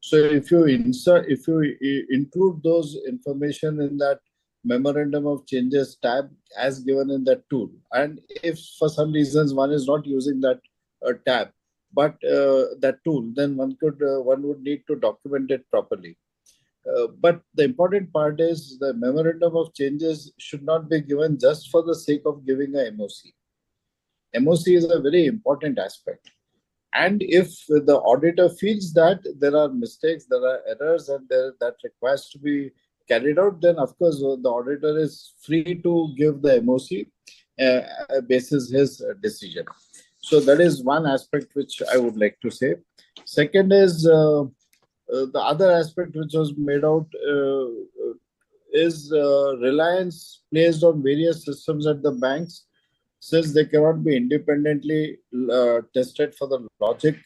F: So if you include those information in that memorandum of changes tab as given in that tool, and if for some reasons one is not using that tab, but that tool, then one would need to document it properly. But the important part is the memorandum of changes should not be given just for the sake of giving a MOC. MOC is a very important aspect. And if the auditor feels that there are mistakes, there are errors, and that requires to be carried out, then of course the auditor is free to give the MOC basis his decision. So that is one aspect which I would like to say. Second is the other aspect which was made out is reliance placed on various systems at the banks, since they cannot be independently tested for the logic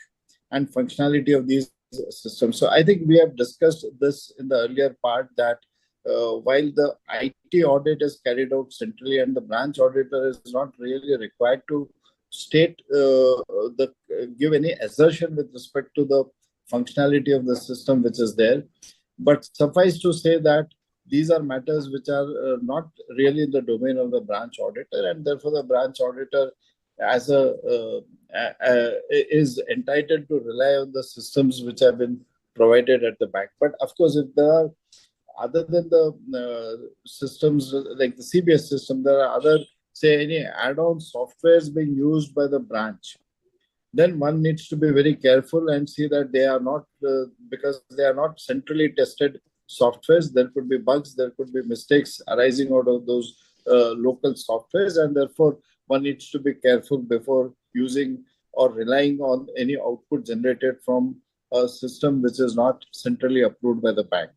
F: and functionality of these systems. So I think we have discussed this in the earlier part that while the IT audit is carried out centrally and the branch auditor is not really required to give any assertion with respect to the functionality of the system which is there, but suffice to say that these are matters which are not really in the domain of the branch auditor, and therefore the branch auditor is entitled to rely on the systems which have been provided at the bank. But of course, if there are other than the systems like the CBS system, there are other, say, any add-on softwares being used by the branch, then one needs to be very careful and see that they are not, because they are not centrally tested softwares, there could be bugs, there could be mistakes arising out of those local softwares, and therefore one needs to be careful before using or relying on any output generated from a system which is not centrally approved by the bank.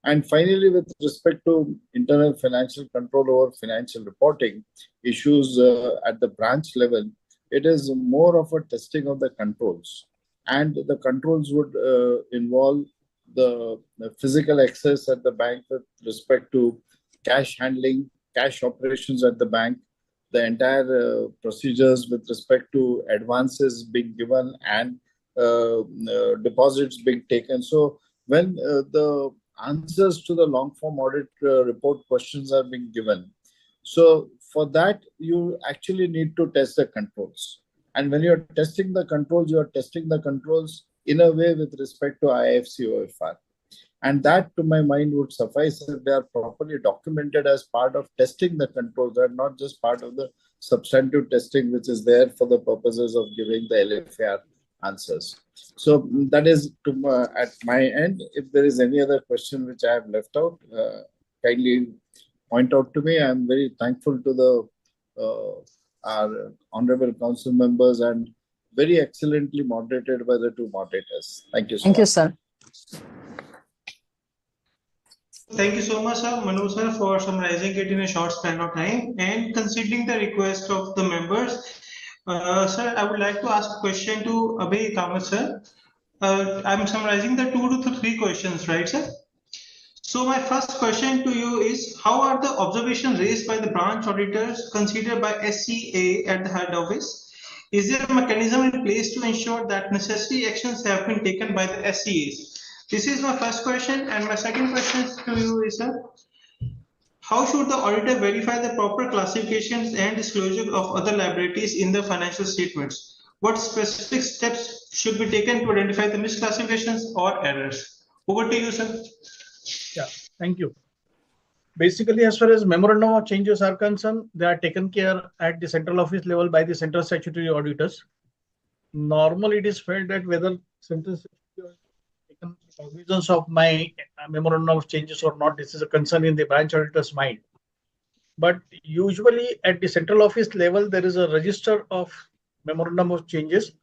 F: And finally, with respect to internal financial control over financial reporting issues at the branch level, it is more of a testing of the controls. And the controls would involve the physical access at the bank with respect to cash handling, cash operations at the bank, the entire procedures with respect to advances being given and deposits being taken. So when the answers to the long form audit report questions are being given, so for that you actually need to test the controls. And when you're testing the controls, you're testing the controls in a way with respect to IFC OFR. And that, to my mind, would suffice if they are properly documented as part of testing the controls and not just part of the substantive testing which is there for the purposes of giving the LFAR answers. So that is at my end. If there is any other question which I have left out, kindly point out to me. I am very thankful to the our honorable council members and very excellently moderated by the two moderators. Thank you so
G: Thank you,
F: much.
G: sir.
E: Thank you so much, sir, Manu sir, for summarizing it in a short span of time and considering the request of the members. Sir, I would like to ask a question to Abhay Kamath, sir. I'm summarizing the 2 to 3 questions, right, sir? So my first question to you is, how are the observations raised by the branch auditors considered by SCA at the head office? Is there a mechanism in place to ensure that necessary actions have been taken by the SCAs? This is my first question, and my second question to you is, sir, how should the auditor verify the proper classifications and disclosure of other liabilities in the financial statements? What specific steps should be taken to identify the misclassifications or errors? Over to you, sir.
I: Yeah, thank you. Basically, as far as memorandum of changes are concerned, they are taken care at the central office level by the central statutory auditors. Normally, it is felt that whether central statutory taken cognizance of my memorandum of changes or not, this is a concern in the branch auditor's mind. But usually at the central office level, there is a register of memorandum of changes,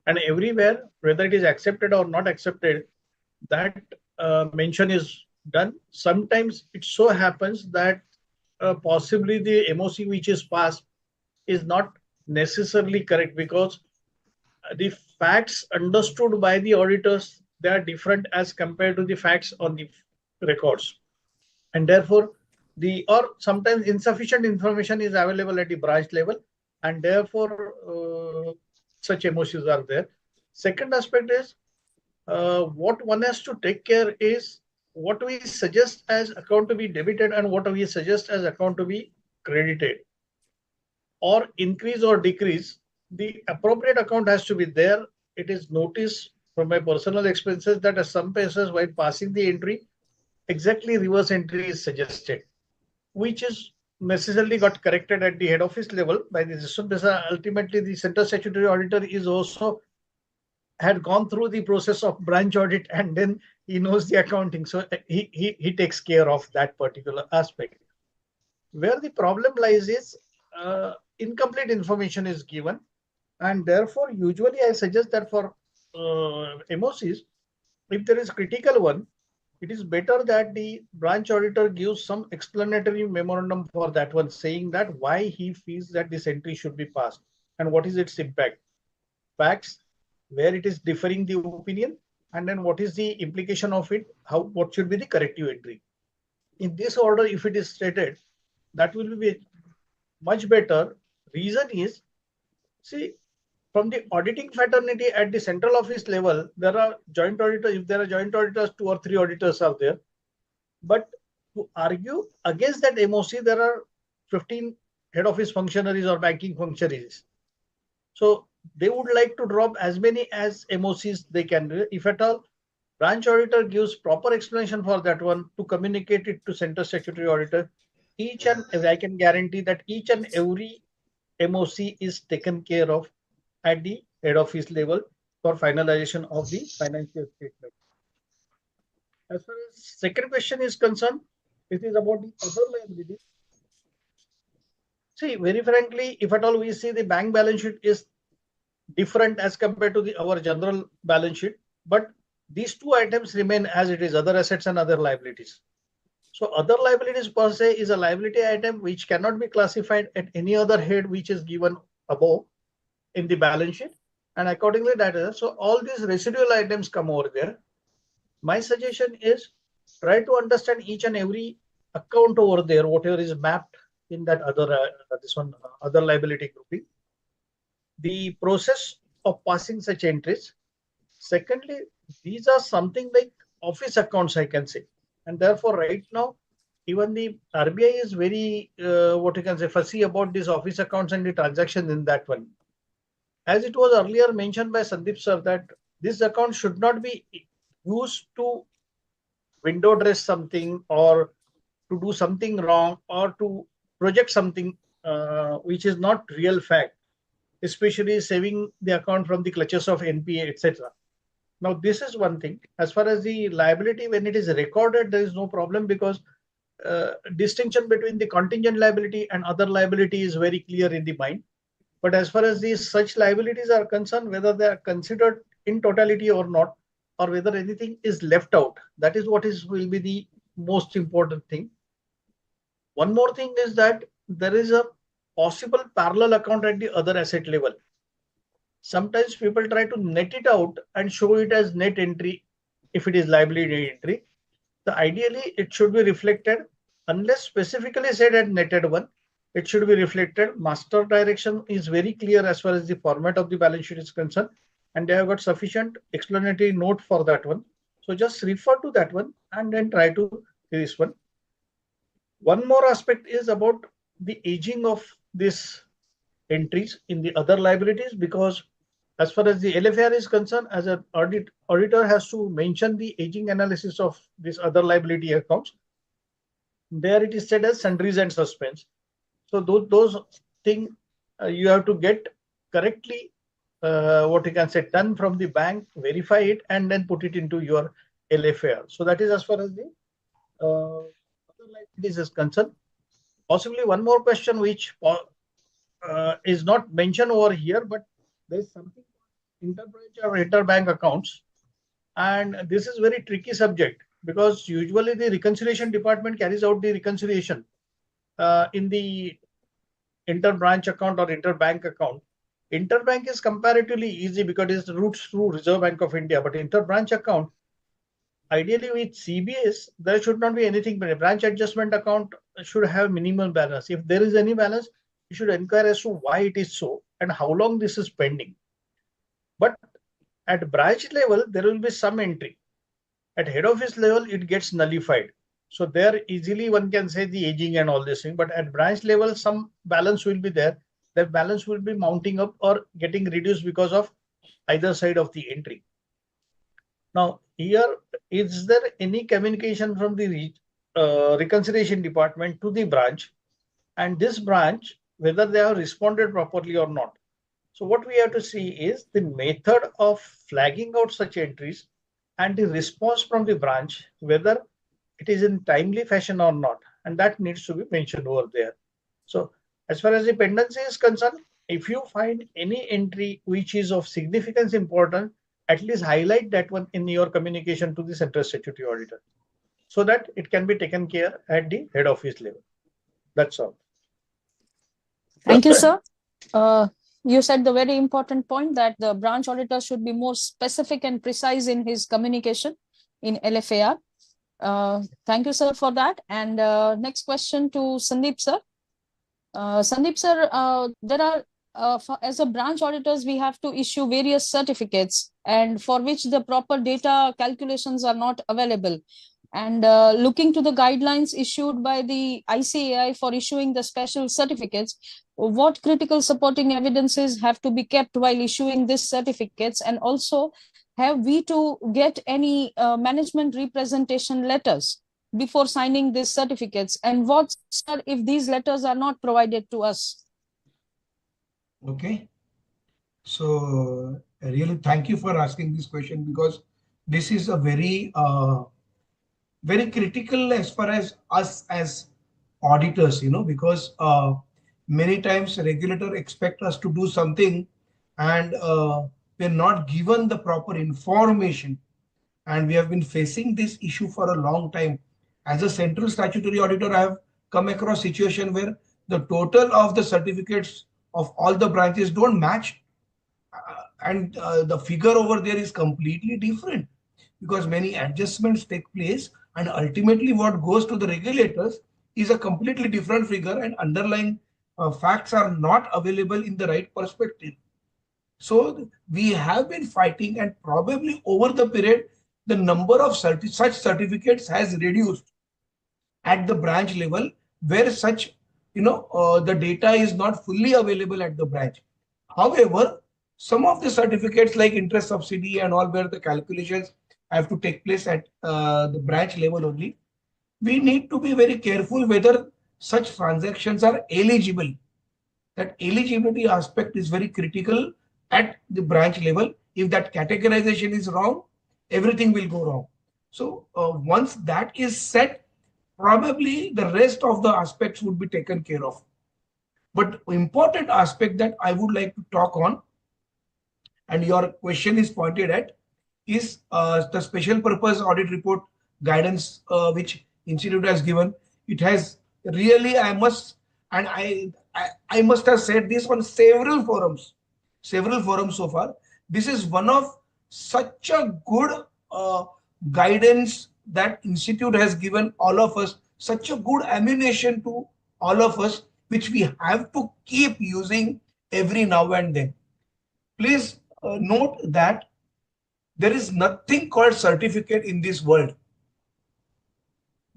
I: and everywhere, whether it is accepted or not accepted, that mention is done. Sometimes it so happens that possibly the MOC which is passed is not necessarily correct, because the facts understood by the auditors, they are different as compared to the facts on the records, and therefore or sometimes insufficient information is available at the branch level, and therefore such MOCs are there. Second aspect is what one has to take care is what we suggest as account to be debited and what we suggest as account to be credited, or increase or decrease. The appropriate account has to be there. It is noticed from my personal expenses that at some places while passing the entry, exactly reverse entry is suggested, which is necessarily got corrected at the head office level by the system. Ultimately, the central statutory auditor is also had gone through the process of branch audit, and then he knows the accounting. So he takes care of that particular aspect. Where the problem lies is incomplete information is given, and therefore usually I suggest that for MOCs, if there is critical one, it is better that the branch auditor gives some explanatory memorandum for that one, saying that why he feels that this entry should be passed and what is its impact, facts, where it is differing the opinion, and then what is the implication of it, what should be the corrective entry. In this order, if it is stated, that will be much better. Reason is, see, from the auditing fraternity at the central office level, there are joint auditors. If there are joint auditors, 2 or 3 auditors are there. But to argue against that MOC, there are 15 head office functionaries or banking functionaries. So they would like to drop as many as MOCs they can do. If at all, branch auditor gives proper explanation for that one to communicate it to central statutory auditor, each and every, I can guarantee that each and every MOC is taken care of at the head office level for finalization of the financial statement. As far as second question is concerned, it is about the other liabilities. See, very frankly, if at all we see the bank balance sheet is different as compared to our general balance sheet, but these 2 items remain as it is, other assets and other liabilities. So other liabilities per se is a liability item which cannot be classified at any other head which is given above in the balance sheet, and accordingly that is, so all these residual items come over there. My suggestion is try to understand each and every account over there, whatever is mapped in that other other liability grouping, the process of passing such entries. Secondly, these are something like office accounts, I can say, and therefore right now even the RBI is very what you can say fussy about these office accounts and the transactions in that one. As it was earlier mentioned by Sandeep sir, that this account should not be used to window dress something or to do something wrong or to project something which is not real fact, especially saving the account from the clutches of NPA, etc. Now, this is one thing. As far as the liability, when it is recorded, there is no problem, because distinction between the contingent liability and other liability is very clear in the mind. But as far as these such liabilities are concerned, whether they are considered in totality or not, or whether anything is left out, that is what will be the most important thing. One more thing is that there is a possible parallel account at the other asset level. Sometimes people try to net it out and show it as net entry if it is liability entry. So ideally, it should be reflected, unless specifically said at netted one, it should be reflected. Master direction is very clear as far as the format of the balance sheet is concerned, and they have got sufficient explanatory note for that one. So just refer to that one and then try to do this one. One more aspect is about the aging of these entries in the other liabilities, because as far as the LFR is concerned, as an auditor has to mention the aging analysis of these other liability accounts. There it is said as sundries and suspense. So those things you have to get correctly, what you can say, done from the bank, verify it, and then put it into your LFR. So that is as far as the other liabilities is concerned. Possibly one more question which is not mentioned over here, but there is something interbranch or interbank accounts, and this is very tricky subject, because usually the reconciliation department carries out the reconciliation in the interbranch account or interbank account. Interbank is comparatively easy because it routes through Reserve Bank of India, but interbranch account, ideally with CBS, there should not be anything, but a branch adjustment account should have minimal balance. If there is any balance, you should inquire as to why it is so and how long this is pending. But at branch level, there will be some entry. At head office level, it gets nullified. So there easily one can say the aging and all this thing, but at branch level, some balance will be there. That balance will be mounting up or getting reduced because of either side of the entry. Now, here, is there any communication from the reconciliation department to the branch, and this branch, whether they have responded properly or not? So what we have to see is the method of flagging out such entries and the response from the branch, whether it is in timely fashion or not, and that needs to be mentioned over there. So as far as the pendency is concerned, if you find any entry which is of significance important, at least highlight that one in your communication to the Central Statutory Auditor, so that it can be taken care at the head office level. That's all.
G: Thank you, sir. You said the very important point that the branch auditor should be more specific and precise in his communication in LFAR. Thank you, sir, for that. And next question to Sandeep, sir. Sandeep, sir, there are, as a branch auditors, we have to issue various certificates, and for which the proper data calculations are not available. And looking to the guidelines issued by the ICAI for issuing the special certificates, what critical supporting evidences have to be kept while issuing these certificates? And also, have we to get any management representation letters before signing these certificates? And what, sir, if these letters are not provided to us?
H: Okay. So really, thank you for asking this question, because this is a very very critical as far as us as auditors, because many times regulator expect us to do something, and we're not given the proper information. And we have been facing this issue for a long time. As a Central Statutory Auditor, I have come across a situation where the total of the certificates of all the branches don't match. And the figure over there is completely different, because many adjustments take place, and ultimately what goes to the regulators is a completely different figure, and underlying facts are not available in the right perspective. So we have been fighting, and probably over the period, the number of such certificates has reduced at the branch level, where such, the data is not fully available at the branch. However, some of the certificates like interest subsidy and all, where the calculations have to take place at the branch level only, we need to be very careful whether such transactions are eligible. That eligibility aspect is very critical at the branch level. If that categorization is wrong, everything will go wrong. So once that is set, probably the rest of the aspects would be taken care of. But important aspect that I would like to talk on, and your question is pointed at, is the special purpose audit report guidance which Institute has given. It has really, I must have said this on several forums so far. This is one of such a good guidance that Institute has given all of us, such a good ammunition to all of us, which we have to keep using every now and then. Please note that there is nothing called certificate in this world.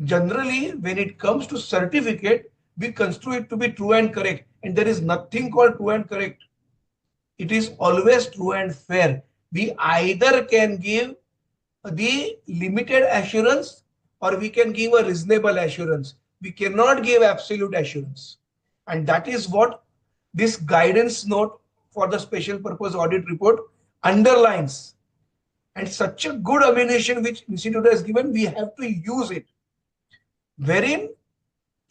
H: Generally, when it comes to certificate, we construe it to be true and correct, and there is nothing called true and correct. It is always true and fair. We either can give the limited assurance or we can give a reasonable assurance. We cannot give absolute assurance. And that is what this guidance note for the special purpose audit report underlines. And such a good ammunition which Institute has given, we have to use it. Wherein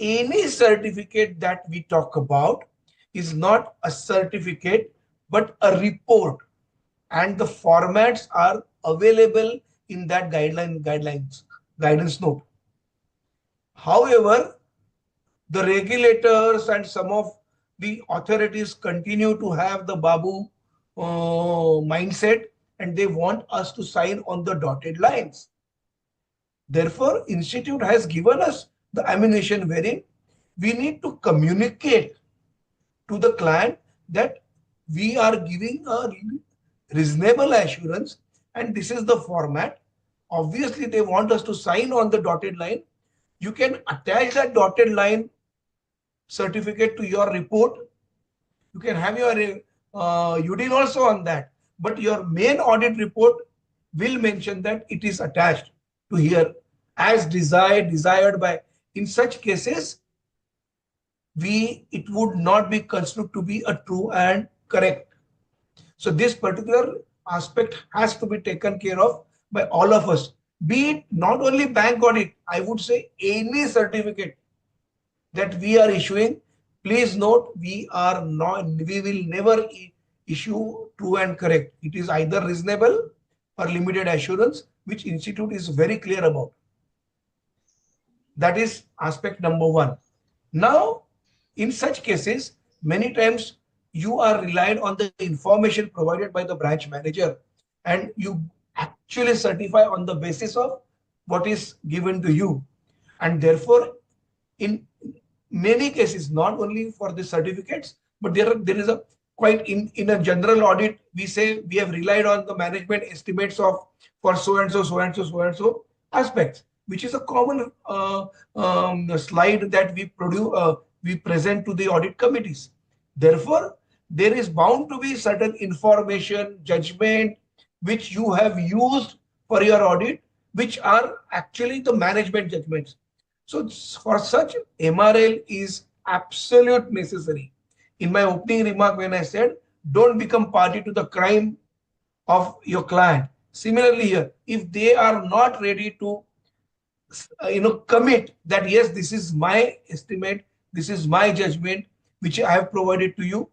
H: any certificate that we talk about is not a certificate, but a report. And the formats are available in that guidance note. However, the regulators and some of the authorities continue to have the Babu mindset, and they want us to sign on the dotted lines. Therefore, Institute has given us the ammunition wherein we need to communicate to the client that we are giving a reasonable assurance and this is the format. Obviously, they want us to sign on the dotted line. You can attach that dotted line certificate to your report. You can have your UDIN also on that. But your main audit report will mention that it is attached to here as desired by. In such cases, it would not be considered to be a true and correct. So this particular aspect has to be taken care of by all of us. Be it not only bank audit, I would say any certificate that we are issuing, please note we will never issue true and correct. It is either reasonable or limited assurance, which Institute is very clear about. That is aspect number one. Now, in such cases, many times you are relied on the information provided by the branch manager and you actually certify on the basis of what is given to you. And therefore, in many cases, not only for the certificates, but there is a quite in a general audit, we say we have relied on the management estimates of for so and so aspects, which is a common slide that we produce, we present to the audit committees. Therefore, there is bound to be certain information, judgment, which you have used for your audit, which are actually the management judgments. So for such, MRL is absolute necessary. In my opening remark, when I said, don't become party to the crime of your client. Similarly here, if they are not ready to commit that, yes, this is my estimate, this is my judgment, which I have provided to you,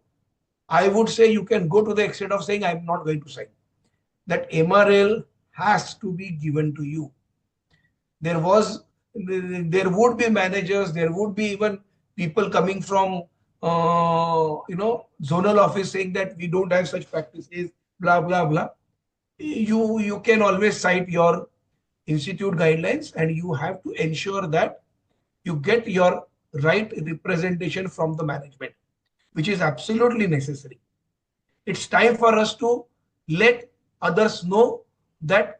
H: I would say you can go to the extent of saying, I'm not going to sign. That MRL has to be given to you. There would be managers, there would be even people coming from zonal office saying that we don't have such practices, blah blah blah. You can always cite your Institute guidelines, and you have to ensure that you get your right representation from the management, which is absolutely necessary. It's time for us to let others know that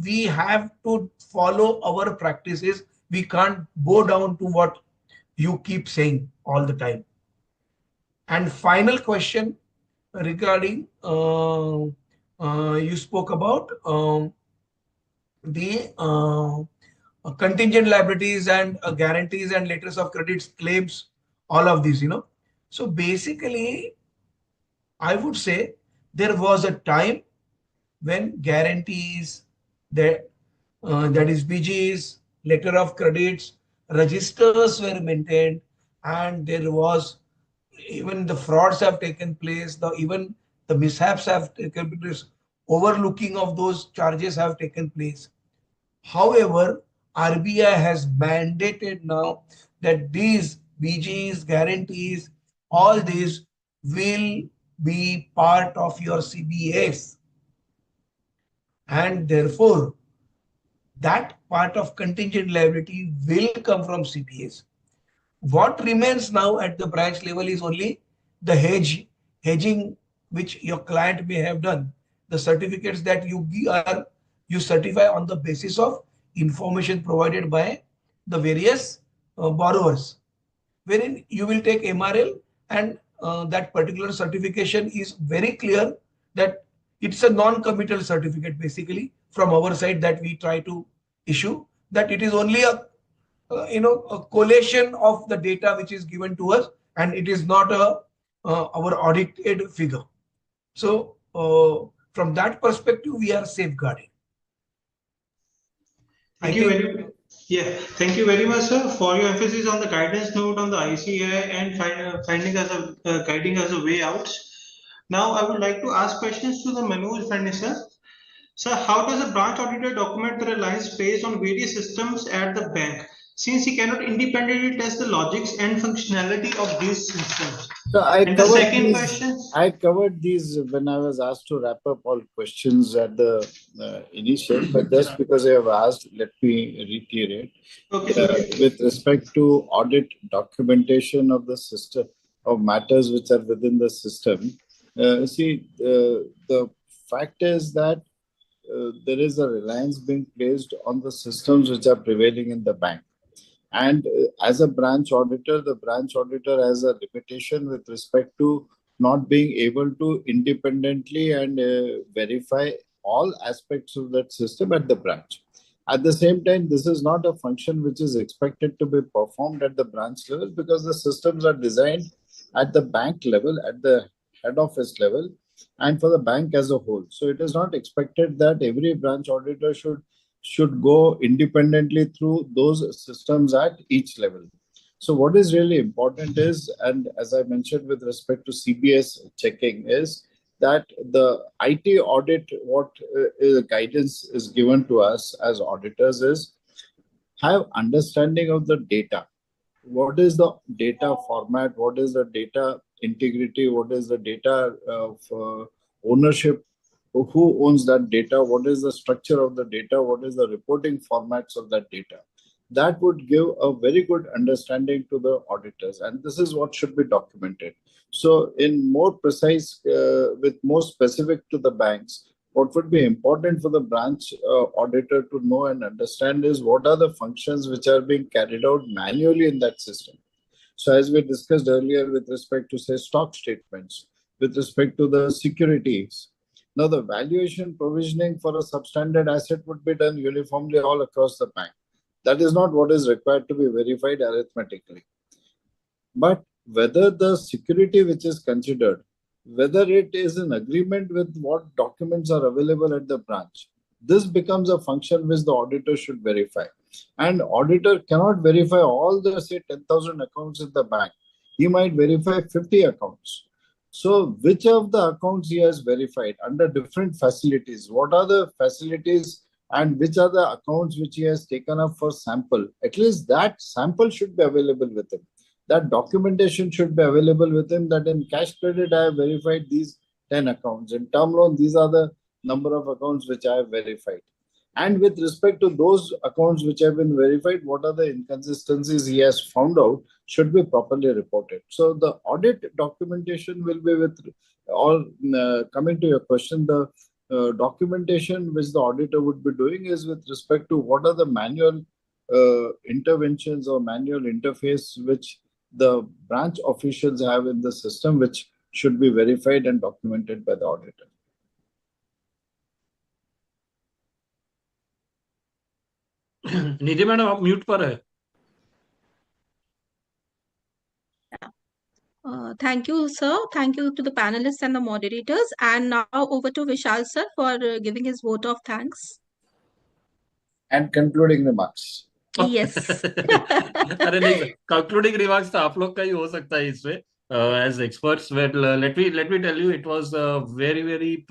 H: we have to follow our practices. We can't bow down to what you keep saying all the time. And final question regarding you spoke about the contingent liabilities and guarantees and letters of credits, claims, all of these, So basically, I would say there was a time when guarantees, that is BGs, letter of credits, registers were maintained, and there was even the frauds have taken place, even the mishaps have taken place, overlooking of those charges have taken place. However, RBI has mandated now that these BGs, guarantees, all these will be part of your CBS. And therefore, that part of contingent liability will come from CBS. What remains now at the branch level is only the hedging which your client may have done. The certificates that you certify on the basis of information provided by the various borrowers, wherein you will take MRL, and that particular certification is very clear that it's a non-committal certificate basically from our side that we try to issue, that it is only a collation of the data which is given to us, and it is not our audited figure. So from that perspective, we are safeguarded.
E: Thank you very much, sir, for your emphasis on the guidance note on the ICAI and guiding us a way out. Now, I would like to ask questions to the Manoj Fadnis, sir. Sir, how does a branch auditor document the reliance based on various systems at the bank, since he cannot independently test the logics and functionality of these systems?
F: So I
E: covered
F: these when I was asked to wrap up all questions at the initial, but just because I have asked, let me reiterate.
E: Okay.
F: With respect to audit documentation of the system, of matters which are within the system, the fact is that there is a reliance being placed on the systems which are prevailing in the bank. And as a branch auditor, the branch auditor has a limitation with respect to not being able to independently and verify all aspects of that system at the branch. At the same time, this is not a function which is expected to be performed at the branch level, because the systems are designed at the bank level, at the head office level, and for the bank as a whole. So it is not expected that every branch auditor should go independently through those systems at each level. So what is really important is, and as I mentioned with respect to CBS checking, is that the IT audit, what guidance is given to us as auditors is have understanding of the data. What is the data format? What is the data integrity? What is the data of ownership? Who owns that data? What is the structure of the data? What is the reporting formats of that data? That would give a very good understanding to the auditors, and this is what should be documented. So in more precise, with more specific to the banks, what would be important for the branch auditor to know and understand is what are the functions which are being carried out manually in that system. So as we discussed earlier with respect to, say, stock statements, with respect to the securities, now the valuation provisioning for a substandard asset would be done uniformly all across the bank. That is not what is required to be verified arithmetically. But whether the security which is considered, whether it is in agreement with what documents are available at the branch, this becomes a function which the auditor should verify. And auditor cannot verify all the, say, 10,000 accounts in the bank. He might verify 50 accounts. So which of the accounts he has verified under different facilities, what are the facilities and which are the accounts which he has taken up for sample, at least that sample should be available with him. That documentation should be available with him, that in cash credit, I have verified these 10 accounts. In term loan, these are the number of accounts which I have verified. And with respect to those accounts which have been verified, what are the inconsistencies he has found out should be properly reported. So the audit documentation will be with all, coming to your question, the documentation which the auditor would be doing is with respect to what are the manual interventions or manual interface which the branch officials have in the system, which should be verified and documented by the auditor.
C: Nidhi madam आप mute पर है.
A: Thank you, sir. Thank you to the panelists and the moderators. And now over to Vishal, sir, for giving his vote of thanks.
F: And concluding remarks.
A: Yes.
C: अरे नहीं sir, concluding remarks तो आप लोग का ही हो सकता है इसमें. as experts. Well, let me tell you, it was a very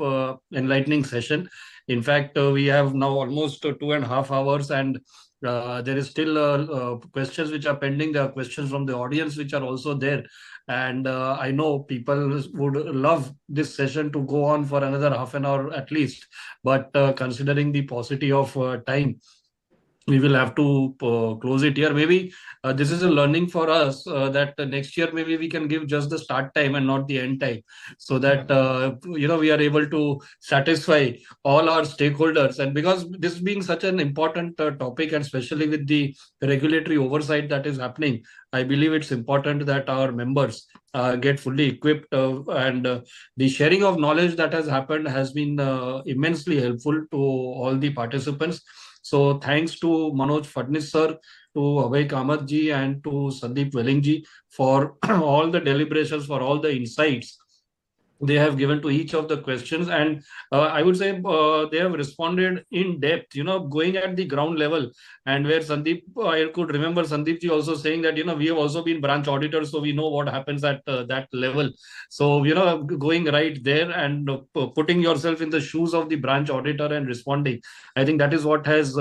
C: enlightening session. In fact, we have now almost 2.5 hours, and there is still questions which are pending. There are questions from the audience which are also there, and I know people would love this session to go on for another half an hour at least. But considering the paucity of time, we will have to close it here. Maybe this is a learning for us that next year maybe we can give just the start time and not the end time, so that we are able to satisfy all our stakeholders. And because this being such an important topic, and especially with the regulatory oversight that is happening, I believe it's important that our members get fully equipped, and the sharing of knowledge that has happened has been immensely helpful to all the participants. So thanks to Manoj Phadnis sir, to Abhay Kamath ji, and to Sandeep Welling ji for all the deliberations, for all the insights they have given to each of the questions. And I would say they have responded in depth, going at the ground level. And where Sandeep, I could remember Sandeep ji also saying that, we have also been branch auditors, so we know what happens at that level. So, going right there and putting yourself in the shoes of the branch auditor and responding, I think that is what has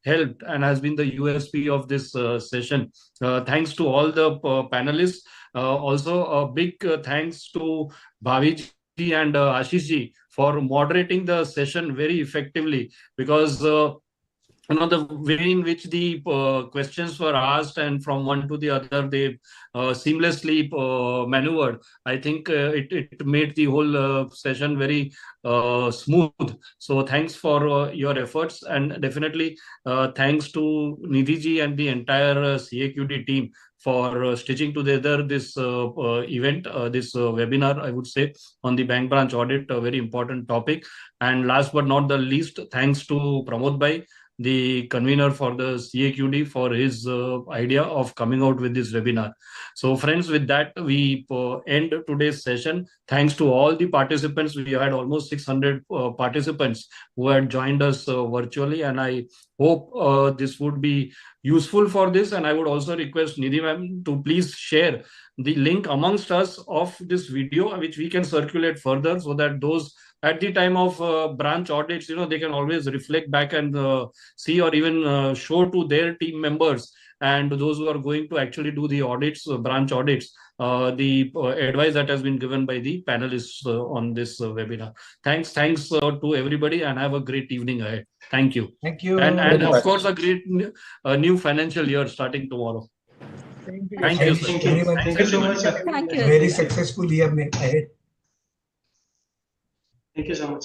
C: helped and has been the USP of this session. Thanks to all the panelists. Also, a big thanks to Bhavi ji and Ashish ji for moderating the session very effectively, because the way in which the questions were asked and from one to the other, they seamlessly maneuvered. I think it made the whole session very smooth. So thanks for your efforts, and definitely thanks to Nidhi ji and the entire CAQD team for stitching together this event, this webinar, I would say, on the bank branch audit, a very important topic. And last but not the least, thanks to Pramod Bhai, the convener for the CAQD, for his idea of coming out with this webinar. So friends, with that, we end today's session. Thanks to all the participants. We had almost 600 participants who had joined us virtually, and I hope this would be useful for this. And I would also request Nidhi ma'am to please share the link amongst us of this video, which we can circulate further, so that those at the time of branch audits, they can always reflect back and see, or even show to their team members and those who are going to actually do the audits, branch audits, the advice that has been given by the panelists on this webinar. Thanks to everybody, and have a great evening ahead. Thank you.
H: Thank you.
C: And of course, a great new financial year starting tomorrow.
I: Thank you.
C: Thank you, sir.
H: Thank you very much.
E: Thank you so much, sir.
A: Thank you.
H: Very successful year ahead.
E: Thank you so much.